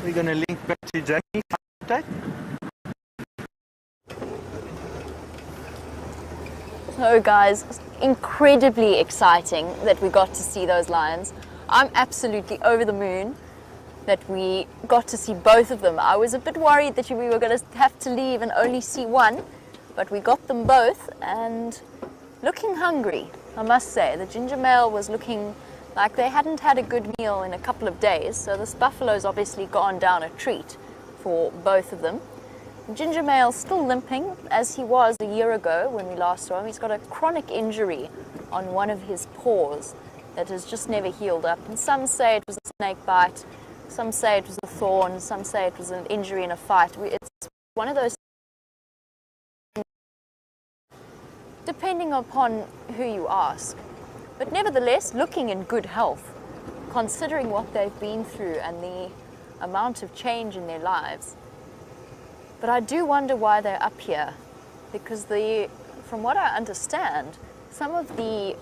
We're going to link back to Jamie. So guys, incredibly exciting that we got to see those lions. I'm absolutely over the moon that we got to see both of them. I was a bit worried that we were going to have to leave and only see one, but we got them both and looking hungry, I must say. The ginger male was looking like they hadn't had a good meal in a couple of days, so this buffalo's obviously gone down a treat for both of them. The ginger male's still limping, as he was a year ago when we last saw him. He's got a chronic injury on one of his paws that has just never healed up. And some say it was a snake bite, some say it was a thorn, some say it was an injury in a fight. It's one of those, depending upon who you ask. But nevertheless, looking in good health, considering what they've been through and the amount of change in their lives. But I do wonder why they're up here, because from what I understand, some of the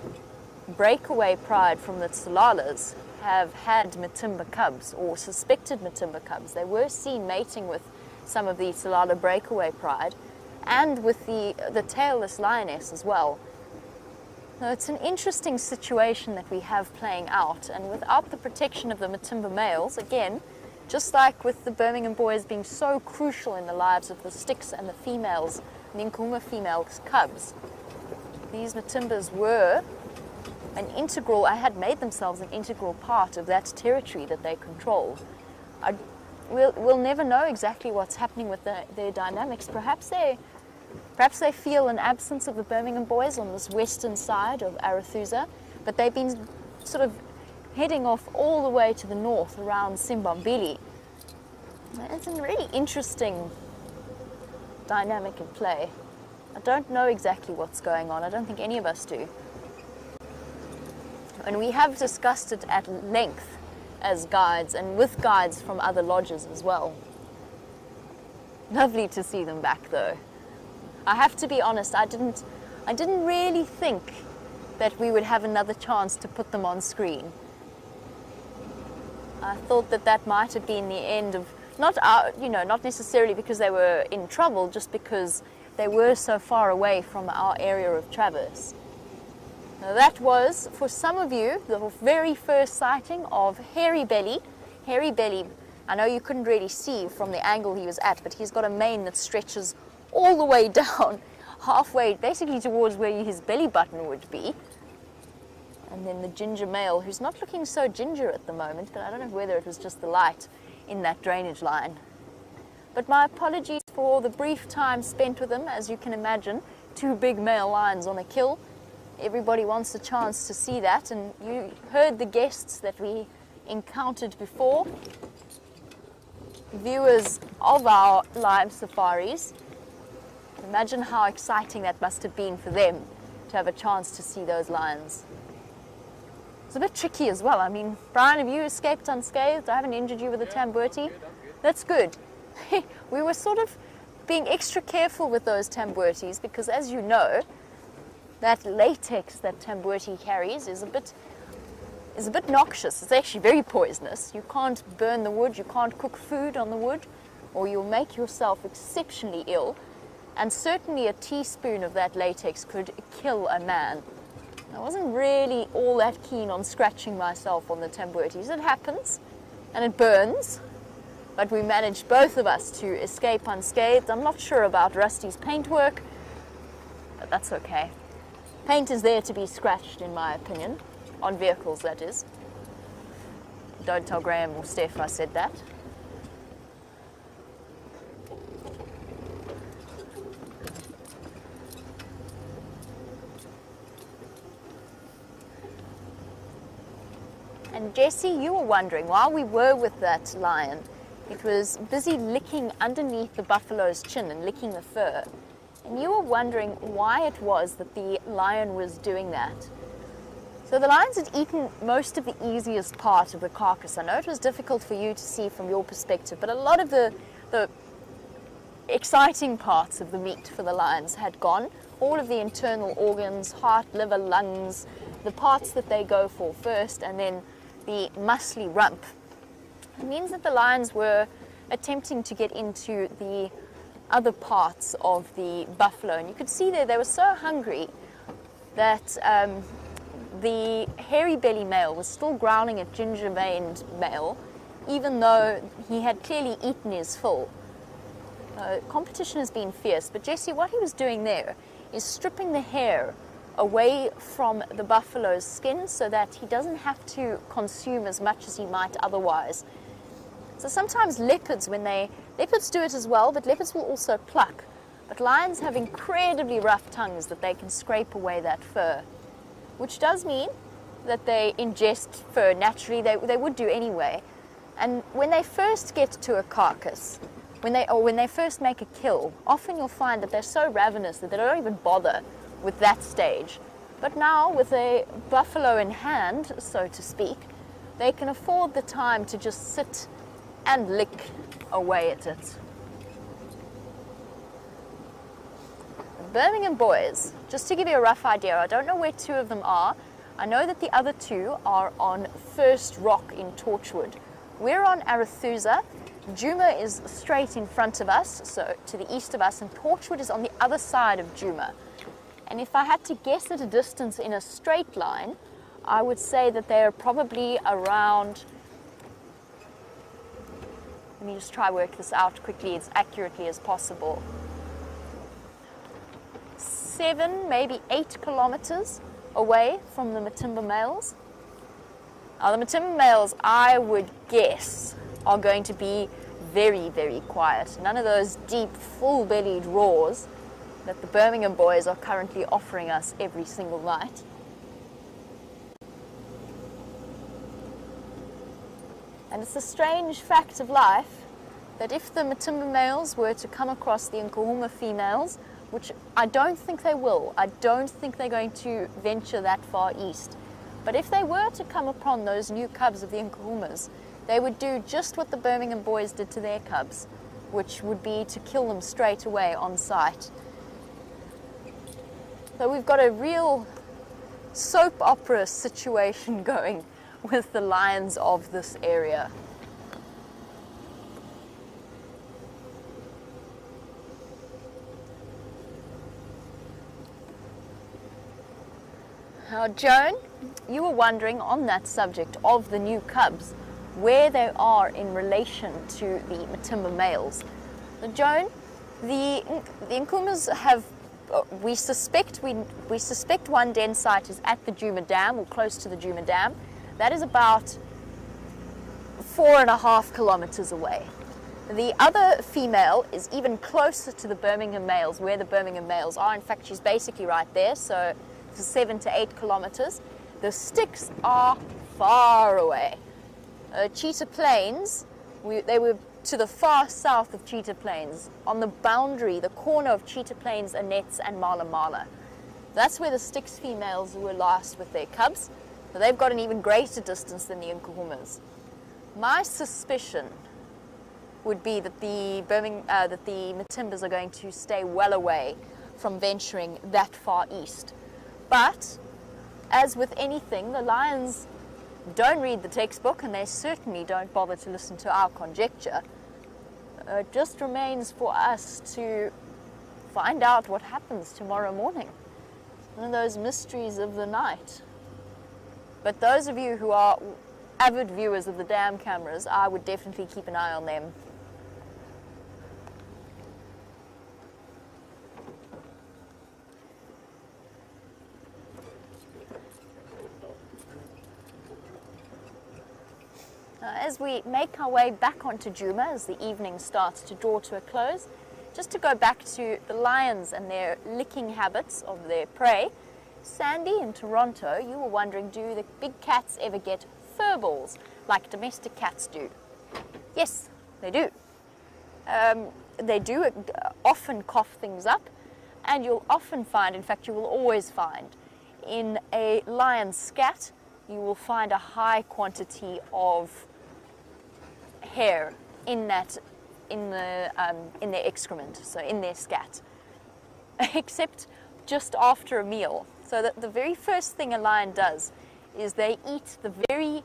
breakaway pride from the Tsalalas have had Matimba cubs or suspected Matimba cubs. They were seen mating with some of the Tsalala breakaway pride and with the tailless lioness as well. Now, it's an interesting situation that we have playing out, and without the protection of the Matimba males, again, just like with the Birmingham boys being so crucial in the lives of the sticks and the females, the Nkuhuma females cubs, these Matimbas were had made themselves an integral part of that territory that they control. We'll never know exactly what's happening with their dynamics. Perhaps they feel an absence of the Birmingham boys on this western side of Arathusa, but they've been sort of heading off all the way to the north around Simbambili. It's a really interesting dynamic in play. I don't know exactly what's going on. I don't think any of us do. And we have discussed it at length as guides and with guides from other lodges as well. Lovely to see them back though. I have to be honest, I didn't really think that we would have another chance to put them on screen. I thought that might have been the end of, not necessarily because they were in trouble, just because they were so far away from our area of traverse. Now that was, for some of you, the very first sighting of Hairy Belly. Hairy Belly, I know you couldn't really see from the angle he was at, but he's got a mane that stretches all the way down, halfway, basically towards where his belly button would be. And then the ginger male, who's not looking so ginger at the moment, but I don't know whether it was just the light in that drainage line. But my apologies for the brief time spent with them. As you can imagine, 2 big male lions on a kill. Everybody wants a chance to see that, and you heard the guests that we encountered before, viewers of our live safaris. Imagine how exciting that must have been for them to have a chance to see those lions. It's a bit tricky as well. I mean, Brian, have you escaped unscathed? I haven't injured you with a tambuerti. That's good. We were sort of being extra careful with those tambuertis because, as you know, that latex that tambuerti carries is a bit noxious. It's actually very poisonous. You can't burn the wood, you can't cook food on the wood, or you'll make yourself exceptionally ill. And certainly a teaspoon of that latex could kill a man. I wasn't really all that keen on scratching myself on the tambuertis. It happens, and it burns, but we managed, both of us, to escape unscathed. I'm not sure about Rusty's paintwork, but that's okay. Paint is there to be scratched, in my opinion, on vehicles, that is. Don't tell Graham or Steph I said that. And Jesse, you were wondering, while we were with that lion, it was busy licking underneath the buffalo's chin and licking the fur. And you were wondering why it was that the lion was doing that. So the lions had eaten most of the easiest part of the carcass. I know it was difficult for you to see from your perspective, but a lot of the exciting parts of the meat for the lions had gone. All of the internal organs, heart, liver, lungs, the parts that they go for first, and then the muscly rump. It means that the lions were attempting to get into the other parts of the buffalo. And you could see there they were so hungry that the hairy belly male was still growling at ginger veined male, even though he had clearly eaten his fill. Competition has been fierce, but Jesse, what he was doing there is stripping the hair away from the buffalo's skin so that he doesn't have to consume as much as he might otherwise. So sometimes leopards do it as well, but leopards will also pluck. But lions have incredibly rough tongues that they can scrape away that fur, which does mean that they ingest fur naturally. They would do anyway. And when they first get to a carcass, when they first make a kill, often you'll find that they're so ravenous that they don't even bother with that stage. But now, with a buffalo in hand, so to speak, they can afford the time to just sit and lick away at it. Birmingham boys, just to give you a rough idea, I don't know where two of them are. I know that the other two are on First Rock in Torchwood. We're on Arethusa. Juma is straight in front of us, so to the east of us, and Torchwood is on the other side of Juma. And if I had to guess at a distance in a straight line, I would say that they are probably around, let me just try work this out quickly as accurately as possible. 7, maybe 8 kilometers away from the Matimba males. Now the Matimba males, I would guess, are going to be very, very quiet. None of those deep, full-bellied roars that the Birmingham boys are currently offering us every single night. And it's a strange fact of life that if the Matimba males were to come across the Nkuhuma females, which I don't think they will, I don't think they're going to venture that far east, but if they were to come upon those new cubs of the Nkuhumas, they would do just what the Birmingham boys did to their cubs, which would be to kill them straight away on sight. So we've got a real soap opera situation going with the lions of this area. Now, Joan, you were wondering on that subject of the new cubs, where they are in relation to the Matimba males. So, Joan, the Nkuhumas have, we suspect one den site is at the Juma Dam or close to the Juma Dam. That is about 4.5 kilometers away. The other female is even closer to the Birmingham males, where the Birmingham males are. In fact, she's basically right there, so 7 to 8 kilometers. The sticks are far away. Cheetah Plains, they were to the far south of Cheetah Plains, on the boundary, the corner of Cheetah Plains, Annette's and Mala Mala. That's where the Styx females were last with their cubs. So they've got an even greater distance than the Nkuhumas. My suspicion would be that the Matimbas are going to stay well away from venturing that far east. But, as with anything, the lions don't read the textbook, and they certainly don't bother to listen to our conjecture. It just remains for us to find out what happens tomorrow morning. One of those mysteries of the night. But those of you who are avid viewers of the dam cameras, I would definitely keep an eye on them. As we make our way back onto Juma, as the evening starts to draw to a close, just to go back to the lions and their licking habits of their prey, Sandy in Toronto, you were wondering, do the big cats ever get fur balls like domestic cats do? Yes, they do. They do often cough things up, and you'll often find, in fact you will always find, in a lion scat you will find a high quantity of hair in their excrement, so in their scat, except just after a meal. So that the very first thing a lion does is they eat the very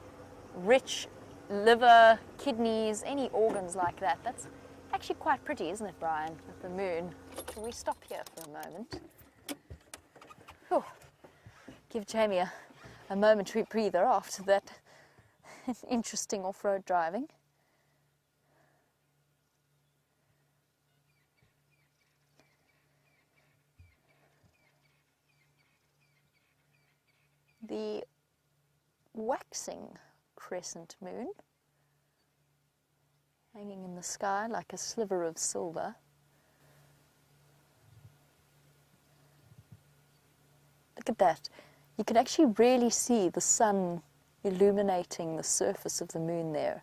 rich liver, kidneys, any organs like that. That's actually quite pretty, isn't it, Brian, with the moon? Can we stop here for a moment? Whew. Give Jamie a momentary breather after that interesting off-road driving. The waxing crescent moon, hanging in the sky like a sliver of silver. Look at that. You can actually really see the sun illuminating the surface of the moon there.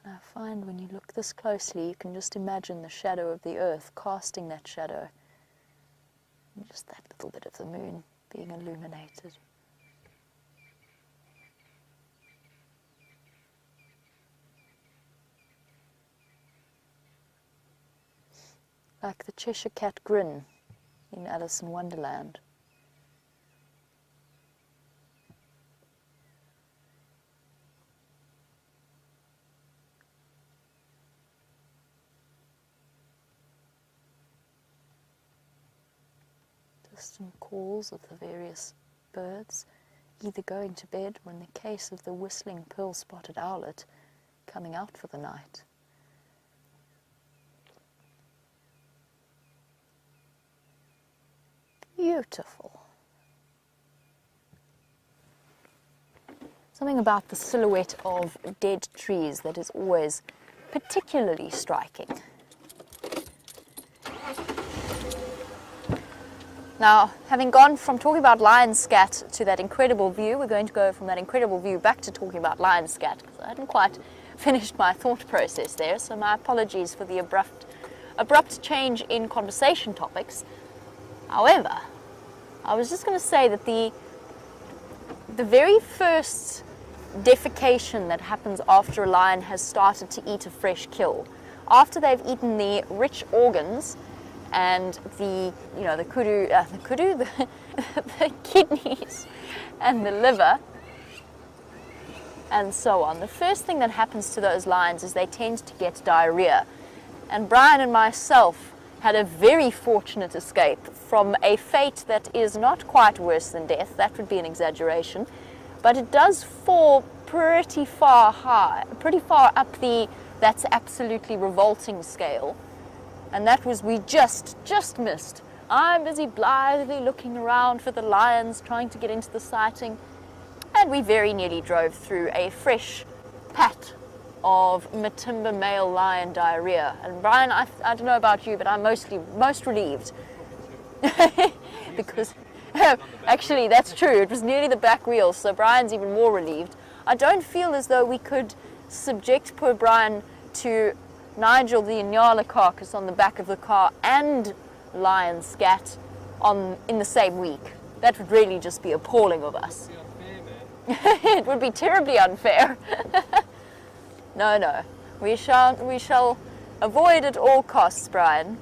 And I find when you look this closely, you can just imagine the shadow of the earth casting that shadow. And just that little bit of the moon being illuminated. Like the Cheshire Cat grin in Alice in Wonderland. Distant calls of the various birds, either going to bed or, in the case of the whistling pearl-spotted owlet, coming out for the night. Beautiful. Something about the silhouette of dead trees that is always particularly striking. Now, having gone from talking about lion scat to that incredible view, we're going to go from that incredible view back to talking about lion scat, because I hadn't quite finished my thought process there, so my apologies for the abrupt change in conversation topics. However, I was just going to say that the very first defecation that happens after a lion has started to eat a fresh kill, after they've eaten the rich organs and the kidneys and the liver and so on, the first thing that happens to those lions is they tend to get diarrhea. And Brian and myself had a very fortunate escape from a fate that is not quite worse than death. That would be an exaggeration, but it does fall pretty far up the that's absolutely revolting scale. And that was, we just missed. I'm busy blithely looking around for the lions, trying to get into the sighting, and we very nearly drove through a fresh pat of Matimba male lion diarrhea. And Brian, I don't know about you, but I'm most relieved. Because, actually, that's true. It was nearly the back wheel, so Brian's even more relieved. I don't feel as though we could subject poor Brian to Nigel the Inyala carcass on the back of the car and lion scat in the same week. That would really just be appalling of us. It would be terribly unfair. No. We shall avoid at all costs, Brian.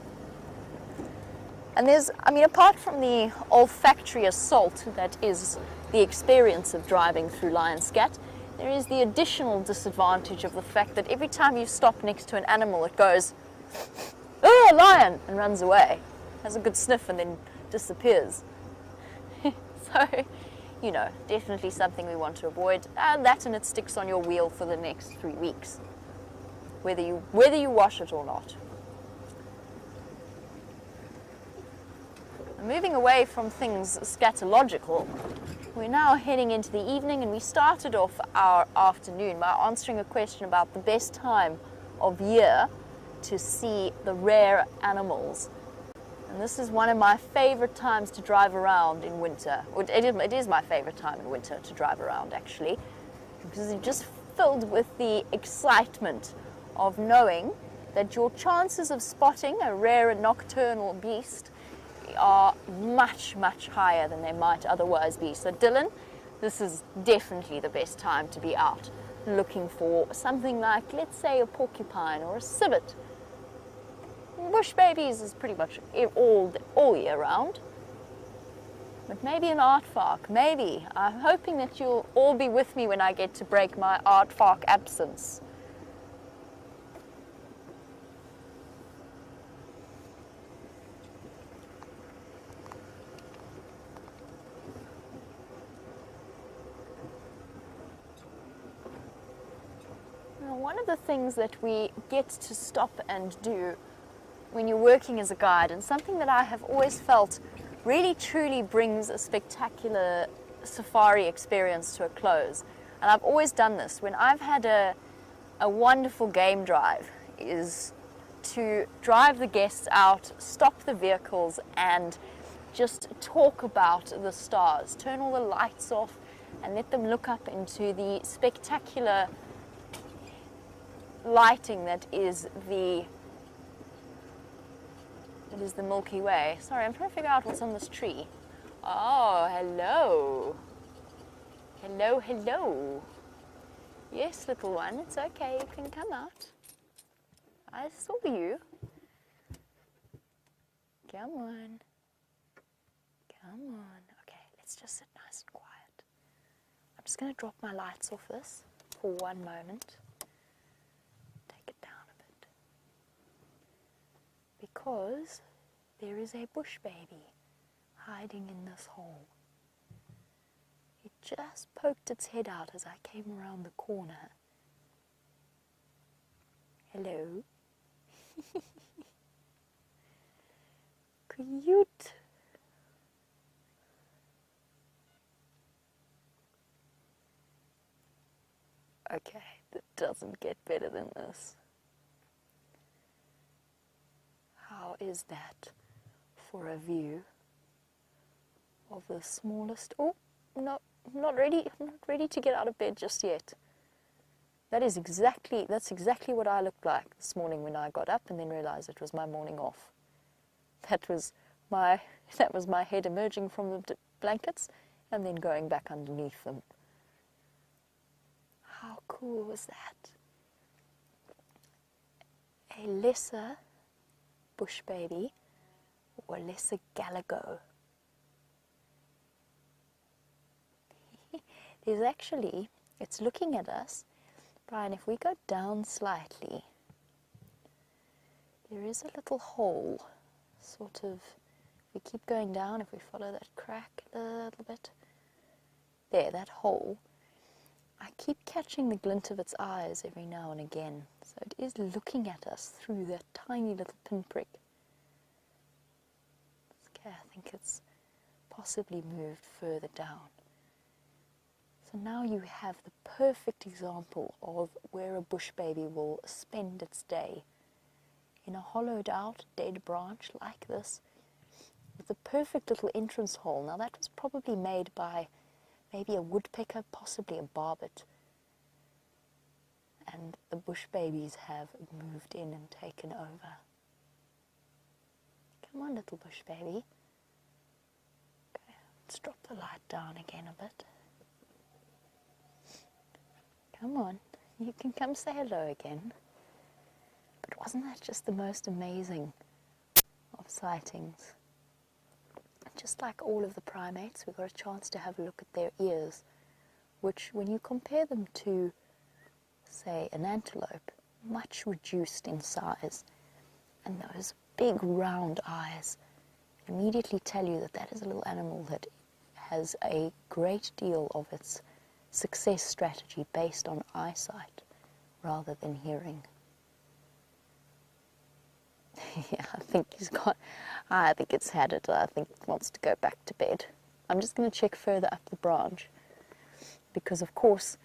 And apart from the olfactory assault that is the experience of driving through lion scat, there is the additional disadvantage of the fact that every time you stop next to an animal, it goes, "Oh, a lion!" and runs away, has a good sniff and then disappears. So, definitely something we want to avoid, and it sticks on your wheel for the next 3 weeks, whether you wash it or not. Moving away from things scatological, we're now heading into the evening, and we started off our afternoon by answering a question about the best time of year to see the rare animals. And this is one of my favorite times to drive around in winter. It is my favorite time in winter to drive around, actually, because it's just filled with the excitement of knowing that your chances of spotting a rare and nocturnal beast are much, much higher than they might otherwise be. So Dylan, this is definitely the best time to be out looking for something like, let's say, a porcupine or a civet. Bush babies is pretty much all year round. But maybe an aardvark, maybe. I'm hoping that you'll all be with me when I get to break my aardvark absence. Now, one of the things that we get to stop and do when you're working as a guide, and something that I have always felt really truly brings a spectacular safari experience to a close, and I've always done this when I've had a wonderful game drive, is to drive the guests out, stop the vehicles, and just talk about the stars, turn all the lights off and let them look up into the spectacular lighting that is the Milky Way. Sorry, I'm trying to figure out what's on this tree. Oh, hello. Hello, hello. Yes, little one, it's okay, you can come out. I saw you. Come on. Come on. Okay, let's just sit nice and quiet. I'm just going to drop my lights off this for one moment. Take it down a bit. Because there is a bush baby hiding in this hole. It just poked its head out as I came around the corner. Hello. Cute. Okay, that doesn't get better than this. How is that for a view of the smallest... Oh, no, I'm not ready to get out of bed just yet. That's exactly what I looked like this morning when I got up and then realized it was my morning off. That was my head emerging from the blankets and then going back underneath them. How cool was that? A lesser bush baby or lesser galago. There's actually, it's looking at us. Brian, if we go down slightly, there is a little hole, sort of, if we keep going down, if we follow that crack a little bit, there, that hole, I keep catching the glint of its eyes every now and again, so it is looking at us through that tiny little pinprick. Okay, I think it's possibly moved further down. So now you have the perfect example of where a bush baby will spend its day, in a hollowed out dead branch like this, with a perfect little entrance hole. Now that was probably made by maybe a woodpecker, possibly a barbet, and the bush babies have moved in and taken over. Come on, little bush baby. Okay, let's drop the light down again a bit. Come on, you can come say hello again. But wasn't that just the most amazing of sightings? Just like all of the primates, we got a chance to have a look at their ears, which when you compare them to, say, an antelope, much reduced in size, and those big round eyes immediately tell you that that is a little animal that has a great deal of its success strategy based on eyesight rather than hearing. Yeah, I think it's had it. I think it wants to go back to bed. I'm just going to check further up the branch because, of course,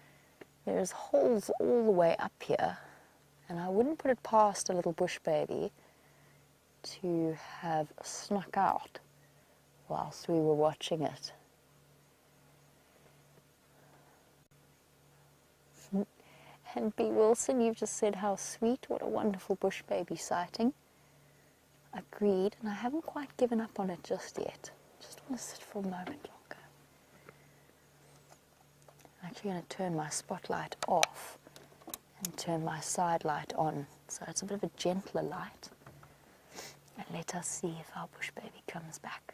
there's holes all the way up here, and I wouldn't put it past a little bush baby to have snuck out whilst we were watching it. And B. Wilson, you've just said how sweet, what a wonderful bush baby sighting. Agreed, and I haven't quite given up on it just yet. Just want to sit for a moment longer. I'm actually going to turn my spotlight off and turn my side light on, so it's a bit of a gentler light. And let us see if our bush baby comes back.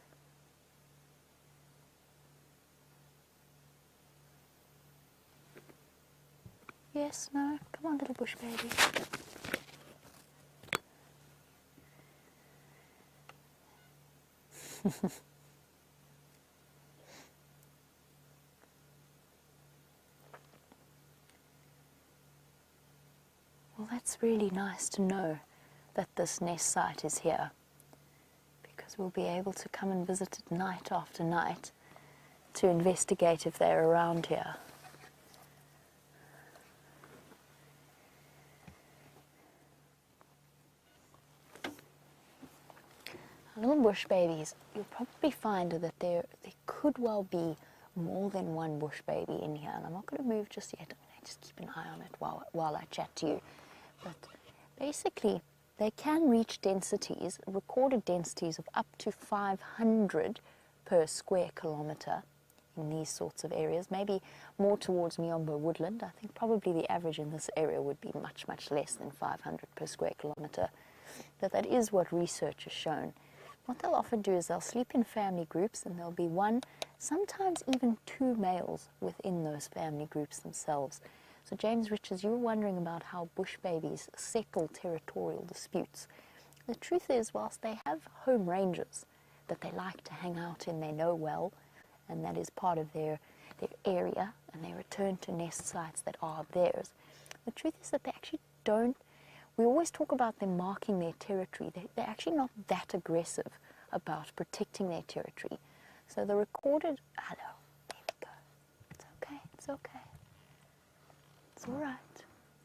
Yes, no, come on little bush baby. Well, that's really nice to know that this nest site is here, because we'll be able to come and visit it night after night to investigate if they're around here. Little bush babies, you'll probably find that there could well be more than one bush baby in here, and I'm not going to move just yet. I'm going to just keep an eye on it while I chat to you. But basically, they can reach densities, recorded densities of up to 500 per square kilometre in these sorts of areas, maybe more towards Miombo woodland. I think probably the average in this area would be much, much less than 500 per square kilometre. But that is what research has shown. What they'll often do is they'll sleep in family groups, and there'll be one, sometimes even two males within those family groups themselves. So James Richards, you were wondering about how bush babies settle territorial disputes. The truth is, whilst they have home ranges that they like to hang out in, they know well, and that is part of their area, and they return to nest sites that are theirs. The truth is that they actually don't. We always talk about them marking their territory. They're actually not that aggressive about protecting their territory. So the recorded, hello, there we go. It's okay, it's okay. It's all right.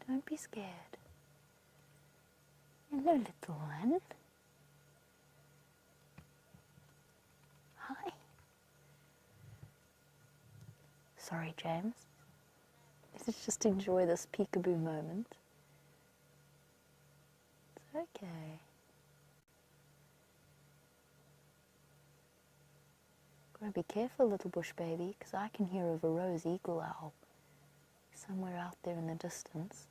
Don't be scared. Hello, little one. Hi. Sorry, James. Let's just enjoy this peekaboo moment. Okay. Gotta be careful, little bush baby, because I can hear a Verreaux's eagle owl somewhere out there in the distance.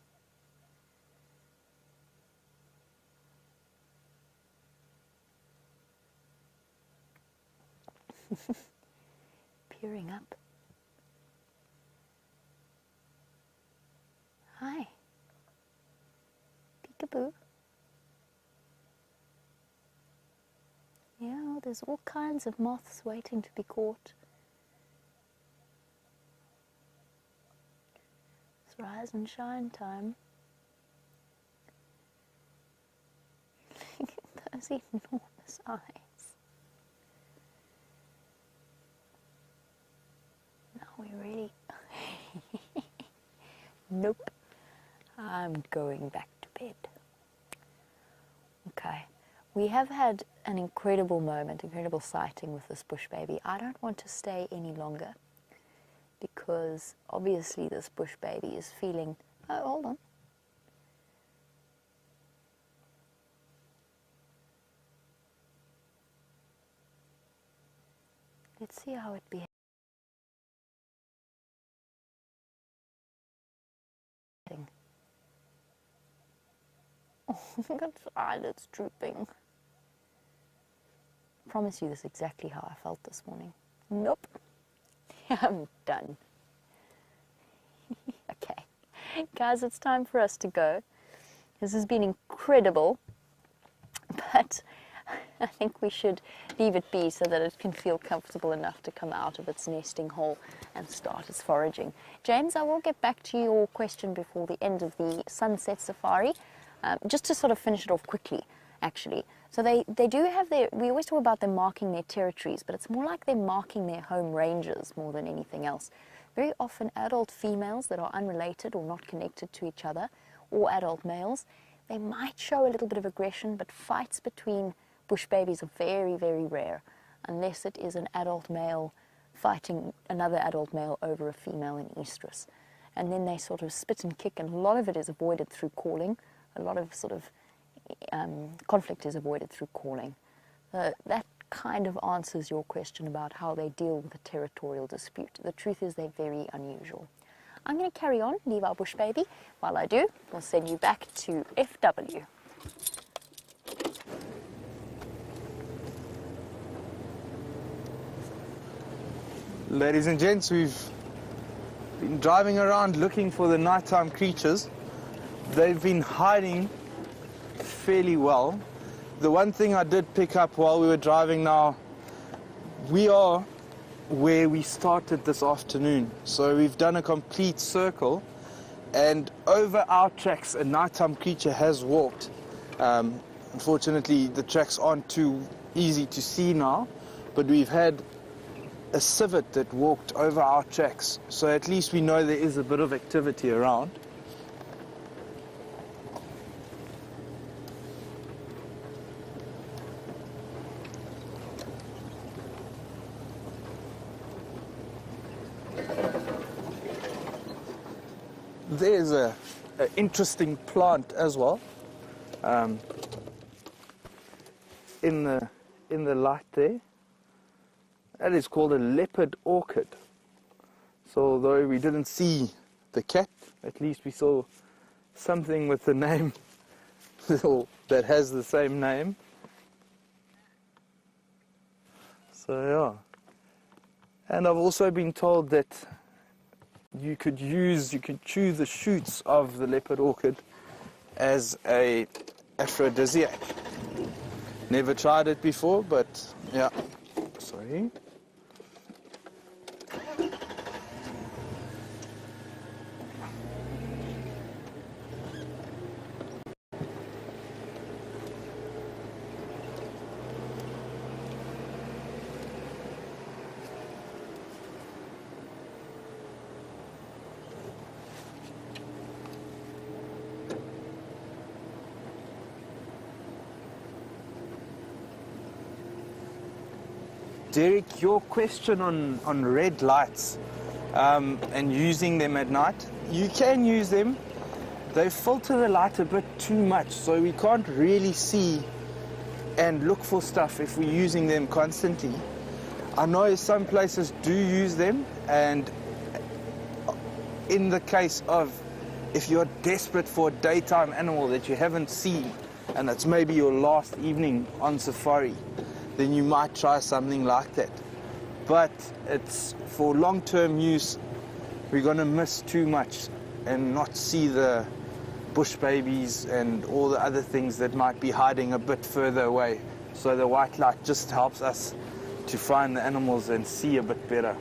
Peering up. Hi. Peekaboo. Yeah, there's all kinds of moths waiting to be caught. It's rise and shine time. Look at those enormous eyes. Now we really... Nope. I'm going back to bed. Okay. We have had an incredible moment, incredible sighting with this bush baby. I don't want to stay any longer because obviously this bush baby is feeling... Oh, hold on. Let's see how it behaves. Oh, look at its eyelids drooping. I promise you this is exactly how I felt this morning. Nope. I'm done. Okay. Guys, it's time for us to go. This has been incredible, but I think we should leave it be so that it can feel comfortable enough to come out of its nesting hole and start its foraging. James, I will get back to your question before the end of the sunset safari, just to sort of finish it off quickly, actually. So they do have their, we always talk about them marking their territories, but it's more like they're marking their home ranges more than anything else. Very often adult females that are unrelated or not connected to each other, or adult males, They might show a little bit of aggression, but fights between bush babies are very, very rare, unless it is an adult male fighting another adult male over a female in estrus. And then they sort of spit and kick, and a lot of it is avoided through calling. A lot of sort of conflict is avoided through calling. That kind of answers your question about how they deal with a territorial dispute. The truth is they're very unusual. I'm going to carry on, leave our bush baby. While I do, we'll send you back to FW. Ladies and gents, we've been driving around looking for the nighttime creatures. They've been hiding fairly well. The one thing I did pick up while we were driving now, we are where we started this afternoon. So we've done a complete circle, and over our tracks a nighttime creature has walked. Unfortunately, the tracks aren't too easy to see now, but we've had a civet that walked over our tracks, so at least we know there is a bit of activity around. There's an interesting plant as well, in the light there. That is called a leopard orchid. So although we didn't see the cat, at least we saw something with the name that has the same name. So yeah. And I've also been told that you could chew the shoots of the leopard orchid as a aphrodisiac. Never tried it before, but yeah. Sorry. Derek, your question on red lights and using them at night, you can use them. They filter the light a bit too much, so we can't really see and look for stuff if we're using them constantly. I know some places do use them, and in the case of if you're desperate for a daytime animal that you haven't seen and it's maybe your last evening on safari, then you might try something like that. But it's for long-term use, we're going to miss too much and not see the bush babies and all the other things that might be hiding a bit further away. So the white light just helps us to find the animals and see a bit better.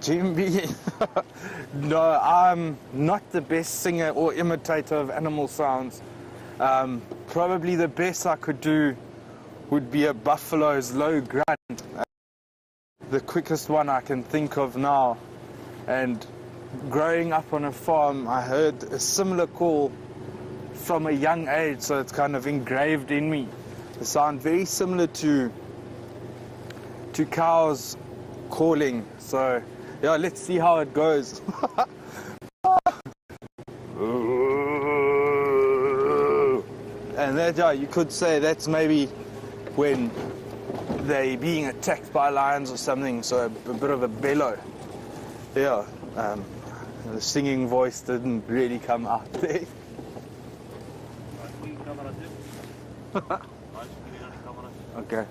Jimby, no, I'm not the best singer or imitator of animal sounds. Probably the best I could do would be a buffalo's low grunt. The quickest one I can think of now. And growing up on a farm, I heard a similar call from a young age, so it's kind of engraved in me. They sound very similar to cows calling. So yeah, let's see how it goes. And that, yeah, you could say that's maybe when they're being attacked by lions or something, so a bit of a bellow. Yeah, the singing voice didn't really come out there. Okay.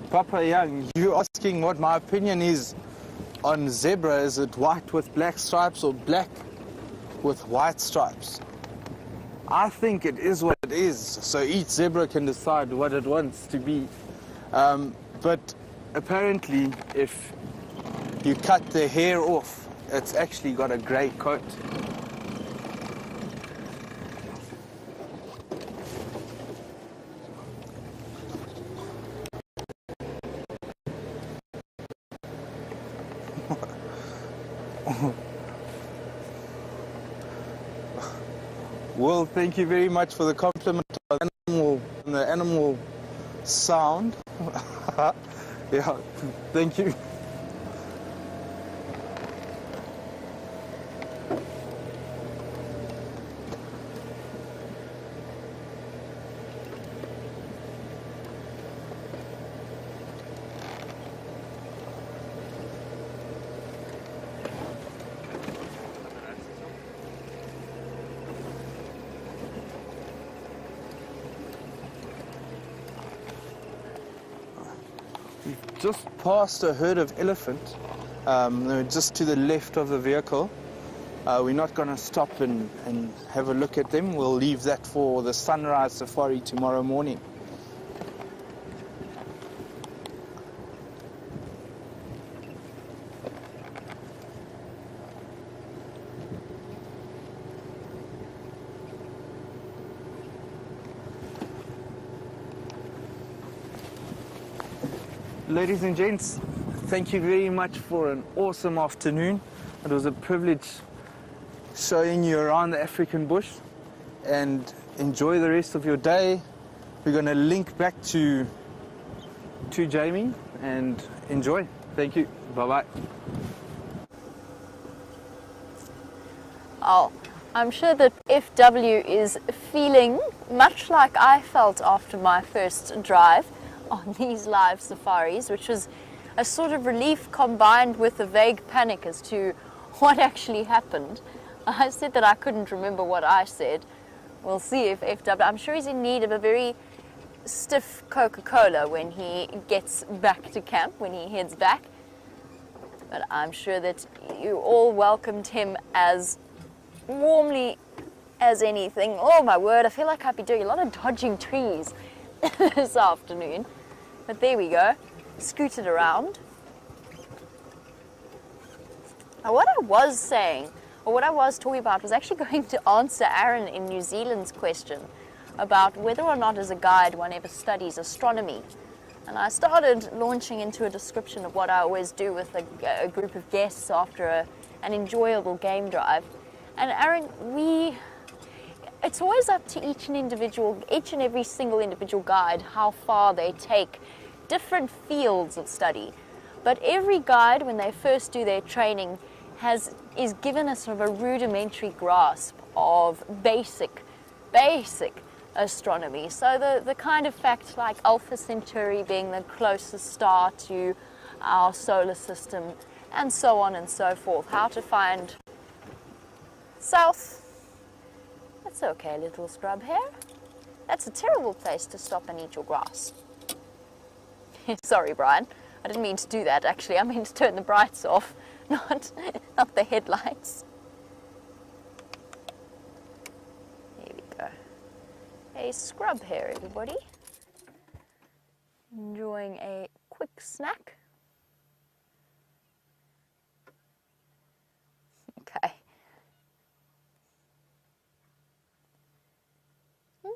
Papa Young, you asking what my opinion is on zebra. Is it white with black stripes or black with white stripes? I think it is what it is, so each zebra can decide what it wants to be. But apparently, if you cut the hair off, it's actually got a grey coat. Well, thank you very much for the compliment on the animal sound. Yeah, thank you. Just past a herd of elephant, they're just to the left of the vehicle. We're not going to stop and have a look at them. We'll leave that for the sunrise safari tomorrow morning. Ladies and gents, thank you very much for an awesome afternoon. It was a privilege showing you around the African bush, and enjoy the rest of your day. We're going to link back to Jamie and enjoy. Thank you. Bye-bye. Oh, I'm sure that FW is feeling much like I felt after my first drive on these live safaris, which was a sort of relief combined with a vague panic as to what actually happened. I said that I couldn't remember what I said. We'll see if FW, I'm sure he's in need of a very stiff Coca-Cola when he gets back to camp, when he heads back. But I'm sure that you all welcomed him as warmly as anything. Oh my word, I feel like I've been doing a lot of dodging trees this afternoon. But there we go, scooted around. Now what I was saying, or what I was talking about, was actually going to answer Aaron in New Zealand's question about whether or not as a guide one ever studies astronomy. And I started launching into a description of what I always do with a group of guests after an enjoyable game drive. And Aaron, it's always up to each and every single individual guide how far they take different fields of study. But every guide, when they first do their training, is given a sort of a rudimentary grasp of basic astronomy. So the kind of facts like Alpha Centauri being the closest star to our solar system, and so on and so forth. How to find south. That's okay, little scrub hair. That's a terrible place to stop and eat your grass. Sorry, Brian. I didn't mean to do that, actually. I meant to turn the brights off, not the headlights. There we go. A scrub hair, everybody. Enjoying a quick snack. Okay.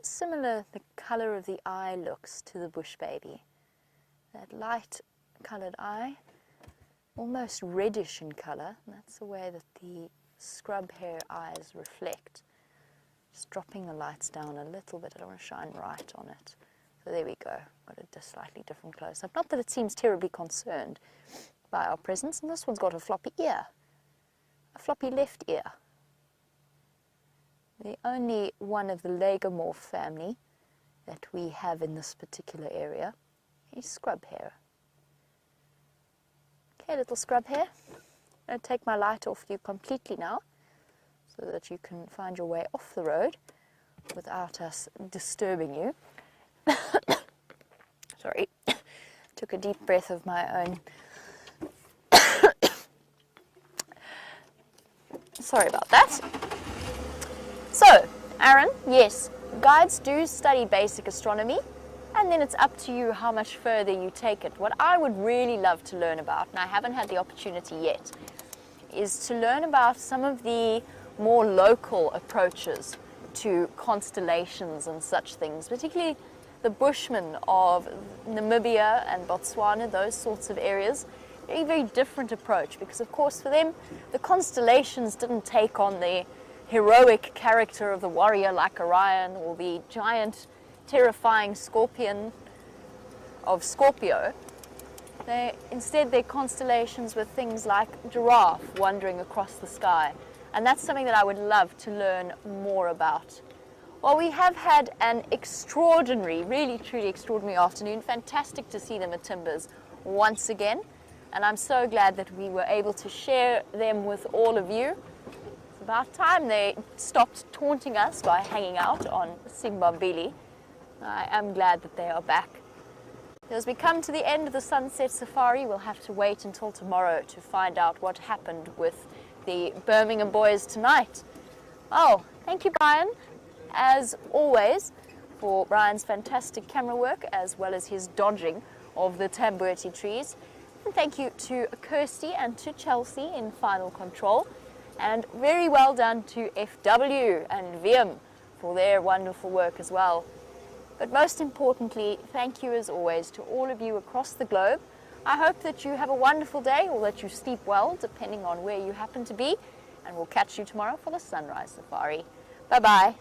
Similar, the colour of the eye looks to the bush baby. That light coloured eye, almost reddish in colour. That's the way that the scrub hair eyes reflect. Just dropping the lights down a little bit. I don't want to shine right on it. So there we go. Got a slightly different close-up. Not that it seems terribly concerned by our presence. And this one's got a floppy ear. A floppy left ear. The only one of the lagomorph family that we have in this particular area is scrub hair. Okay, little scrub hair. I'm going to take my light off you completely now so that you can find your way off the road without us disturbing you. Sorry. Took a deep breath of my own. Sorry about that. So, Aaron, yes, guides do study basic astronomy, and then it's up to you how much further you take it. What I would really love to learn about, and I haven't had the opportunity yet, is to learn about some of the more local approaches to constellations and such things, particularly the Bushmen of Namibia and Botswana, those sorts of areas. Very, very different approach, because of course for them the constellations didn't take on the heroic character of the warrior like Orion or the giant terrifying scorpion of Scorpio. Instead their constellations were things like giraffe wandering across the sky, and that's something that I would love to learn more about. Well, we have had an extraordinary, really truly extraordinary afternoon. Fantastic to see the Matimbas once again, and I'm so glad that we were able to share them with all of you. It's about time they stopped taunting us by hanging out on Simbambili. I am glad that they are back. As we come to the end of the sunset safari, we'll have to wait until tomorrow to find out what happened with the Birmingham boys tonight. Oh, thank you, Brian, as always, for Brian's fantastic camera work as well as his dodging of the tambueti trees. And thank you to Kirsty and to Chelsea in final control. And very well done to FW and VM for their wonderful work as well. But most importantly, thank you as always to all of you across the globe. I hope that you have a wonderful day, or that you sleep well, depending on where you happen to be. And we'll catch you tomorrow for the sunrise safari. Bye-bye.